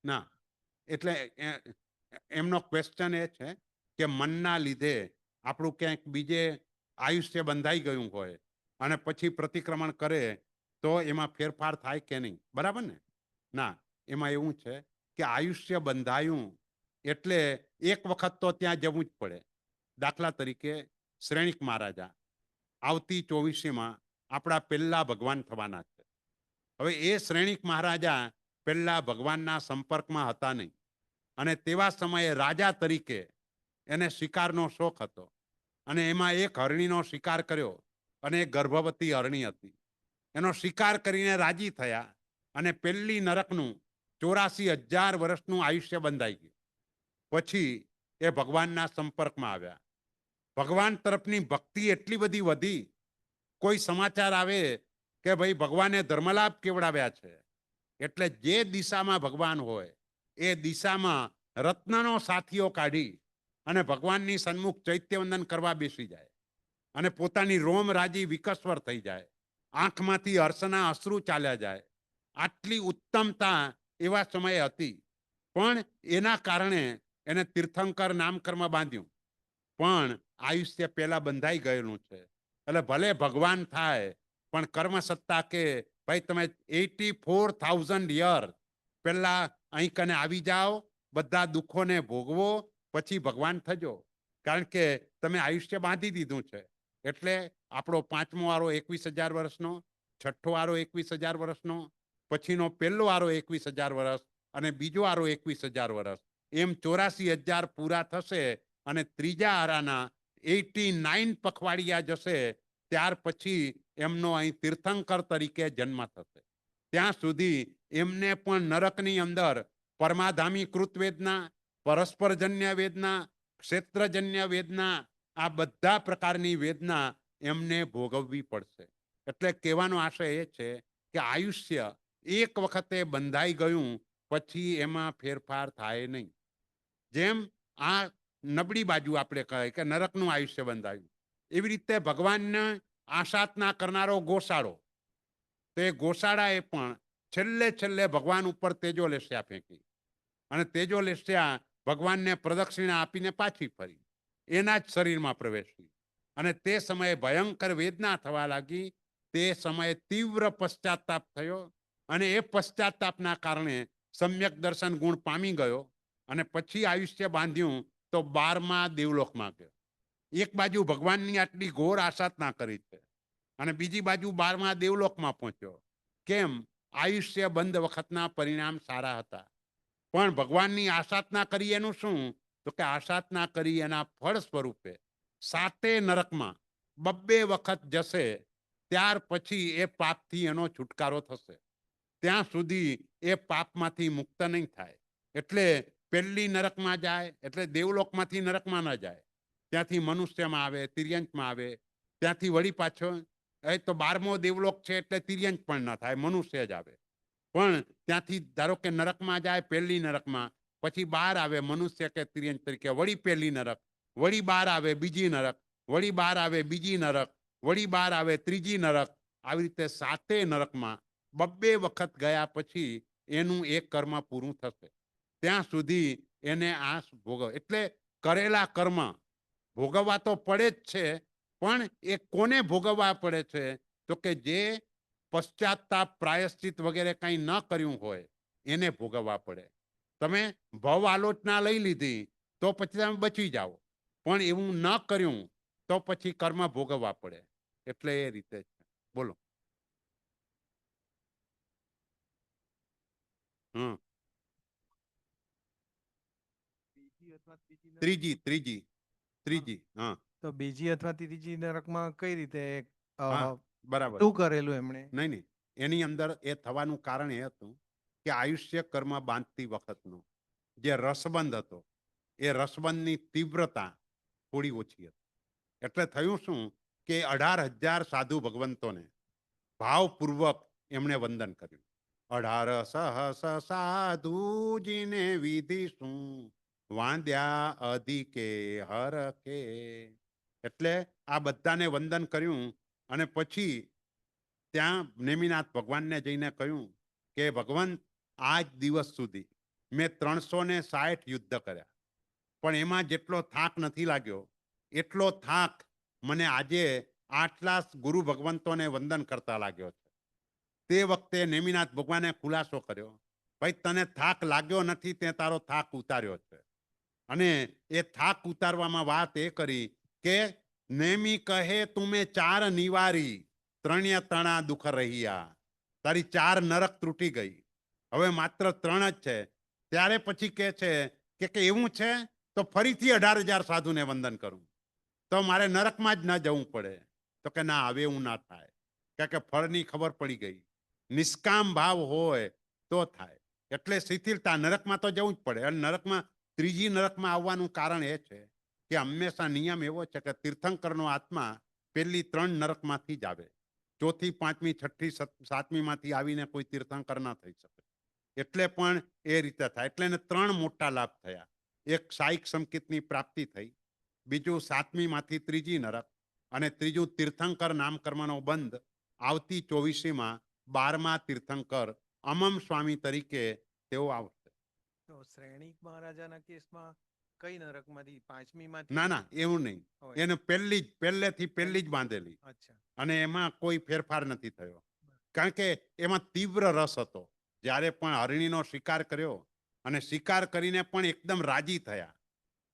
ના, એટલે એમનો ક્વેશ્ચન એ છે કે મનના લીધે આપણું ક્યાંક બીજે આયુષ્ય બંધાઈ ગયું હોય અને પછી પ્રતિક્રમણ કરે તો એમાં ફેરફાર થાય કે નહીં, બરાબર ને? ના, એમાં એવું છે કે આયુષ્ય બંધાયું એટલે એક વખત તો ત્યાં જવું જ પડે. દાખલા તરીકે શ્રેણિક મહારાજા આવતી 24મીમાં આપણા પહેલા ભગવાન થવાના છે. હવે એ શ્રેણિક મહારાજા પહેલા ભગવાનના સંપર્કમાં હતા નહીં, અને તેવા સમયે રાજા તરીકે એને શિકારનો શોખ હતો, અને એમાં એક હરણીનો શિકાર કર્યો, અને એક ગર્ભવતી હરણી હતી. એનો શિકાર કરીને રાજી થયા અને પેલી નરકનું 84,000 વર્ષનું આયુષ્ય બંધાઈ ગયું. પછી એ ભગવાનના સંપર્કમાં આવ્યા. ભગવાન તરફની ભક્તિ એટલી બધી વધી, કોઈ સમાચાર આવે કે ભાઈ ભગવાને ધર્મલાભ કેવડાવ્યા છે, એટલે જે દિશામાં ભગવાન હોય એ દિશામાં રત્નનો સાથીઓ કાઢી અને ભગવાનની સન્મુખ ચૈત્યવંદન કરવા બેસી જાય, અને પોતાની રોમ રાજી વિકસ્વર થઈ જાય, આંખમાંથી હર્ષના અશ્રુ ચાલ્યા જાય. આટલી ઉત્તમતા એવા સમયે હતી, પણ એના કારણે એને તીર્થંકર નામકર્મ બાંધ્યું, પણ આયુષ્ય પહેલા બંધાઈ ગયેલું છે. એટલે ભલે ભગવાન થાય પણ કર્મ સત્તા કે ભાઈ તમે 84,000 યર પહેલા અહીં કને આવી જાઓ, બધા દુઃખોને ભોગવો, પછી ભગવાન થજો, કારણ કે તમે આયુષ્ય બાંધી દીધું છે. એટલે આપણો 5મો વારો 21,000 વર્ષનો, 6ઠ્ઠો વારો 21,000 વર્ષનો, પછીનો પહેલો વારો 21,000 વર્ષ, અને બીજો વારો 21,000 વર્ષ, એમ 84,000 પૂરા થશે, અને ત્રીજા આરાના 89 પખવાડિયા જશે, ત્યાર પછી એમનો અહીં તીર્થંકર તરીકે જન્મ થશે. ત્યાં સુધી એમને પણ નરકની અંદર પરમાધામી કૃત વેદના, પરસ્પરજન્ય વેદના, ક્ષેત્રજન્ય વેદના, આ બધા પ્રકારની વેદના એમને ભોગવવી પડશે. એટલે કહેવાનો આશય એ છે કે આયુષ્ય એક વખતે બંધાઈ ગયું પછી એમાં ફેરફાર થાય નહીં. જેમ આ નબળી બાજુ આપણે કહે કે નરકનું આયુષ્ય બંધાયું, એવી રીતે ભગવાનને આશાતના કરનારો ગોસાળો, તો એ ગોસાળાએ પણ છેલ્લે ભગવાન ઉપર તેજો લેસ્યા ફેંકી, અને તેજો લેસ્યા ભગવાનને પ્રદક્ષિણા આપીને પાછી ફરી, એના જ શરીરમાં પ્રવેશી, અને તે સમયે ભયંકર વેદના થવા લાગી. તે સમયે તીવ્ર પશ્ચાતાપ થયો, અને એ પશ્ચાતાપના કારણે સમ્યક દર્શન ગુણ પામી ગયો, અને પછી આયુષ્ય બાંધ્યું તો 12મા દેવલોકમાં ગયો. એક બાજુ ભગવાનની આટલી ઘોર આસાધના કરી છે, અને બીજી બાજુ 12મા દેવલોકમાં પહોંચ્યો. કેમ? આયુષ્ય બંધ વખતના પરિણામ સારા હતા. પણ ભગવાનની આસાધના કરી એનું શું? તો કે આસાધના કરી એના ફળ સ્વરૂપે 7 નરકમાં 2 વખત જશે, ત્યાર પછી એ પાપથી એનો છુટકારો થશે. ત્યાં સુધી એ પાપમાંથી મુક્ત નહીં થાય. એટલે પહેલી નરકમાં જાય એટલે દેવલોકમાંથી નરકમાં ન જાય, ત્યાંથી મનુષ્યમાં આવે, તિર્યંચમાં આવે, ત્યાંથી વળી પાછો એ તો 12મો દેવલોક છે એટલે તિર્યંચ પણ ન થાય, મનુષ્ય જ આવે. પણ ત્યાંથી ધારો કે નરકમાં જાય, પહેલી નરકમાં, પછી બહાર આવે મનુષ્ય કે તિર્યંચ તરીકે, વળી પહેલી નરક, વળી બહાર આવે બીજી નરક, વળી બહાર આવે બીજી નરક, વળી બહાર આવે ત્રીજી નરક. આવી રીતે 7 નરકમાં 2 વખત ગયા પછી એનું એક કર્મ પૂરું થશે. ત્યાં સુધી એને આ ભોગવ, એટલે કરેલા કર્મ ભોગવવા તો પડે જ છે, પણ એ કોને ભોગવવા પડે છે? તો કે જે પશ્ચાતાપ, પ્રાયશ્ચિત વગેરે કંઈ ન કર્યું હોય એને ભોગવવા પડે. તમે ભવ આલોચના લઈ લીધી તો પછી તમે બચી જાઓ, પણ એવું ન કર્યું તો પછી કર્મ ભોગવવા પડે. એટલે એ રીતે છે. બોલો. હમ. ત્રીજી ત્રીજી ત્રીજી. હા તો બીજી અથવા ત્રીજી નરકમાં કઈ રીતે હા, બરાબર. શું કરેલું એમણે? નહીં નહીં, એની અંદર એ થવાનું કારણ એ હતું કે આયુષ્ય કર્મ બાંધતી વખતનો જે રસબંધ હતો એ રસબંધની તીવ્રતા થોડી ઓછી હતી. એટલે થયું શું કે 18,000 સાધુ ભગવંતોને ભાવપૂર્વક એમણે વંદન કર્યું. 18 સહસ સાધુજીને વિધિ શું વાંદ્યા અધિકે હર કે. એટલે આ બધાને વંદન કર્યું અને પછી ત્યાં નેમિનાથ ભગવાનને જઈને કહ્યું કે ભગવંત, આજ દિવસ સુધી મેં 360 યુદ્ધ કર્યા, પણ એમાં જેટલો થાક નથી લાગ્યો એટલો થાક મને આજે આટલા ગુરુ ભગવંતોને વંદન કરતા લાગ્યો છે. તે વખતે નેમિનાથ ભગવાને ખુલાસો કર્યો, ભાઈ તને થાક લાગ્યો નથી, તે તારો થાક ઉતાર્યો છે. અને એ થાક ઉતારવામાં વાત એ કરી કે નેમી કહે તુમે 4 નિવારી, 3 તણા દુઃખ રહ્યા. તારી 4 નરક તૂટી ગઈ, હવે માત્ર 3 જ છે. ત્યારે પછી કે છે કે એવું છે તો ફરીથી 18,000 સાધુને વંદન કરું તો મારે નરકમાં જ ન જવું પડે. તો કે ના, હવે એવું ના થાય, કારણ કે ફળની ખબર પડી ગઈ. નિષ્કામ ભાવ હોય તો થાય. એટલે શિથિલતા, નરકમાં તો જવું જ પડે. અને નરકમાં ત્રીજી નરકમાં આવવાનું કારણ એ છે કે હંમેશા નિયમ એવો છે કે તીર્થંકરનો આત્મા પહેલી 3 નરકમાંથી જ આવે, ચોથી, પાંચમી, છઠ્ઠી, સાતમી માંથી આવીને કોઈ તીર્થંકર ના થઈ શકે. એટલે પણ એ રીતે થાય. એટલે એને 3 મોટા લાભ થયા. એક સાઈક સંકેતની પ્રાપ્તિ થઈ, બીજું 7મી માંથી ત્રીજી નરક, અને ત્રીજું તીર્થંકર નામકર્મનો બંધ આવતી 24મીમાં 12મા તીર્થંકર અમમ સ્વામી તરીકે તેઓ આવશે. તો શ્રેણીક મહારાજાના કેસમાં કઈ નરકમાંથી? 5મી માંથી? ના ના, એવું નહીં. એને પહેલેથી જ બાંધેલી. અચ્છા. અને એમાં કોઈ ફેરફાર નથી થયો, કારણ કે એમાં તીવ્ર રસ હતો. જ્યારે પણ હરણીનો શિકાર કર્યો અને શિકાર કરીને પણ એકદમ રાજી થયા,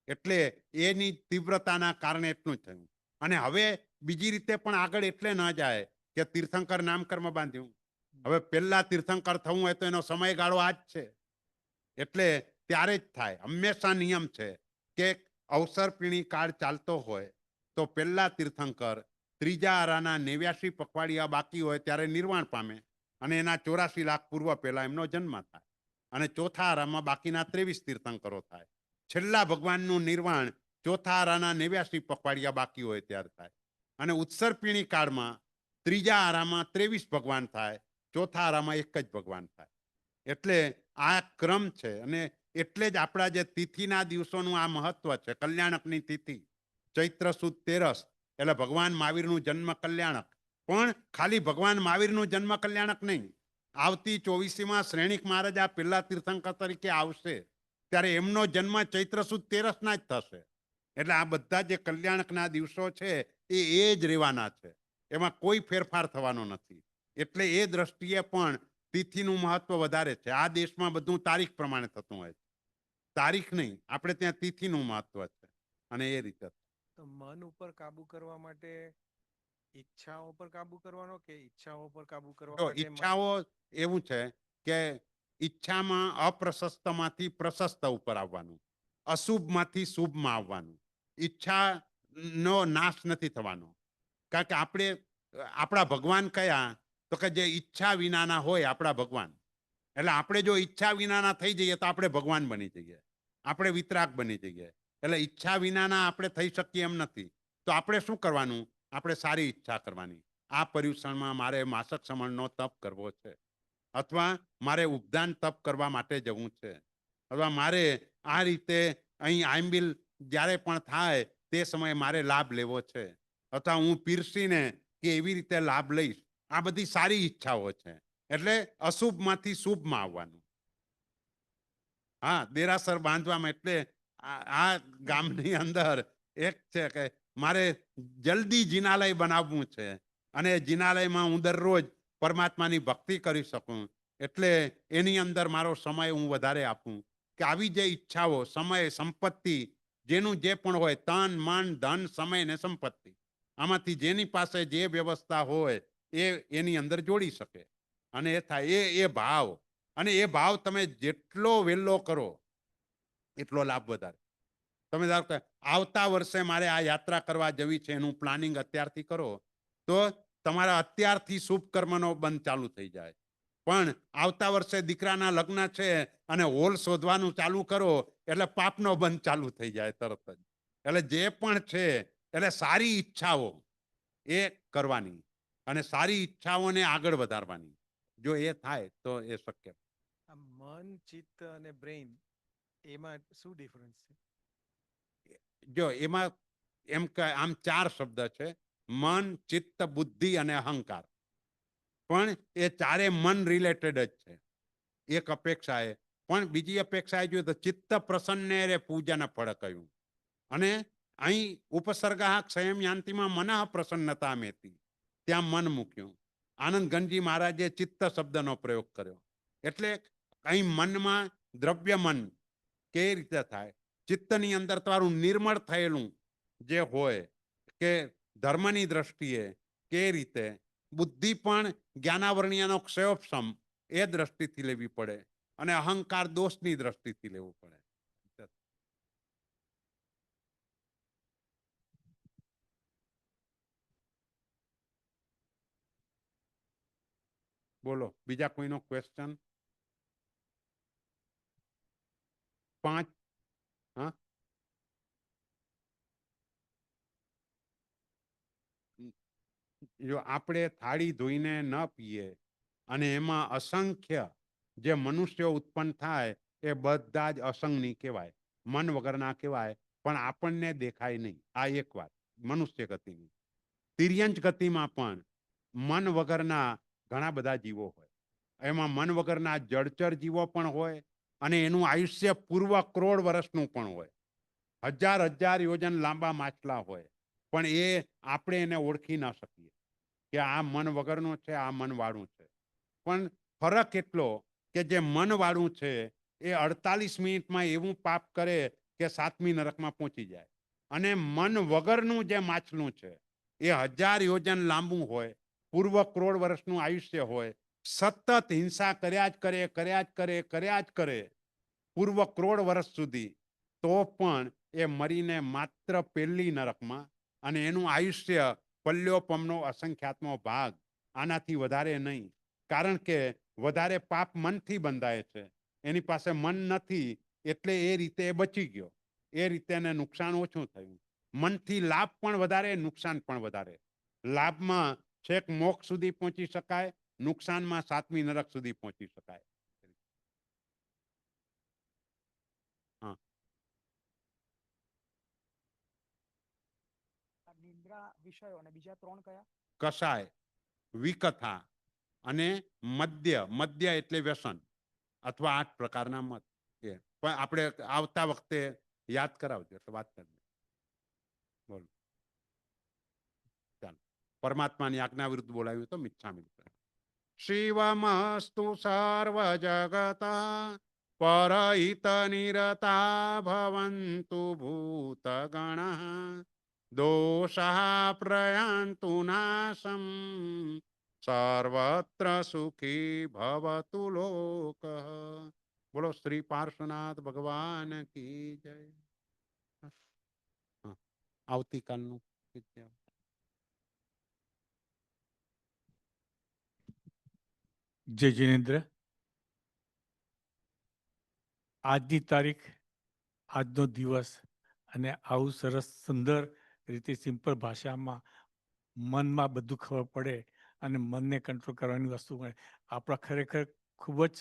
એટલે એની તીવ્રતાના કારણે એટલું જ થયું. અને હવે બીજી રીતે પણ આગળ એટલે ન જાય કે તીર્થંકર નામકર્મ બાંધ્યું. હવે પહેલા તીર્થંકર થવું હોય તો એનો સમયગાળો આ જ છે, એટલે ત્યારે જ થાય. હંમેશા નિયમ છે કે અવસર પીણી કાળ ચાલતો હોય તો પહેલા તીર્થંકર ત્રીજા આરાના 89 પખવાડિયા બાકી હોય ત્યારે નિર્વાણ પામે, અને એના 84 લાખ પૂર્વ પહેલા એમનો જન્મ થાય, અને ચોથા આરામાં બાકીના 23 તીર્થંકરો થાય. છેલ્લા ભગવાનનું નિર્વાણ ચોથા આરાના 89 પખવાડિયા બાકી હોય ત્યારે થાય. અને ઉત્સર્પિણી કાળમાં ત્રીજા આરામાં 23 ભગવાન થાય, ચોથા આરામાં એક જ ભગવાન થાય. એટલે આ ક્રમ છે. અને એટલે જ આપણા જે તિથિના દિવસોનું આ મહત્વ છે. કલ્યાણકની તિથિ ચૈત્ર સુદ 13, એટલે ભગવાન મહાવીરનું જન્મ કલ્યાણક. પણ ખાલી ભગવાન મહાવીરનું જન્મ કલ્યાણક નહીં, આવતી 24મીમાં શ્રેણીક મહારાજા પહેલા તીર્થંકર તરીકે આવશે ત્યારે એમનો જન્મ ચૈત્ર સુદ 13ના જ થશે. એટલે આ બધા જે કલ્યાણકના દિવસો છે એ જ રહેવાના છે, એમાં કોઈ ફેરફાર થવાનો નથી. એટલે એ દ્રષ્ટિએ પણ તિથિનું મહત્વ વધારે છે. આ દેશમાં બધું તારીખ પ્રમાણે થતું હોય છે, તારીખ નહીં. આપણે ત્યાં તિથિનું મહત્વ છે, અને એ રીતે. તો મન ઉપર કાબુ કરવા માટે ઈચ્છાઓ પર કાબુ કરવાનો કે ઈચ્છાઓ પર કાબુ કરવા જો માટે ઈચ્છાઓ એવું છે કે ઈચ્છામાં અપ્રશસ્તમાંથી પ્રશસ્ત ઉપર આવવાનું, અશુભમાંથી શુભમાં આવવાનું. ઈચ્છા નો નાશ નથી થવાનો. કારણ કે આપણે આપણા ભગવાન કયા, તો કે જે ઈચ્છા વિનાના હોય આપણા ભગવાન. એટલે આપણે જો ઈચ્છા વિનાના થઈ જઈએ તો આપણે ભગવાન બની જઈએ, આપણે વિતરાગ બની જઈએ. એટલે ઈચ્છા વિનાના આપણે થઈ શકીએ એમ નથી. તો આપણે શું કરવાનું? આપણે સારી ઈચ્છા કરવાની. આ પર્યુષણમાં મારે માસક સમણનો તપ કરવો છે, અથવા મારે ઉપદાન તપ કરવા માટે જવું છે, અથવા મારે આ રીતે અહીં આંબિલ જ્યારે પણ થાય તે સમયે મારે લાભ લેવો છે, અથવા હું પીરસીને કે એવી રીતે લાભ લઈશ. આ બધી સારી ઈચ્છાઓ છે. એટલે અશુભમાંથી શુભમાં આવવાનું. હા, દેરાસર બાંધવામાં એટલે આ ગામની અંદર એક છે કે મારે જલ્દી જિનાલય બનાવવું છે, અને જિનાલયમાં હું દરરોજ પરમાત્માની ભક્તિ કરી શકું. એટલે એની અંદર મારો સમય હું વધારે આપું. કે આવી જે ઈચ્છાઓ, સમય, સંપત્તિ, જેનું જે પણ હોય, તન, મન, ધન, સમય ને સંપત્તિ, આમાંથી જેની પાસે જે વ્યવસ્થા હોય એ એની અંદર જોડી શકે. અને એ થાય એ ભાવ, અને એ ભાવ તમે જેટલો વહેલો કરો એટલો લાભ વધારે. તમે ધારો કે આવતા વર્ષે મારે આ યાત્રા કરવા જવી છે, એનું પ્લાનિંગ અત્યારથી કરો, તો તમારા અત્યારથી શુભ કર્મનો બંધ ચાલુ થઈ જાય. પણ આવતા વર્ષે દીકરાના લગ્ન છે અને હોલ શોધવાનું ચાલુ કરો એટલે પાપનો બંધ ચાલુ થઈ જાય તરત જ. એટલે જે પણ છે એટલે સારી ઈચ્છાઓ એ કરવાની, અને સારી ઈચ્છાઓને આગળ વધારવાની. જો એ થાય તો એ શક્ય. આ મન, ચિત્ત અને બ્રેઇન, એમાં શું ડિફરન્સ છે? જો એમાં એમ કે આમ 4 શબ્દ છે: મન, ચિત્ત, બુદ્ધિ અને અહંકાર. પણ એ ચારે મન રિલેટેડ જ છે. એક અપેક્ષા એ, પણ બીજી અપેક્ષા એ જોઈએ તો ચિત્ત પ્રસન્ને રે પૂજન ફળ કહ્યું. અને અહીં ઉપસર્ગાહ ક્ષયમ યાંતિમાં મનઃ પ્રસન્નતા મેતી, ત્યાં મન મૂક્યું. આનંદ ગંજી મહારાજે ચિત્ત શબ્દનો પ્રયોગ કર્યો. એટલે અહીં મનમાં દ્રવ્ય મન કેવી રીતે થાય? ચિત્તની અંદર તમારું નિર્મળ થયેલું જે હોય, કે ધર્મની દ્રષ્ટિએ કે રીતે, બુદ્ધિ પણ જ્ઞાનાવરણીયનો ક્ષયોપશમ એ દ્રષ્ટિથી લેવી પડે, અને અહંકાર દોષની દ્રષ્ટિથી લેવું પડે. બોલો, બીજા કોઈનો ક્વેશ્ચન? 5. હા, જો આપણે થાળી ધોઈને ન પીએ અને એમાં અસંખ્ય જે મનુષ્યો ઉત્પન્ન થાય એ બધા જ અસંગની કહેવાય, મન વગરના કહેવાય, પણ આપણને દેખાય નહીં. આ એક વાત મનુષ્ય ગતિની. તિર્યંચ ગતિમાં પણ મન વગરના ઘણા બધા જીવો હોય. એમાં મન વગરના જળચર જીવો પણ હોય, અને એનું આયુષ્ય પૂર્વ કરોડ વર્ષનું પણ હોય. હજાર હજાર યોજન લાંબા માછલા હોય, પણ એ આપણે એને ઓળખી ના શકીએ કે આ મન વગરનું છે, આ મન વાળું છે. પણ ફરક એટલો કે જે મન વાળું છે એ 48 મિનિટમાં એવું પાપ કરે કે 7મી નરકમાં પહોંચી જાય. અને મન વગરનું જે માછલું છે એ 1000 યોજન લાંબુ હોય, પૂર્વ કરોડ વર્ષનું આયુષ્ય હોય, સતત હિંસા કર્યા જ કરે, કર્યા જ કરે, કર્યા જ કરે પૂર્વ કરોડ વર્ષ સુધી, તો પણ એ મરીને માત્ર પહેલી નરકમાં, અને એનું આયુષ્ય પલ્યોપમનો અસંખ્યાતમો ભાગ, આનાથી વધારે નહીં. કારણ કે વધારે પાપ મનથી બંધાય છે, એની પાસે મન નથી, એટલે એ રીતે એ બચી ગયો. એ રીતે એને નુકસાન ઓછું થયું. મનથી લાભ પણ વધારે, નુકસાન પણ વધારે. લાભમાં છેક મોક્ષ સુધી પહોંચી શકાય, નુકસાનમાં 7મી નરક સુધી પહોંચી શકાય. હા, નિંદ્રા વિષયો અને બીજા 3 કયા? કષાય, વિકથા અને મદ્ય. મદ્ય એટલે વ્યસન, અથવા 8 પ્રકારના મત. પણ આપણે આવતા વખતે યાદ કરાવજો એટલે વાત કરજો. બોલો, ચાલો. પરમાત્માની આજ્ઞા વિરુદ્ધ બોલાવ્યું તો મિચ્છામિ. શિવમસ્તુ સર્વ જગત પરહિત નિરતા ભવન્તુ ભૂતગણ દોષા પ્રયાન્તુ નાશમ સર્વત્ર સુખી ભવતુ લોક. બોલો શ્રી પાર્શ્વનાથ ભગવાન કી જય. હા, આવતીકાલનું વિદ્યા. જય જિનેન્દ્ર. આજની તારીખ, આજનો દિવસ અને આવું સરસ સુંદર રીતે સિમ્પલ ભાષામાં મનમાં બધું ખબર પડે અને મનને કંટ્રોલ કરવાની વસ્તુ મળે, આપણા ખરેખર ખૂબ જ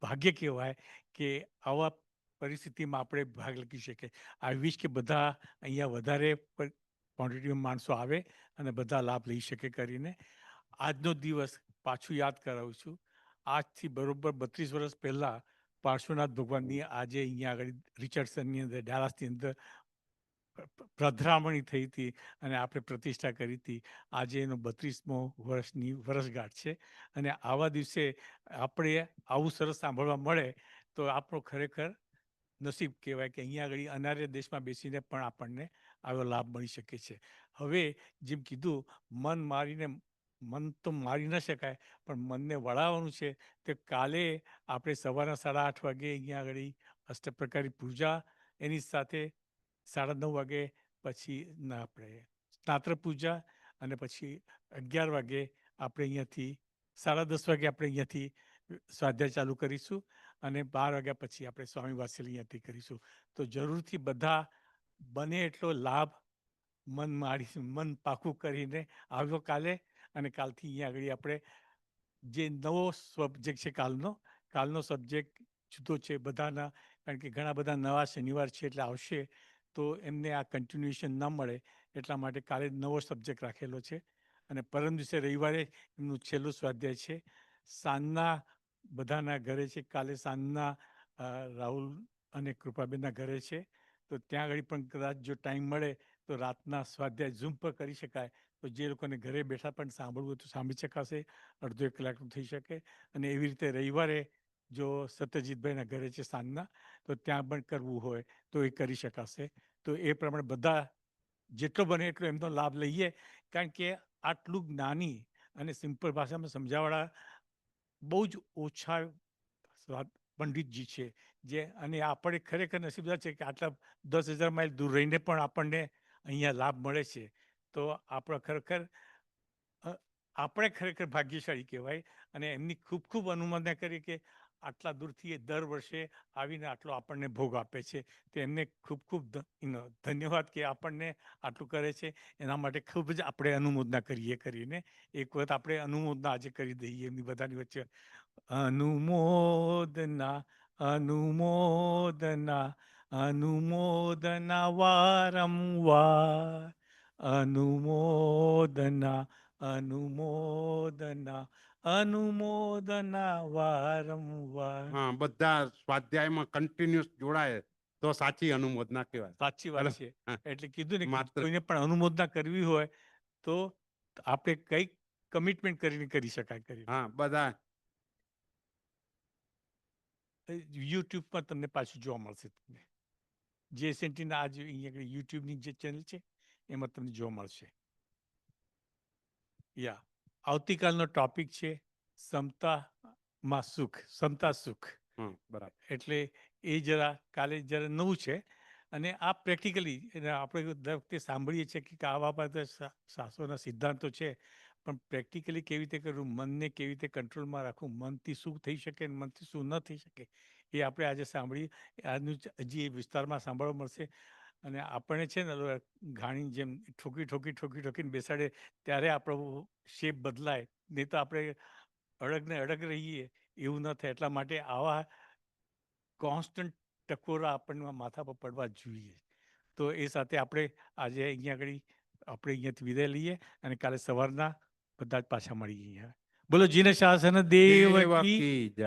ભાગ્ય કહેવાય કે આવા પરિસ્થિતિમાં આપણે ભાગ લઈ શકીએ. આઈ વિશ કે બધા અહીંયા વધારે ક્વોન્ટિટીમાં માણસો આવે અને બધા લાભ લઈ શકે કરીને. આજનો દિવસ પાછું યાદ કરાવું છું. આજથી બરોબર 32 વર્ષ પહેલાં પાર્શ્વનાથ ભગવાનની આજે અહીંયા આગળ રિચર્ડસનની અંદર ડાલાસની અંદર પધરામણી થઈ હતી અને આપણે પ્રતિષ્ઠા કરી હતી. આજે એનો 32મો વર્ષની વર્ષગાંઠ છે અને આવા દિવસે આપણે આવું સરસ સાંભળવા મળે તો આપણો ખરેખર નસીબ કહેવાય કે અહીંયા આગળ અનાર્ય દેશમાં બેસીને પણ આપણને આવો લાભ મળી શકે છે. હવે જેમ કીધું, મન તો મારી ન શકાય, પણ મનને વળાવવાનું છે. તે કાલે આપણે સવારના 8:30 વાગે અહીંયા આગળ અષ્ટપ્રકારી પૂજા, એની સાથે 9:30 વાગે પછી આપણે સ્નાત્ર પૂજા અને પછી 11 વાગે આપણે અહીંયાથી 10:30 વાગે આપણે અહીંયાથી સ્વાધ્યાય ચાલુ કરીશું અને 12 વાગ્યા પછી આપણે સ્વામી વાત્સલ્ય અહીંયાથી કરીશું. તો જરૂરથી બધા બને એટલો લાભ મન પાકું કરીને આવ્યો કાલે. અને કાલથી અહીંયા આગળ આપણે જે નવો સબ્જેક્ટ છે કાલનો સબ્જેક્ટ જુદો છે બધાના, કારણ કે ઘણા બધા નવા શનિવાર છે એટલે આવશે તો એમને આ કન્ટિન્યુએશન ન મળે એટલા માટે કાલે નવો સબ્જેક્ટ રાખેલો છે. અને પરમ દિવસે રવિવારે એમનું છેલ્લું સ્વાધ્યાય છે. સાંજના બધાના ઘરે છે, કાલે સાંજના રાહુલ અને કૃપાબેનના ઘરે છે. તો ત્યાં આગળ પણ કદાચ જો ટાઈમ મળે તો રાતના સ્વાધ્યાય ઝૂમ પર કરી શકાય. તો જે લોકોને ઘરે બેઠા પણ સાંભળવું હોય તો સાંભળી શકાશે. અડધો 1 કલાકનું થઈ શકે. અને એવી રીતે રવિવારે જો સત્યજીતભાઈના ઘરે છે સાંજના, તો ત્યાં પણ કરવું હોય તો એ કરી શકાશે. તો એ પ્રમાણે બધા જેટલો બને એટલો એમનો લાભ લઈએ, કારણ કે આટલું જ્ઞાની અને સિમ્પલ ભાષામાં સમજાવવાળા બહુ જ ઓછા પંડિતજી છે. અને આપણે ખરેખર નસીબદાર છે કે આટલા 10,000 માઇલ દૂર રહીને પણ આપણને અહીંયા લાભ મળે છે. તો આપણે ખરેખર ભાગ્યશાળી કહેવાય. અને એમની ખૂબ ખૂબ અનુમોદના કરી કે આટલા દૂરથી એ દર વર્ષે આવીને આટલો આપણને ભોગ આપે છે. તો એમને ખૂબ ખૂબ ધન્યવાદ કે આપણને આટલું કરે છે. એના માટે ખૂબ જ આપણે અનુમોદના કરીએ કરીને એક વખત આપણે અનુમોદના આજે કરી દઈએ એમની બધાની વચ્ચે. અનુમોદના અનુમોદના અનુમોદના વારંવાર અનુમોદના અનુમોદના અનુમોદના વારંવાર. હા, બધા સ્વાધ્યાયમાં કન્ટિન્યુઅસ જોડાય તો સાચી અનુમોદના કહેવાય. સાચી વાત છે. હા, એટલે કીધું ને કે માત્ર કોઈને પણ અનુમોદના કરવી હોય તો આપણે કઈક કમિટમેન્ટ કરીને કરી શકાય કરી. હા, બધા યુટ્યુબ પર તમને પાછું જોવા મળશે. તમને JSNTના આજે અહીંયા યુટ્યુબની જે ચેનલ છે એમાં તમને જોવા મળશે. યા આવતીકાલનો ટોપિક છે સમતા સુખ. બરાબર. એટલે એ કાલે જરા નવું છે. અને આ પ્રેક્ટિકલી આપણે દર વખતે સાંભળીએ છીએ કે આવા બધા શાસ્ત્રોના સિદ્ધાંતો છે, પણ પ્રેક્ટિકલી કેવી રીતે કરવું, મનને કેવી રીતે કંટ્રોલમાં રાખવું, મનથી શું થઈ શકે મનથી શું ન થઈ શકે, એ આપણે આજે સાંભળીએ. આજનું હજી વિસ્તારમાં સાંભળવા મળશે. અને આપણને છે ને ઘાણી જેમ ઠોકીને બેસાડે ત્યારે આપણો શેપ બદલાય, નહીં તો આપણે અડગ ને અડગ રહીએ એવું ન થાય. એટલા માટે આવા કોન્સ્ટન્ટ ટકોરા આપણને માથા પર પડવા જોઈએ. તો એ સાથે આપણે આજે અહીંયાથી વિદાય લઈએ અને કાલે સવારના બધા જ પાછા મળીએ. બોલો જીને શાસન દેવ કી જય.